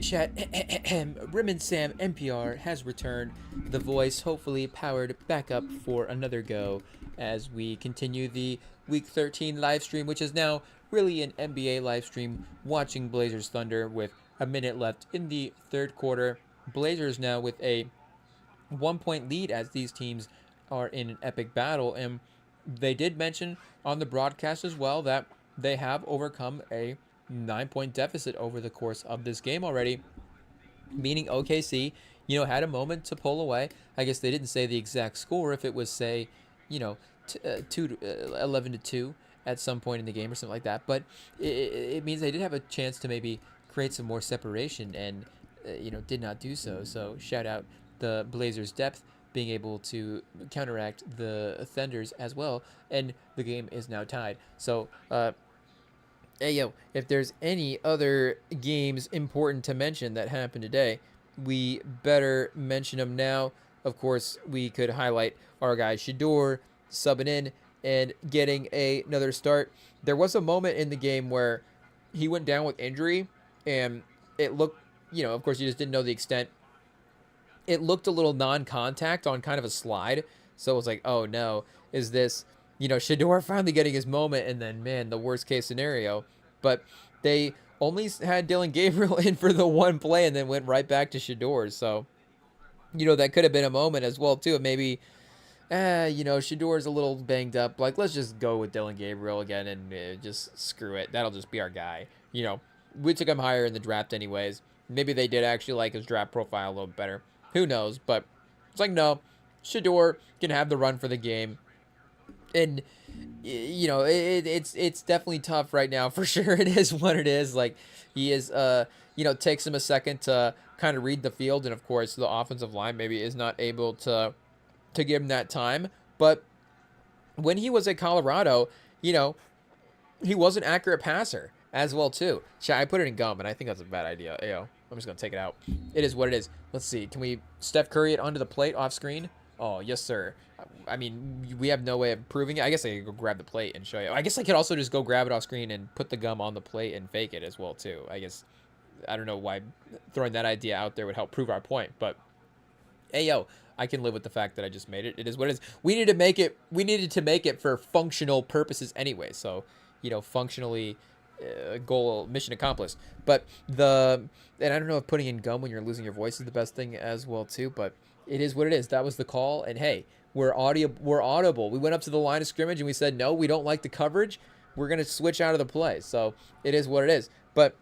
chat. REMINGTOM NPR has returned. The voice hopefully powered back up for another go as we continue the Week 13 live stream, which is now really an NBA live stream watching Blazers Thunder with a minute left in the third quarter. Blazers now with a 1 point lead as these teams are in an epic battle. And they did mention on the broadcast as well that they have overcome a 9 point deficit over the course of this game already, meaning OKC, had a moment to pull away. I guess they didn't say the exact score, if it was, say, 11-2 at some point in the game or something like that. But it means they did have a chance to maybe create some more separation and, did not do so. So shout out the Blazers' depth being able to counteract the Thunder's as well. And the game is now tied. So, hey, yo, if there's any other games important to mention that happened today, we better mention them now. Of course, we could highlight our guy Shedeur subbing in and getting another start. There was a moment in the game where he went down with injury, and it looked, of course, you just didn't know the extent. It looked a little non-contact on kind of a slide. So it was like, oh no, is this, Shedeur finally getting his moment, and then, man, the worst case scenario. But they only had Dylan Gabriel in for the one play and then went right back to Shedeur. So, that could have been a moment as well, too. Maybe, Shedeur's a little banged up. Like, let's just go with Dylan Gabriel again and just screw it. That'll just be our guy. We took him higher in the draft anyways. Maybe they did actually like his draft profile a little better. Who knows? But it's like, no, Shedeur can have the run for the game. And, it's definitely tough right now, for sure. It is what it is. Like, he is, takes him a second to kind of read the field. And, of course, the offensive line maybe is not able to give him that time. But when he was at Colorado, he was an accurate passer as well, too. I put it in gum, and I think that's a bad idea. I'm just going to take it out. It is what it is. Let's see. Can we Steph Curry it onto the plate off screen? Oh, yes, sir. I mean, we have no way of proving it. I guess I could go grab the plate and show you. I guess I could also just go grab it off screen and put the gum on the plate and fake it as well, too. I don't know why throwing that idea out there would help prove our point. But, hey, I can live with the fact that I just made it. It is what it is. We needed to make it for functional purposes anyway. So, functionally, mission accomplished. But and I don't know if putting in gum when you're losing your voice is the best thing as well, too. But it is what it is. That was the call. And hey, we're audible. We went up to the line of scrimmage and we said, no, we don't like the coverage. We're going to switch out of the play. So it is what it is. But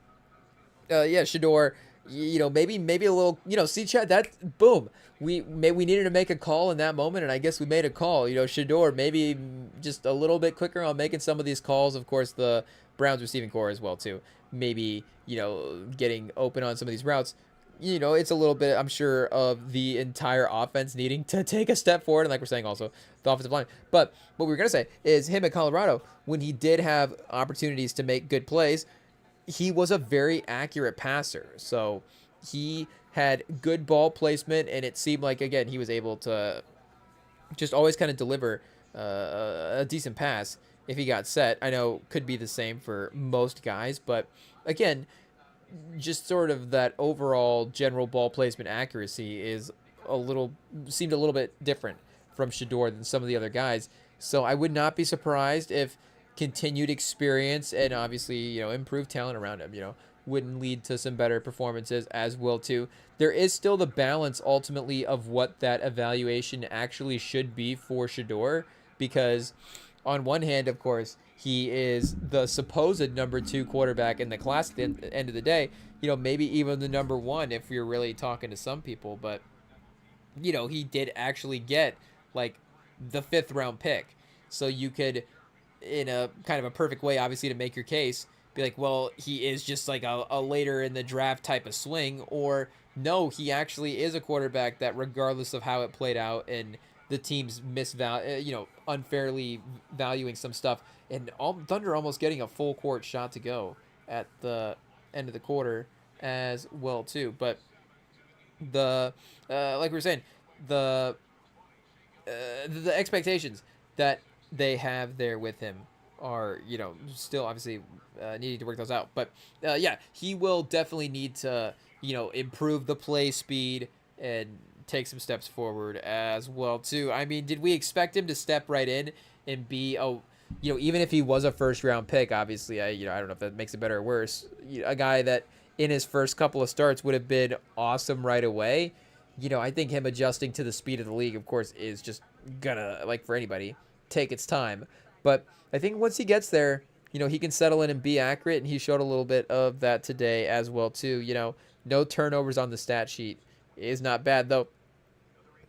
Shedeur, maybe a little, see, Chad, that, boom. We needed to make a call in that moment, and I guess we made a call. Shedeur, maybe just a little bit quicker on making some of these calls. Of course, the Browns receiving core as well, too. Maybe, getting open on some of these routes. It's a little bit, I'm sure, of the entire offense needing to take a step forward. And like we're saying also, the offensive line. But what we were going to say is him at Colorado, when he did have opportunities to make good plays, he was a very accurate passer. So he had good ball placement, and it seemed like, again, he was able to just always kind of deliver a decent pass if he got set. I know could be the same for most guys, but again, just sort of that overall general ball placement accuracy seemed a little bit different from Shedeur than some of the other guys. So I would not be surprised if continued experience and obviously, improved talent around him, wouldn't lead to some better performances as well too. There is still the balance ultimately of what that evaluation actually should be for Shedeur, because on one hand, of course, he is the supposed number 2 quarterback in the class at the end of the day. Maybe even the number 1 if you're really talking to some people. But, he did actually get, like, the 5th round pick. So you could, in a kind of a perfect way, obviously, to make your case, be like, well, he is just like a later in the draft type of swing. Or, no, he actually is a quarterback that, regardless of how it played out and the team's unfairly valuing some stuff, and Thunder almost getting a full court shot to go at the end of the quarter. as well too. But the like we were saying, the the expectations that they have there with him are, still obviously needing to work those out. But yeah, he will definitely need to, improve the play speed and take some steps forward as well too. I mean, did we expect him to step right in and be even if he was a first round pick, obviously, I don't know if that makes it better or worse. A guy that in his first couple of starts would have been awesome right away. I think him adjusting to the speed of the league, of course, is just gonna, like for anybody, take its time. But I think once he gets there, he can settle in and be accurate, and he showed a little bit of that today as well too. No turnovers on the stat sheet is not bad, though.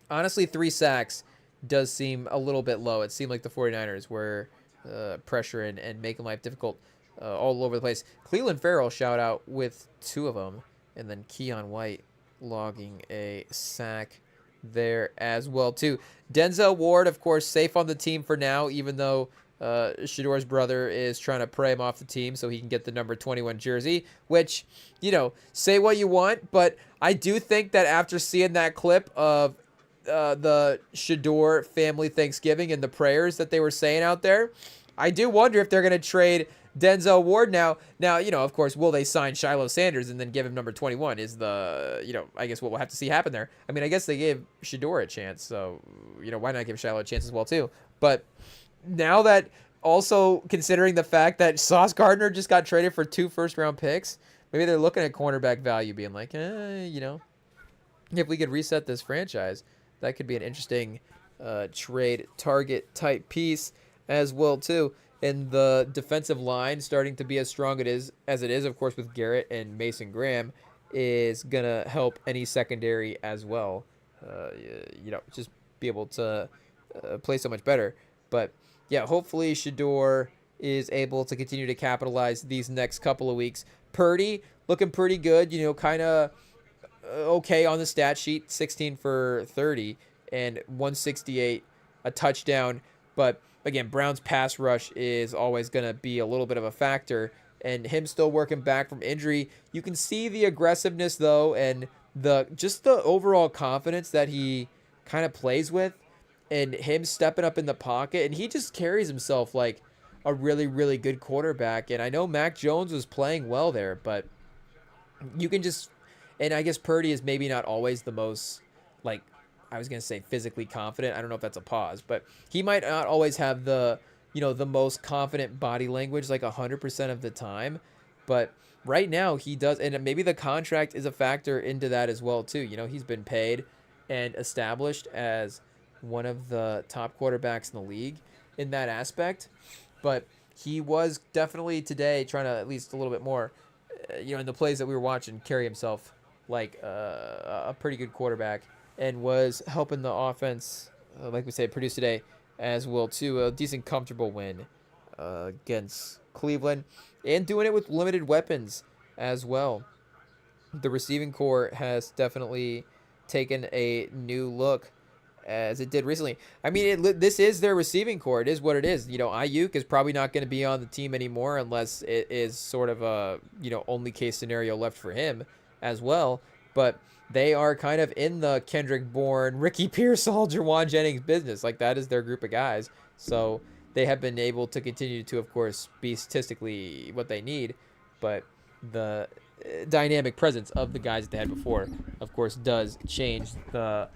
Honestly, 3 sacks does seem a little bit low. It seemed like the 49ers were pressuring and making life difficult all over the place. Cleveland Farrell, shout out, with 2 of them, and then Keon White logging a sack there as well too. Denzel Ward, of course, safe on the team for now, even though Shador's brother is trying to pray him off the team so he can get the number 21 jersey, which, say what you want, but I do think that after seeing that clip of the Shador family Thanksgiving and the prayers that they were saying out there, I do wonder if they're going to trade Denzel Ward now. Now, of course, will they sign Shiloh Sanders and then give him number 21 is the, I guess what we'll have to see happen there. I mean, I guess they gave Shador a chance, so, why not give Shiloh a chance as well, too? But now that, also considering the fact that Sauce Gardner just got traded for 2 first-round picks, maybe they're looking at cornerback value being like, if we could reset this franchise, that could be an interesting trade target type piece as well, too. And the defensive line starting to be as strong as it is, of course, with Garrett and Mason Graham, is going to help any secondary as well. Just be able to play so much better. But, yeah, hopefully Shador is able to continue to capitalize these next couple of weeks. Purdy looking pretty good, kind of okay on the stat sheet, 16 for 30 and 168, a touchdown. But again, Brown's pass rush is always going to be a little bit of a factor, and him still working back from injury. You can see the aggressiveness though, and the overall confidence that he kind of plays with, and him stepping up in the pocket, and he just carries himself like a really, really good quarterback. And I know Mac Jones was playing well there, but you can just, and I guess Purdy is maybe not always the most, like, I was going to say physically confident. I don't know if that's a pause, but he might not always have the, the most confident body language like 100% of the time. But right now he does, and maybe the contract is a factor into that as well too. He's been paid and established as one of the top quarterbacks in the league in that aspect. But he was definitely today trying to, at least a little bit more, in the plays that we were watching, carry himself like a pretty good quarterback, and was helping the offense, like we said, produce today as well too. A decent, comfortable win against Cleveland, and doing it with limited weapons as well. The receiving core has definitely taken a new look, as it did recently. I mean, this is their receiving core. It is what it is. Ayuk is probably not going to be on the team anymore unless it is sort of a, only case scenario left for him as well. But they are kind of in the Kendrick Bourne, Ricky Pearsall, Jawan Jennings business. Like, that is their group of guys. So they have been able to continue to, of course, be statistically what they need. But the dynamic presence of the guys that they had before, of course, does change the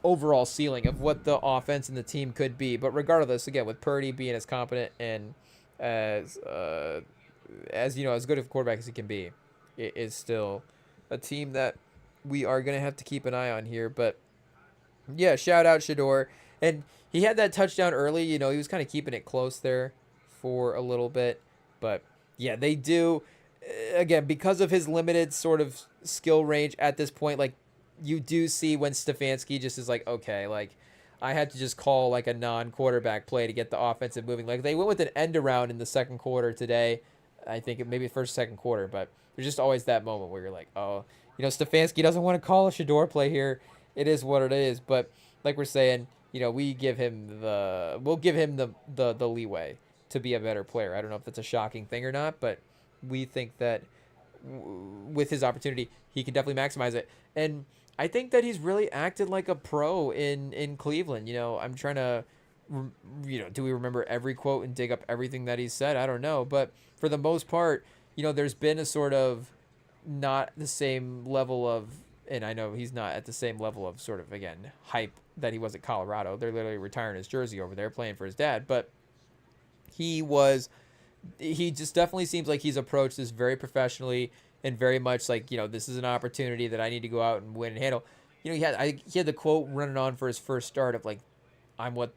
overall ceiling of what the offense and the team could be. But regardless, again, with Purdy being as competent and as as good of a quarterback as he can be, it is still a team that we are going to have to keep an eye on here. But yeah, shout out Shador. And he had that touchdown early. He was kind of keeping it close there for a little bit. But yeah, they do, again, because of his limited sort of skill range at this point, like, you do see when Stefanski just is like, okay, like, I had to just call like a non-quarterback play to get the offensive moving. Like, they went with an end around in the second quarter today. I think maybe first, second quarter, but there's just always that moment where you're like, oh, Stefanski doesn't want to call a Shador play here. It is what it is. But like we're saying, we'll give him the leeway to be a better player. I don't know if that's a shocking thing or not, but we think that with his opportunity, he can definitely maximize it. And I think that he's really acted like a pro in Cleveland. I'm trying to, do we remember every quote and dig up everything that he said? I don't know, but for the most part, there's been a sort of not the same level of, and I know he's not at the same level of sort of, again, hype that he was at Colorado. They're literally retiring his jersey over there, playing for his dad, but he just definitely seems like he's approached this very professionally and very much like, this is an opportunity that I need to go out and win and handle. He had the quote running on for his first start of like, I'm what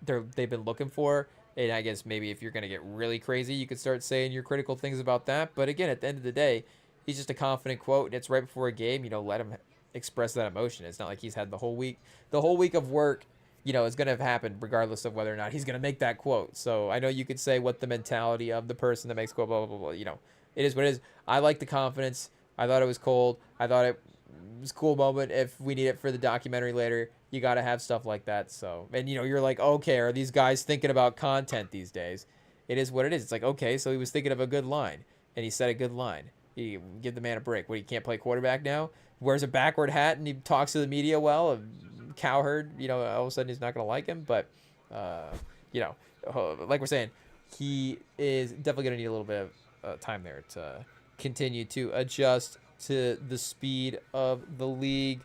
they've been looking for. And I guess maybe if you're going to get really crazy, you could start saying your critical things about that. But again, at the end of the day, he's just a confident quote, and it's right before a game. Let him express that emotion. It's not like he's had the whole week of work, is going to have happened regardless of whether or not he's going to make that quote. So I know you could say what the mentality of the person that makes quote, blah, blah, blah, blah, it is what it is. I like the confidence. I thought it was cold. I thought it was a cool moment. If we need it for the documentary later, you got to have stuff like that. So, and you're like, okay, are these guys thinking about content these days? It is what it is. It's like, okay, so he was thinking of a good line, and he said a good line. You give the man a break. What, he can't play quarterback now? Wears a backward hat and he talks to the media well. Cowherd, all of a sudden he's not going to like him. But, like we're saying, he is definitely going to need a little bit of time there to continue to adjust to the speed of the league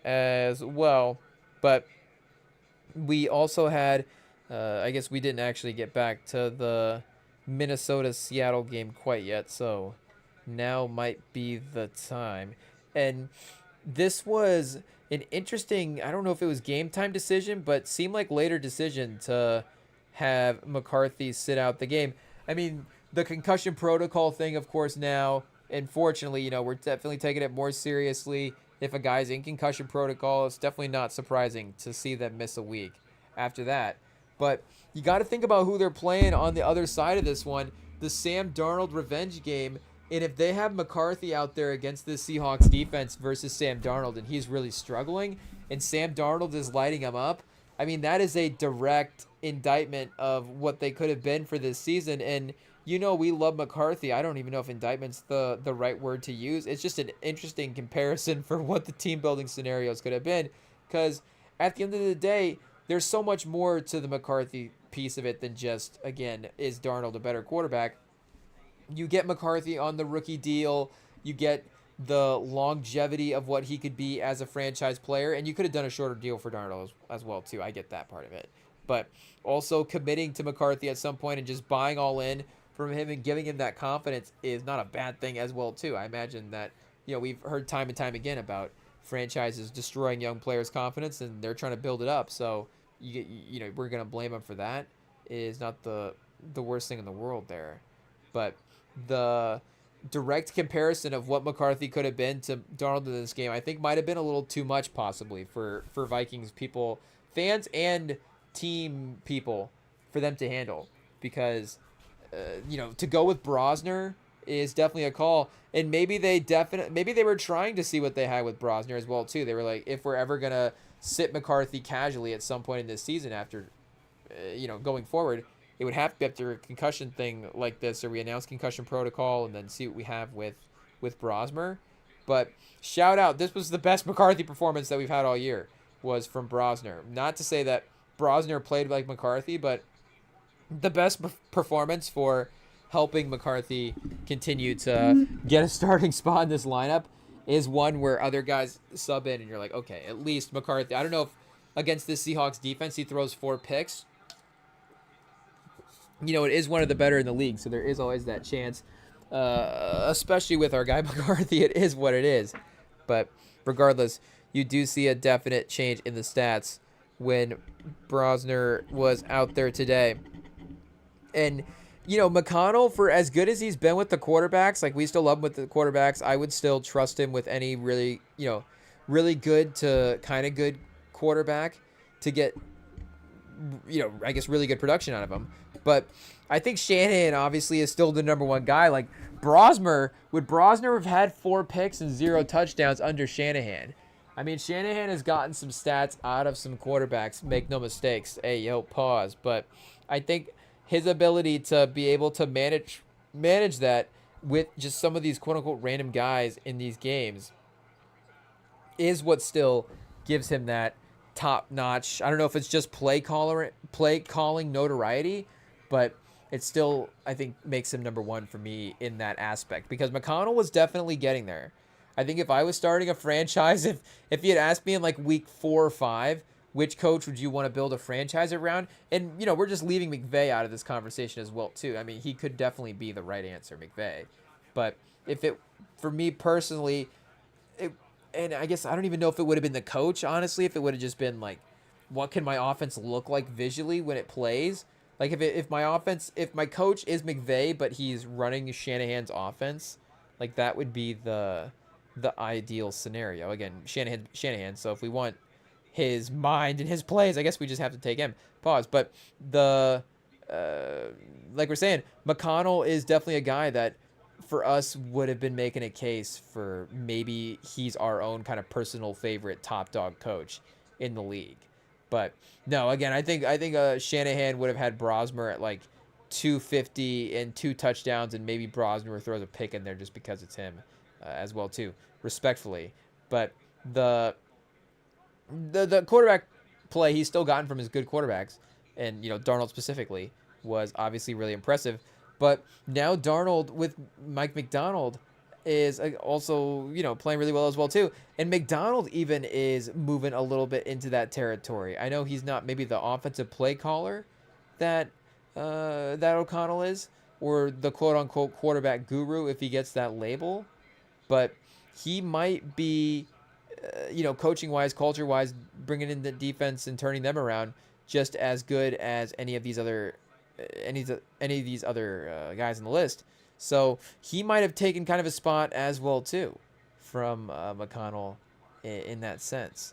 as well. But we also had, I guess we didn't actually get back to the Minnesota-Seattle game quite yet, so now might be the time. And this was an interesting, I don't know if it was game time decision, but seemed like later decision to have McCarthy sit out the game. I mean, the concussion protocol thing, of course, now, unfortunately, we're definitely taking it more seriously. If a guy's in concussion protocol, it's definitely not surprising to see them miss a week after that. But you got to think about who they're playing on the other side of this one, the Sam Darnold revenge game. And if they have McCarthy out there against the Seahawks defense versus Sam Darnold, and he's really struggling, and Sam Darnold is lighting him up, I mean, that is a direct indictment of what they could have been for this season. And, we love McCarthy. I don't even know if indictment's the right word to use. It's just an interesting comparison for what the team-building scenarios could have been. Because at the end of the day, there's so much more to the McCarthy piece of it than just, again, is Darnold a better quarterback? You get McCarthy on the rookie deal. You get the longevity of what he could be as a franchise player. And you could have done a shorter deal for Darnold as well, too. I get that part of it. But also committing to McCarthy at some point and just buying all in from him and giving him that confidence is not a bad thing as well, too. I imagine that, we've heard time and time again about franchises destroying young players' confidence, and they're trying to build it up. So, we're going to blame him for that. It is not the worst thing in the world there. But the direct comparison of what McCarthy could have been to Darnold in this game, I think might have been a little too much possibly for Vikings people, fans and team people, for them to handle. Because, to go with Brosner is definitely a call. And maybe they were trying to see what they had with Brosner as well, too. They were like, if we're ever going to sit McCarthy casually at some point in this season after, going forward, it would have to be after a concussion thing like this, or we announce concussion protocol and then see what we have with Brosmer. But shout out, this was the best McCarthy performance that we've had all year, was from Brosner. Not to say that Brosner played like McCarthy, but the best performance for helping McCarthy continue to get a starting spot in this lineup is one where other guys sub in and you're like, okay, at least McCarthy. I don't know if against this Seahawks defense he throws 4 picks. It is one of the better in the league, so there is always that chance, especially with our guy McCarthy. It is what it is. But regardless, you do see a definite change in the stats when Brosner was out there today. And, McConnell, for as good as he's been with the quarterbacks, like we still love him with the quarterbacks, I would still trust him with any really, really good to kind of good quarterback to get, I guess really good production out of him. But I think Shanahan obviously is still the number one guy. Like would Brosner have had 4 picks and 0 touchdowns under Shanahan? I mean, Shanahan has gotten some stats out of some quarterbacks, make no mistakes. Hey, pause. But I think his ability to be able to manage that, with just some of these quote unquote random guys in these games is what still gives him that top notch. I don't know if it's just play calling notoriety, but it still, I think, makes him number one for me in that aspect, because McConnell was definitely getting there. I think if I was starting a franchise, if you had asked me in like week 4 or 5, which coach would you want to build a franchise around? And, we're just leaving McVay out of this conversation as well, too. I mean, he could definitely be the right answer, McVay. But for me personally, and I guess I don't even know if it would have been the coach, honestly, if it would have just been like, what can my offense look like visually when it plays? Like if my coach is McVay, but he's running Shanahan's offense, like that would be the ideal scenario. Again, Shanahan. So if we want his mind and his plays, I guess we just have to take him. Pause. But like we're saying, McConnell is definitely a guy that for us would have been making a case for maybe he's our own kind of personal favorite top dog coach in the league. But no, again, I think Shanahan would have had Brosmer at like 250 and 2 touchdowns, and maybe Brosmer throws a pick in there just because it's him as well too, respectfully. But the quarterback play he's still gotten from his good quarterbacks, and Darnold specifically was obviously really impressive. But now Darnold with Mike McDonald is also, playing really well as well too. And McDonald even is moving a little bit into that territory. I know he's not maybe the offensive play caller that O'Connell is, or the quote unquote quarterback guru if he gets that label, but he might be, coaching wise, culture wise, bringing in the defense and turning them around just as good as any of these other guys on the list. So he might have taken kind of a spot as well too from McConnell in that sense.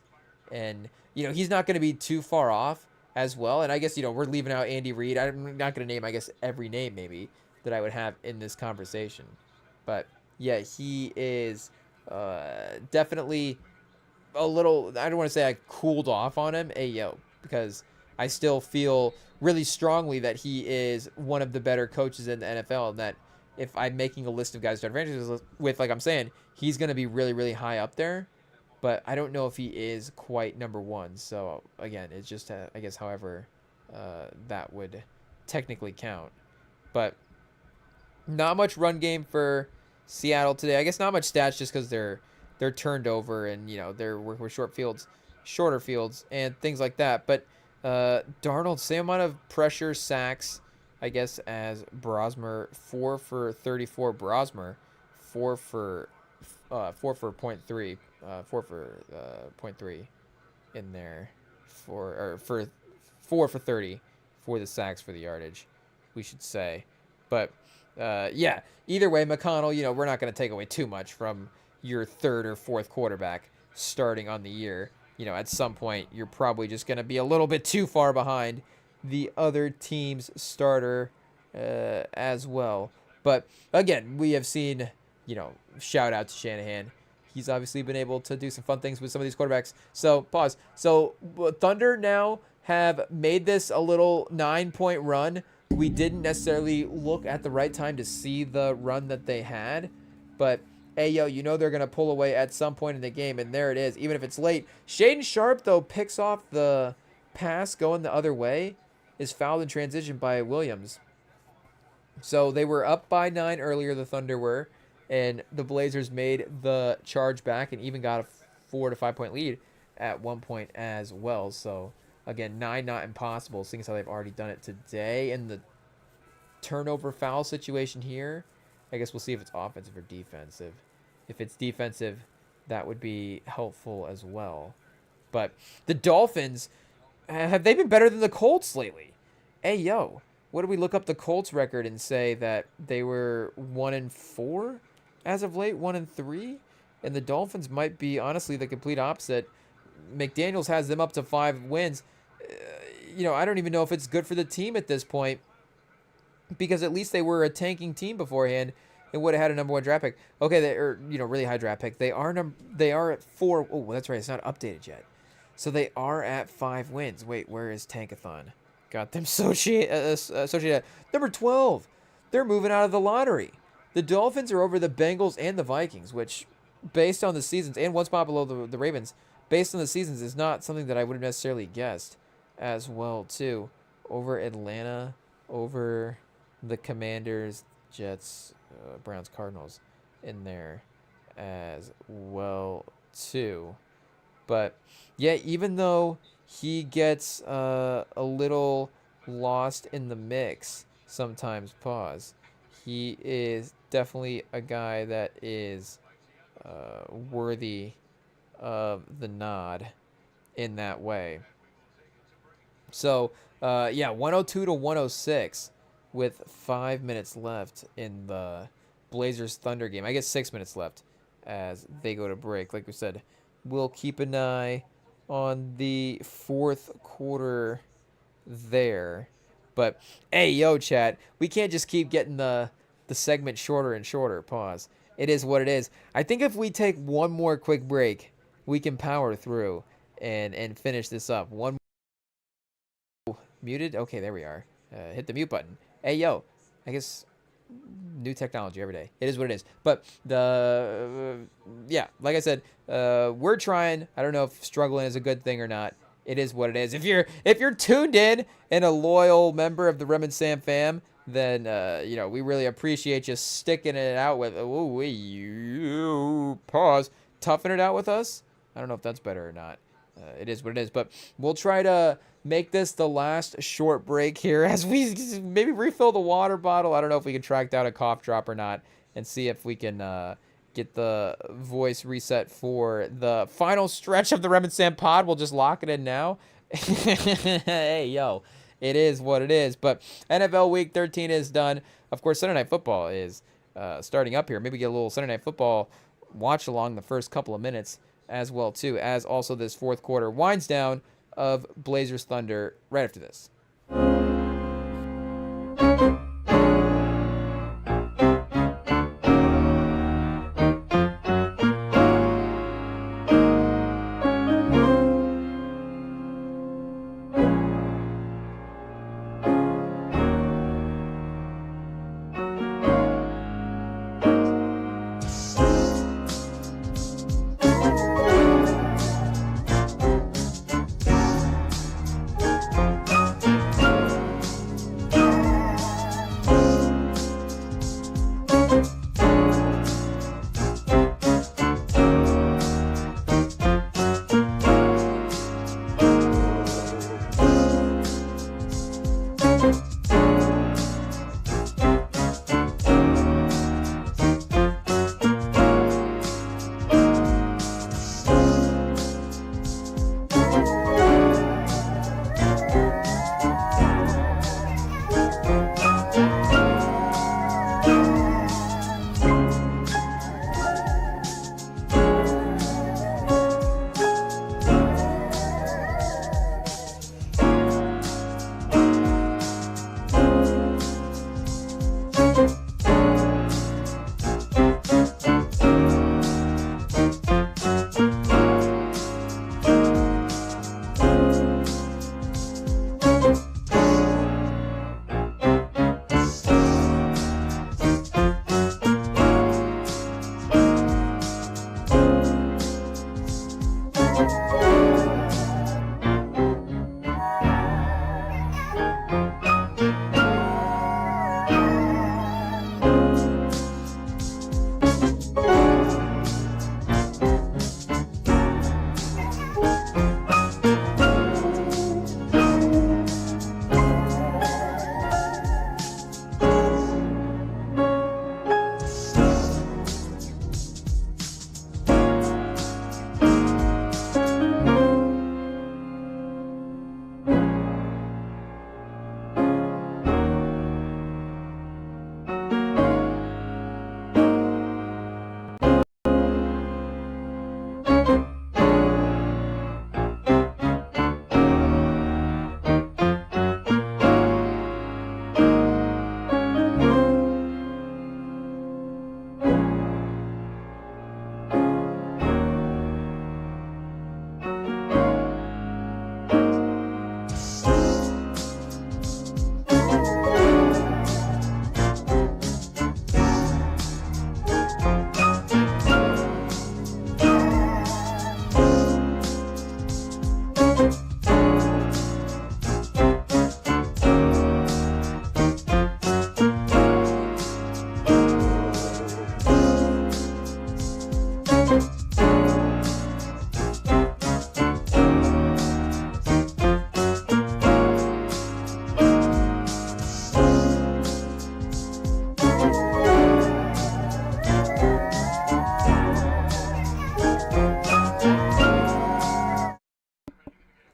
And he's not going to be too far off as well. And I guess we're leaving out Andy Reid. I'm not going to name, I guess, every name maybe that I would have in this conversation. But yeah, he is definitely a little, I don't want to say I cooled off on him, because I still feel really strongly that he is one of the better coaches in the NFL, and that if I'm making a list of guys to start franchises with, like I'm saying, he's going to be really, really high up there. But I don't know if he is quite number one. So, again, it's just, I guess, however that would technically count. But not much run game for Seattle today. I guess not much stats just because they're turned over and, they're working with shorter fields and things like that. But Darnold, same amount of pressure, sacks, I guess, as Brosmer. 4 for 34 Brosmer, 4 for .3, 4 for .3 in there, for 4 for 30 for the sacks for the yardage, we should say. But yeah, either way, McConnell, we're not going to take away too much from your third or fourth quarterback starting on the year. At some point, you're probably just going to be a little bit too far behind the other team's starter as well. But again, we have seen, shout out to Shanahan. He's obviously been able to do some fun things with some of these quarterbacks. So, pause. So, Thunder now have made this a little 9-point run. We didn't necessarily look at the right time to see the run that they had, but they're going to pull away at some point in the game, and there it is, even if it's late. Shaden Sharp, though, picks off the pass going the other way, is fouled in transition by Williams. So they were up by 9 earlier, the Thunder were, and the Blazers made the charge back and even got a 4 to 5 point lead at one point as well. So, again, 9 not impossible, seeing as how they've already done it today. And the turnover foul situation here, I guess we'll see if it's offensive or defensive. If it's defensive, that would be helpful as well. But the Dolphins, have they been better than the Colts lately? What do we look up the Colts record and say that they were 1-4 as of late, 1-3? And the Dolphins might be, honestly, the complete opposite. McDaniels has them up to 5 wins. I don't even know if it's good for the team at this point, because at least they were a tanking team beforehand and would have had a number 1 draft pick. Okay, they're really high draft pick. They are at 4. Oh, that's right. It's not updated yet. So they are at 5 wins. Wait, where is Tankathon? Got them associated. Number 12. They're moving out of the lottery. the Dolphins are over the Bengals and the Vikings, which, based on the seasons, and one spot below the Ravens, based on the seasons, is not something that I would have necessarily guessed as well, too. Over Atlanta, over the Commanders, Jets, Browns, Cardinals in there as well, too. But, yeah, even though he gets a little lost in the mix sometimes, he is definitely a guy that is worthy of the nod in that way. So, yeah, 102 to 106 with 5 minutes left in the Blazers Thunder game. I guess 6 minutes left as they go to break. Like we said, we'll keep an eye on the fourth quarter there. But, hey, yo, chat, we can't just keep getting the segment shorter and shorter. It is what it is. I think if we take one more quick break, we can power through and finish this up. One muted? Okay, there we are. Hit the mute button. Hey, yo, I guess new technology every day. It is what it is. But yeah, like I said, we're trying. I don't know if struggling is a good thing or not. It is what it is. If you're tuned in and a loyal member of the Rem and Sam fam, then we really appreciate you sticking it out with. Toughing it out with us. I don't know if that's better or not. It is what it is. But we'll try to make this the last short break here as we maybe refill the water bottle. I don't know if we can track down a cough drop or not, and see if we can get the voice reset for the final stretch of the Rem and Sam pod. We'll just lock it in now. Hey, yo, it is what it is. But NFL Week 13 is done. Of course, Sunday Night Football is starting up here. Maybe get a little Sunday Night Football watch along the first couple of minutes as well, too, as also this fourth quarter winds down of Blazers Thunder right after this.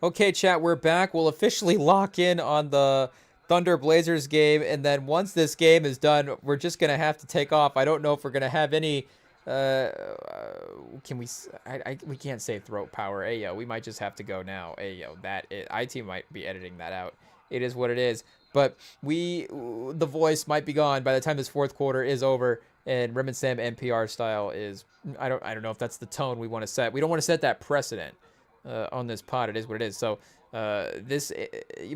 Okay, chat, we're back. We'll officially lock in on the Thunder Blazers game, and then once this game is done, we're just gonna have to take off. I don't know if we're gonna have any. Can we? We can't say throat power. Hey yo, we might just have to go now. Hey yo, IT might be editing that out. It is what it is. But the voice might be gone by the time this fourth quarter is over, and REMINGTOM NPR style is. I don't know if that's the tone we want to set. We don't want to set that precedent. On this pod. It is what it is. So this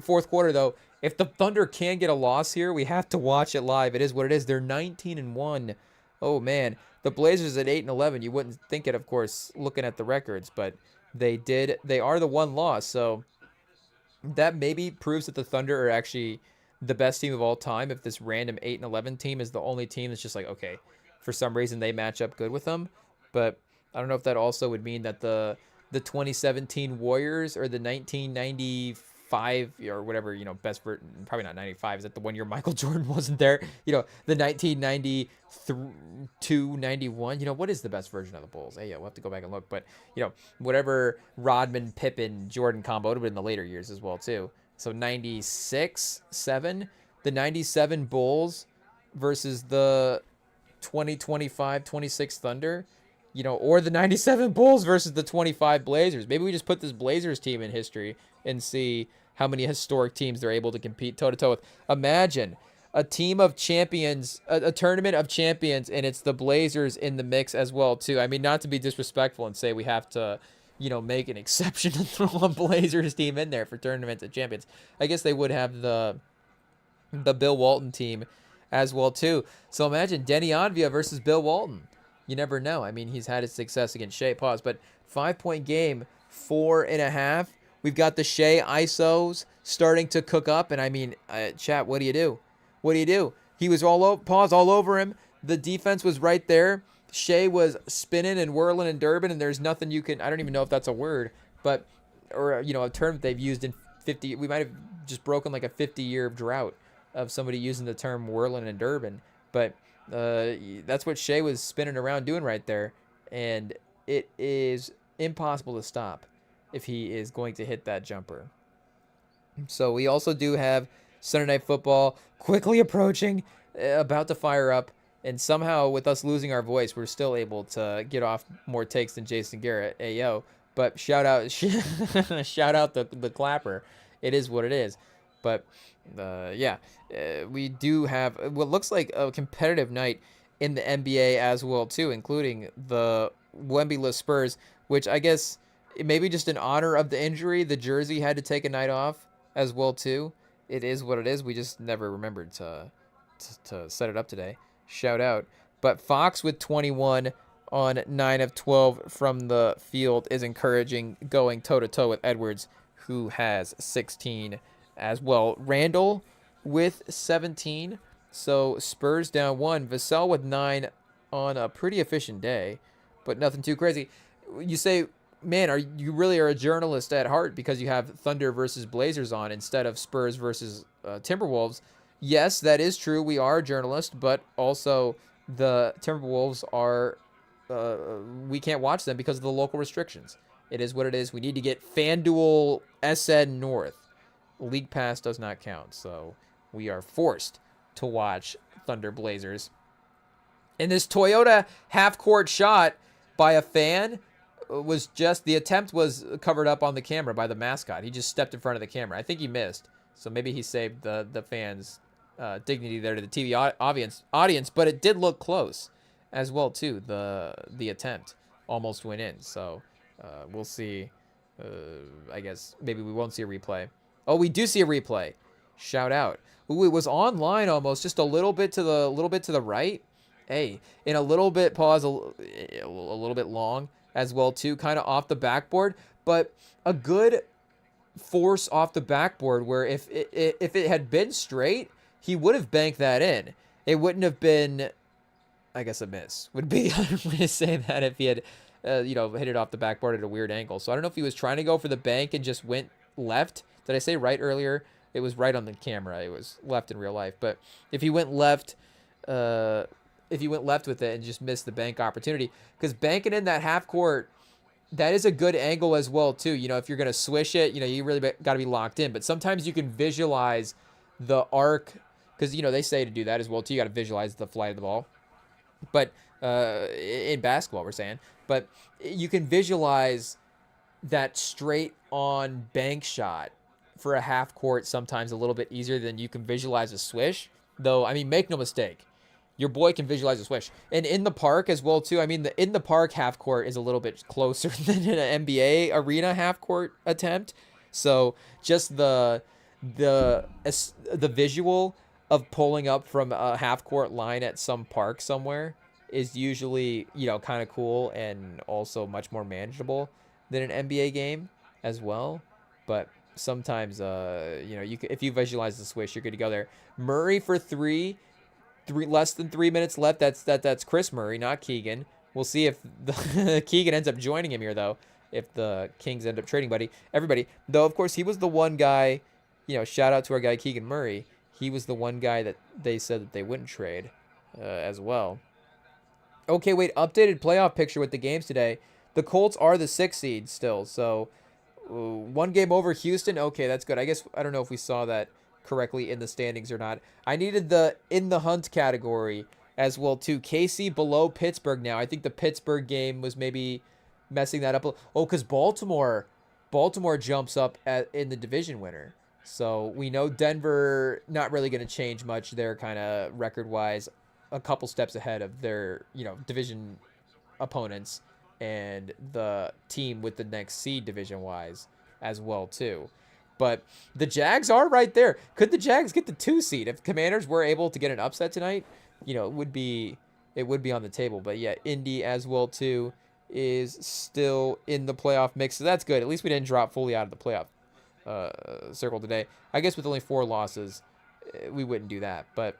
fourth quarter, though, if the Thunder can get a loss here, we have to watch it live. It is what it is. They're 19-1. Oh man, the Blazers at 8-11. You wouldn't think it, of course, looking at the records, but they did. They are the one loss, so that maybe proves that the Thunder are actually the best team of all time. If this random 8-11 team is the only team that's just like, okay, for some reason they match up good with them, but I don't know if that also would mean that the 2017 Warriors or the 1995 or whatever, best probably not 95. Is that the 1 year Michael Jordan wasn't there? The 1992, 91. What is the best version of the Bulls? Hey, we'll have to go back and look. But, whatever Rodman, Pippen, Jordan combo, it would have been in the later years as well, too. So 96, 7. The 97 Bulls versus the 2025, 26 Thunder. Or the 97 Bulls versus the 25 Blazers. Maybe we just put this Blazers team in history and see how many historic teams they're able to compete toe-to-toe with. Imagine a team of champions, a tournament of champions, and it's the Blazers in the mix as well, too. I mean, not to be disrespectful and say we have to, make an exception to throw a Blazers team in there for tournaments of champions. I guess they would have the Bill Walton team as well, too. So imagine Denny Advia versus Bill Walton. You never know. I mean, he's had his success against Shea. Pause. But 5-point game, 4.5. We've got the Shea ISOs starting to cook up. And I mean, chat, what do you do? What do you do? He was all over him. The defense was right there. Shea was spinning and whirling and Durbin, and there's nothing you can. I don't even know if that's a word, but or a term that they've used in 50. We might have just broken like a 50-year drought of somebody using the term whirling and Durbin, but. That's what Shea was spinning around doing right there, and it is impossible to stop if he is going to hit that jumper. So we also do have Sunday Night Football quickly approaching, about to fire up, and somehow with us losing our voice, we're still able to get off more takes than Jason Garrett. Hey, yo. But shout out the clapper. It is what it is. But we do have what looks like a competitive night in the NBA as well too, including the Wemby-less Spurs, which I guess maybe just in honor of the injury, the jersey had to take a night off as well too. It is what it is. We just never remembered to set it up today. Shout out. But Fox with 21 on 9 of 12 from the field is encouraging, going toe-to-toe with Edwards, who has 16 as well. Randall with 17. So Spurs down 1. Vassell with 9 on a pretty efficient day, but nothing too crazy. You say, man, you really are a journalist at heart because you have Thunder versus Blazers on instead of Spurs versus Timberwolves. Yes, that is true. We are a journalist, but also the Timberwolves are, we can't watch them because of the local restrictions. It is what it is. We need to get FanDuel SN North. League Pass does not count, so we are forced to watch Thunder Blazers. And this Toyota half-court shot by a fan was just, the attempt was covered up on the camera by the mascot. He just stepped in front of the camera. I think he missed, so maybe he saved the fans' dignity there to the TV audience, but it did look close as well, too. The attempt almost went in, so we'll see. I guess maybe we won't see a replay. Oh, we do see a replay. Shout out. Ooh, it was online almost, just a little bit to the right. Hey, in a little bit, pause, a little bit long as well too, kind of off the backboard, but a good force off the backboard where if it had been straight, he would have banked that in. It wouldn't have been, I guess, a miss would be a way to say that if he had, hit it off the backboard at a weird angle. So I don't know if he was trying to go for the bank and just went left. Did I say right earlier? It was right on the camera. It was left in real life. But if he went left, with it and just missed the bank opportunity, because banking in that half court that is a good angle as well too. You know, if you're gonna swish it, you know, you really got to be locked in. But sometimes you can visualize the arc, because you know they say to do that as well too. You got to visualize the flight of the ball. But in basketball, we're saying, but you can visualize that straight on bank shot for a half court sometimes a little bit easier than you can visualize a swish. Though, I mean, make no mistake, your boy can visualize a swish. And in the park as well, too. I mean, the in the park half court is a little bit closer than an NBA arena half court attempt. So just the visual of pulling up from a half court line at some park somewhere is usually, you know, kind of cool and also much more manageable than an NBA game as well. But sometimes, you know, if you visualize the swish, you're good to go there. Murray for three, less than 3 minutes left. That's Chris Murray, not Keegan. We'll see if Keegan ends up joining him here, though, if the Kings end up trading everybody. Though, of course, he was the one guy, you know, shout out to our guy Keegan Murray. He was the one guy that they said that they wouldn't trade as well. Okay, wait, updated playoff picture with the games today. The Colts are the 6th seed still, so 1 game over Houston. Okay, that's good. I guess I don't know if we saw that correctly in the standings or not. I needed the in the hunt category as well too. KC below Pittsburgh now. I think the Pittsburgh game was maybe messing that up. Oh, because Baltimore jumps up in the division winner. So we know Denver not really going to change much there, kind of record-wise, a couple steps ahead of their, you know, division opponents and the team with the next seed division-wise as well too. But the Jags are right there. Could the Jags get the 2 seed if Commanders were able to get an upset tonight? You know, it would be on the table. But yeah, Indy as well too is still in the playoff mix, so that's good. At least we didn't drop fully out of the playoff circle today. I guess with only 4 losses, we wouldn't do that. But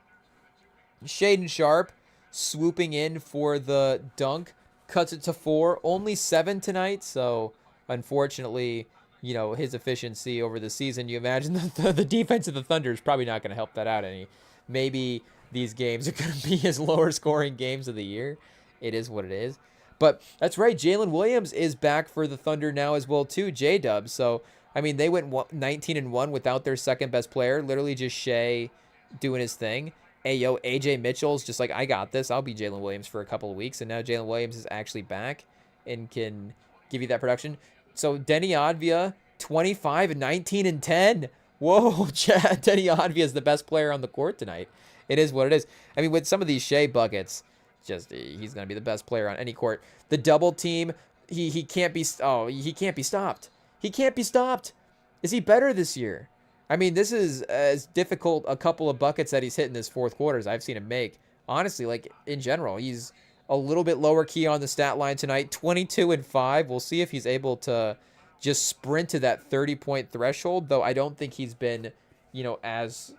Shaden Sharp swooping in for the dunk, cuts it to 4. Only 7 tonight, so unfortunately, you know, his efficiency over the season, you imagine the defense of the Thunder is probably not going to help that out any. Maybe these games are going to be his lower scoring games of the year. It is what it is. But that's right, Jalen Williams is back for the Thunder now as well too, J-Dub. So, I mean, they went 19-1 without their second best player, literally just Shea doing his thing. Hey, yo, AJ Mitchell's just like, I got this. I'll be Jalen Williams for a couple of weeks. And now Jalen Williams is actually back and can give you that production. So Denny Advia, 25 and 19 and 10. Whoa, Denny Advia is the best player on the court tonight. It is what it is. I mean, with some of these Shea buckets, just he's going to be the best player on any court. The double team, he can't be he can't be stopped. He can't be stopped. Is he better this year? I mean, this is as difficult a couple of buckets that he's hit in this fourth quarter as I've seen him make. Honestly, like in general, he's a little bit lower key on the stat line tonight, 22 and 5. We'll see if he's able to just sprint to that 30-point threshold, though I don't think he's been, you know, as,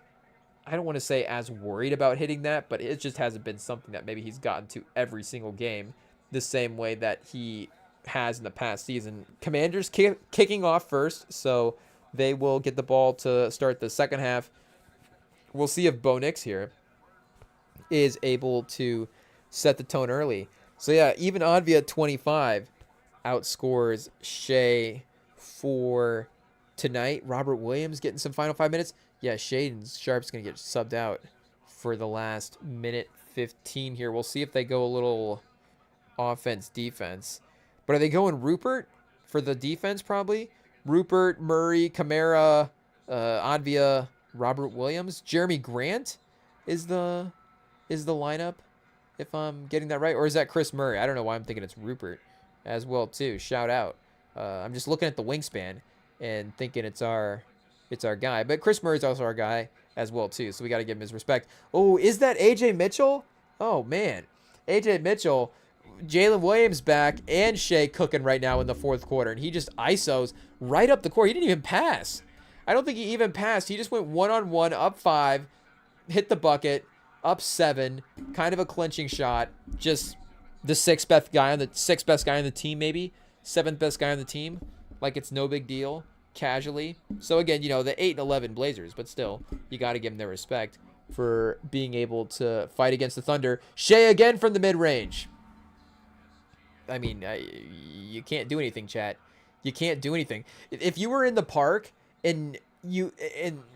I don't want to say as worried about hitting that, but it just hasn't been something that maybe he's gotten to every single game the same way that he has in the past season. Commanders kicking off first, so they will get the ball to start the second half. We'll see if Bo Nix here is able to set the tone early. So yeah, even Advia 25 outscores Shea for tonight. Robert Williams getting some final 5 minutes. Yeah, Shaden Sharp's going to get subbed out for the last minute 15 here. We'll see if they go a little offense-defense. But are they going Rupert for the defense probably? Rupert, Murray, Kamara, Advia, Robert Williams. Jeremy Grant is the lineup, if I'm getting that right. Or is that Chris Murray? I don't know why I'm thinking it's Rupert as well too. Shout out. I'm just looking at the wingspan and thinking it's our guy. But Chris Murray's also our guy as well too, so we got to give him his respect. Oh, is that AJ Mitchell? Oh man, AJ Mitchell. Jalen Williams back and Shea cooking right now in the fourth quarter, and he just ISOs right up the court. He didn't even pass. I don't think he even passed. He just went one-on-one, up 5, hit the bucket, up 7, kind of a clinching shot. Just the sixth best guy on the team, maybe 7th best guy on the team. Like it's no big deal, casually. So again, you know, the 8-11 Blazers, but still, you got to give them their respect for being able to fight against the Thunder. Shea again from the mid-range. I mean, you can't do anything, chat. You can't do anything. If you were in the park and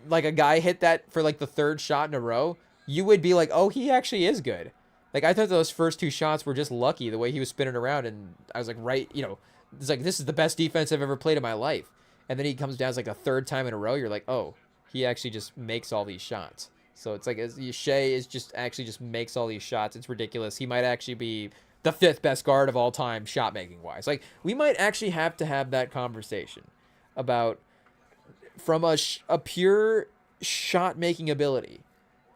like a guy hit that for like the third shot in a row, you would be like, oh, he actually is good. Like, I thought those first two shots were just lucky the way he was spinning around, and I was like, right, it's like, this is the best defense I've ever played in my life. And then he comes down, it's like a third time in a row. You're like, oh, he actually just makes all these shots. So it's like, Shea is just actually just makes all these shots. It's ridiculous. He might actually be the 5th best guard of all time, shot making wise. Like, we might actually have to have that conversation about, from a pure shot making ability,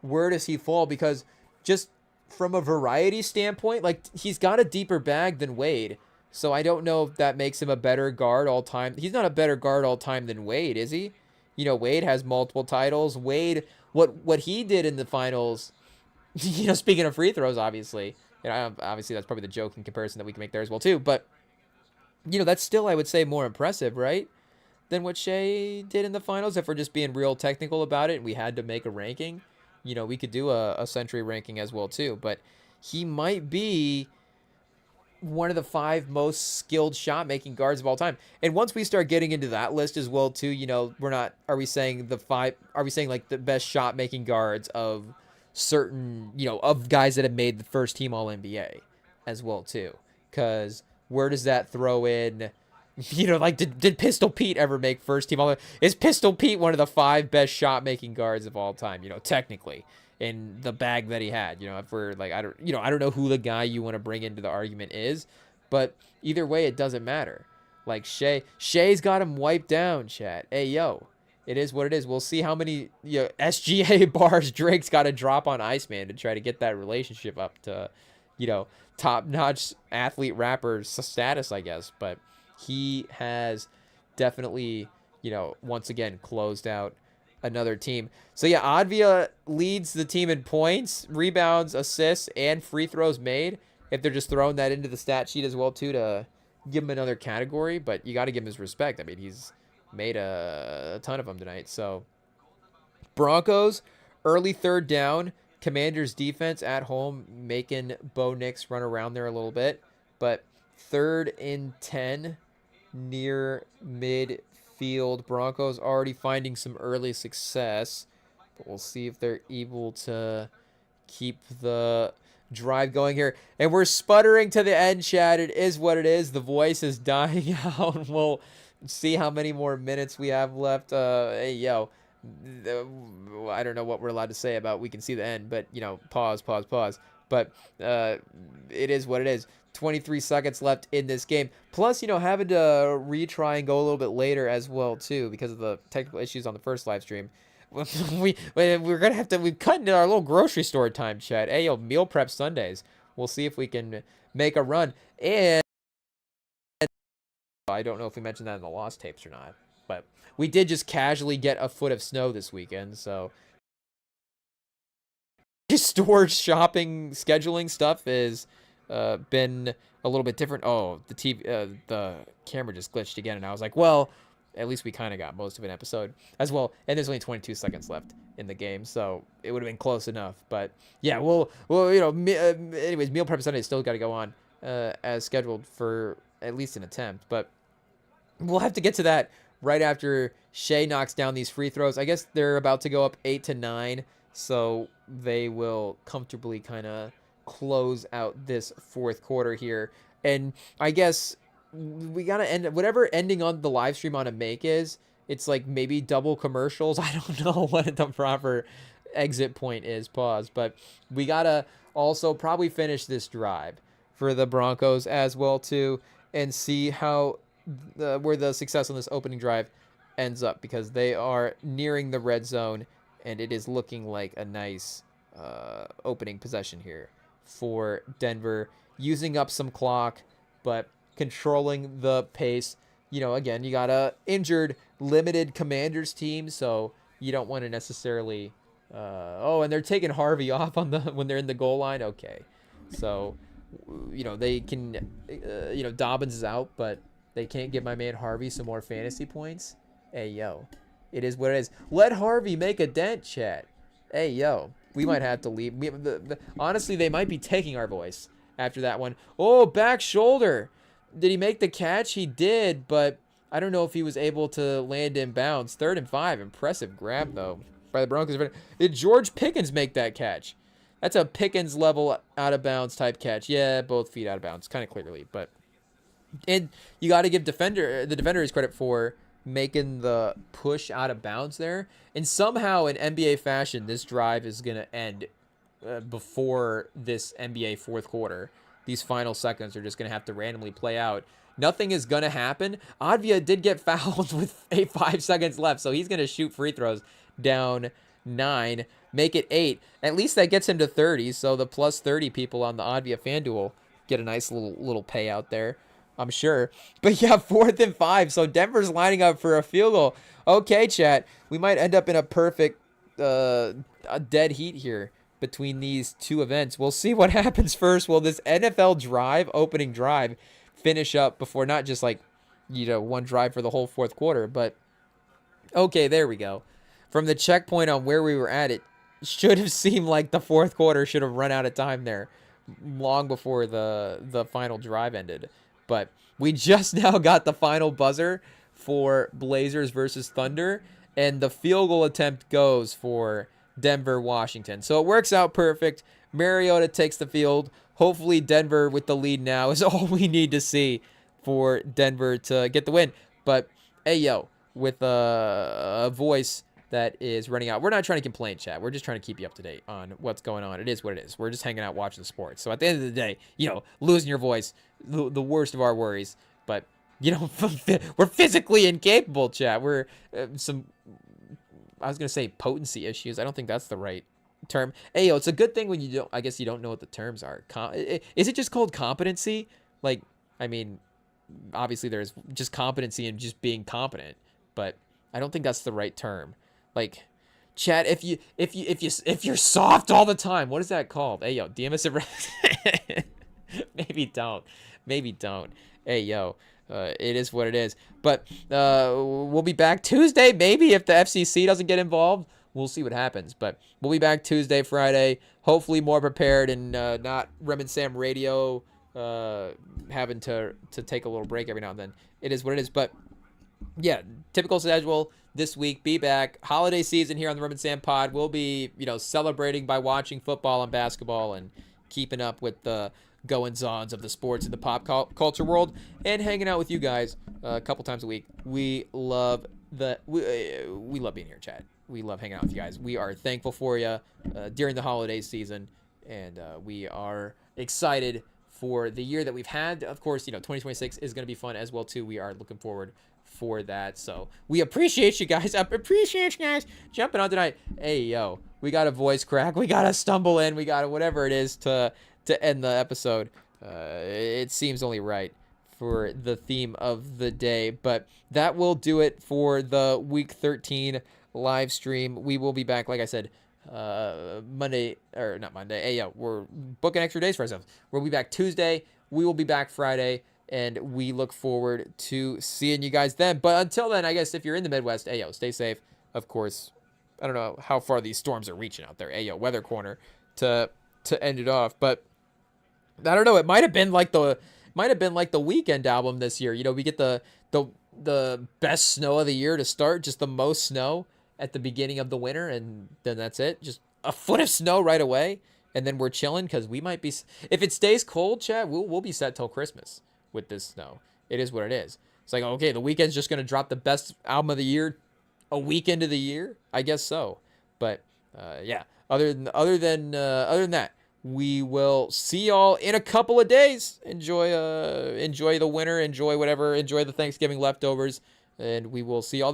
where does he fall? Because just from a variety standpoint, like, he's got a deeper bag than Wade. So I don't know if that makes him a better guard all time. He's not a better guard all time than Wade, is he? Wade has multiple titles. Wade, what he did in the finals, speaking of free throws, obviously, obviously that's probably the joking comparison that we can make there as well too. But that's still, I would say, more impressive, right, than what Shea did in the finals. If we're just being real technical about it, and we had to make a ranking, we could do a century ranking as well too. But he might be one of the 5 most skilled shot making guards of all time. And once we start getting into that list as well too, are we saying like the best shot making guards of certain, of guys that have made the first team All NBA as well too? Because where does that throw in, like, did Pistol Pete ever make first team All? Is Pistol Pete one of the 5 best shot making guards of all time? Technically, in the bag that he had. If we're like, I don't know who the guy you want to bring into the argument is, but either way, it doesn't matter. Like, Shea's got him wiped down, chat. Hey, yo, it is what it is. We'll see how many SGA bars Drake's got to drop on Iceman to try to get that relationship up to, top-notch athlete rapper status, I guess. But he has definitely, once again, closed out another team. So yeah, Advia leads the team in points, rebounds, assists, and free throws made. If they're just throwing that into the stat sheet as well too, to give him another category, but you got to give him his respect. I mean, he's made a ton of them tonight. So Broncos, early third down. Commanders defense at home, making Bo Nix run around there a little bit. But 3rd and 10 near midfield. Broncos already finding some early success. But we'll see if they're able to keep the drive going here. And we're sputtering to the end, chat. It is what it is. The voice is dying out. We'll see how many more minutes we have left. Hey, yo. I don't know what we're allowed to say about we can see the end, but pause. But it is what it is. 23 seconds left in this game. Plus, having to retry and go a little bit later as well too, because of the technical issues on the first live stream. We're gonna have to. We've cut into our little grocery store time, chat. Hey, yo, meal prep Sundays. We'll see if we can make a run. And I don't know if we mentioned that in the lost tapes or not, but we did just casually get a foot of snow this weekend, so storage shopping scheduling stuff has been a little bit different. Oh, the camera just glitched again, and I was like, well, at least we kind of got most of an episode as well. And there's only 22 seconds left in the game, so it would have been close enough. But yeah, anyways, meal prep Sunday still got to go on as scheduled for at least an attempt, but we'll have to get to that right after Shea knocks down these free throws. I guess they're about to go up 8-9, so they will comfortably kind of close out this fourth quarter here. And I guess we got to end whatever ending on the live stream on a make is. It's like maybe double commercials. I don't know what the proper exit point is. Pause. But we got to also probably finish this drive for the Broncos as well too, and see how where the success on this opening drive ends up, because they are nearing the red zone and it is looking like a nice opening possession here for Denver, using up some clock but controlling the pace. Again, you got a injured limited Commanders team, so you don't want to necessarily and they're taking Harvey off on when they're in the goal line. Okay, so they can Dobbins is out, but they can't give my man Harvey some more fantasy points. Hey, yo. It is what it is. Let Harvey make a dent, chat. Hey, yo. We might have to leave. Honestly, they might be taking our voice after that one. Oh, back shoulder. Did he make the catch? He did, but I don't know if he was able to land in bounds. 3rd and 5. Impressive grab, though, by the Broncos. Did George Pickens make that catch? That's a Pickens level out of bounds type catch. Yeah, both feet out of bounds, kind of clearly. But and you got to give the defender his credit for making the push out of bounds there. And somehow in NBA fashion, this drive is going to end before this NBA fourth quarter. These final seconds are just going to have to randomly play out. Nothing is going to happen. Advia did get fouled with 5 seconds left, so he's going to shoot free throws down 9, make it 8. At least that gets him to 30, so the plus 30 people on the Advia FanDuel get a nice little payout there, I'm sure. But yeah, 4th and 5, so Denver's lining up for a field goal. Okay, chat, we might end up in a perfect a dead heat here between these two events. We'll see what happens first. Will this NFL drive, opening drive, finish up before not just like, one drive for the whole fourth quarter, but okay, there we go. From the checkpoint on where we were at, it should have seemed like the fourth quarter should have run out of time there long before the final drive ended. But we just now got the final buzzer for Blazers versus Thunder, and the field goal attempt goes for Denver, Washington. So it works out perfect. Mariota takes the field. Hopefully Denver with the lead now is all we need to see for Denver to get the win. But, hey, yo, with a voice that is running out. We're not trying to complain, chat. We're just trying to keep you up to date on what's going on. It is what it is. We're just hanging out watching the sports. So at the end of the day, losing your voice, the worst of our worries. But, we're physically incapable, chat. We're I was going to say potency issues. I don't think that's the right term. Hey, yo, it's a good thing when you don't know what the terms are. Is it just called competency? Like, I mean, obviously there's just competency and just being competent, but I don't think that's the right term. Like, chat, if you're soft all the time, what is that called? Hey, yo, DMS maybe don't. Hey, yo, it is what it is. But we'll be back Tuesday, maybe, if the FCC doesn't get involved. We'll see what happens. But we'll be back Tuesday, Friday, hopefully more prepared and not Rem and Sam radio having to take a little break every now and then. It is what it is. But yeah, typical schedule this week. Be back. Holiday season here on the Rem and Sam pod. We'll be, celebrating by watching football and basketball and keeping up with the goings-ons of the sports and the pop culture world and hanging out with you guys a couple times a week. We love we love being here, chat. We love hanging out with you guys. We are thankful for you during the holiday season, and we are excited for the year that we've had. Of course, 2026 is going to be fun as well too. We are looking forward for that. So we appreciate you guys. Jumping on tonight. Hey, yo, we got a voice crack. We got to stumble in. We got to whatever it is to end the episode. It seems only right for the theme of the day. But that will do it for the Week 13 live stream. We will be back, like I said, Monday, or not Monday. Hey, yo, we're booking extra days for ourselves. We'll be back Tuesday. We will be back Friday. And we look forward to seeing you guys then. But until then, I guess if you're in the Midwest, hey, yo, stay safe. Of course, I don't know how far these storms are reaching out there. Hey, yo, weather corner to end it off. But I don't know. It might have been like the Weeknd album this year. We get the best snow of the year to start, just the most snow at the beginning of the winter, and then that's it. Just a foot of snow right away, and then we're chilling because we might be. If it stays cold, Chad, we'll be set till Christmas with this snow. It is what it is. It's like, okay, the Weeknd's just gonna drop the best album of the year a week into the year. I guess so. But yeah. Other than that, we will see y'all in a couple of days. Enjoy the winter. Enjoy whatever. Enjoy the Thanksgiving leftovers, and we will see y'all.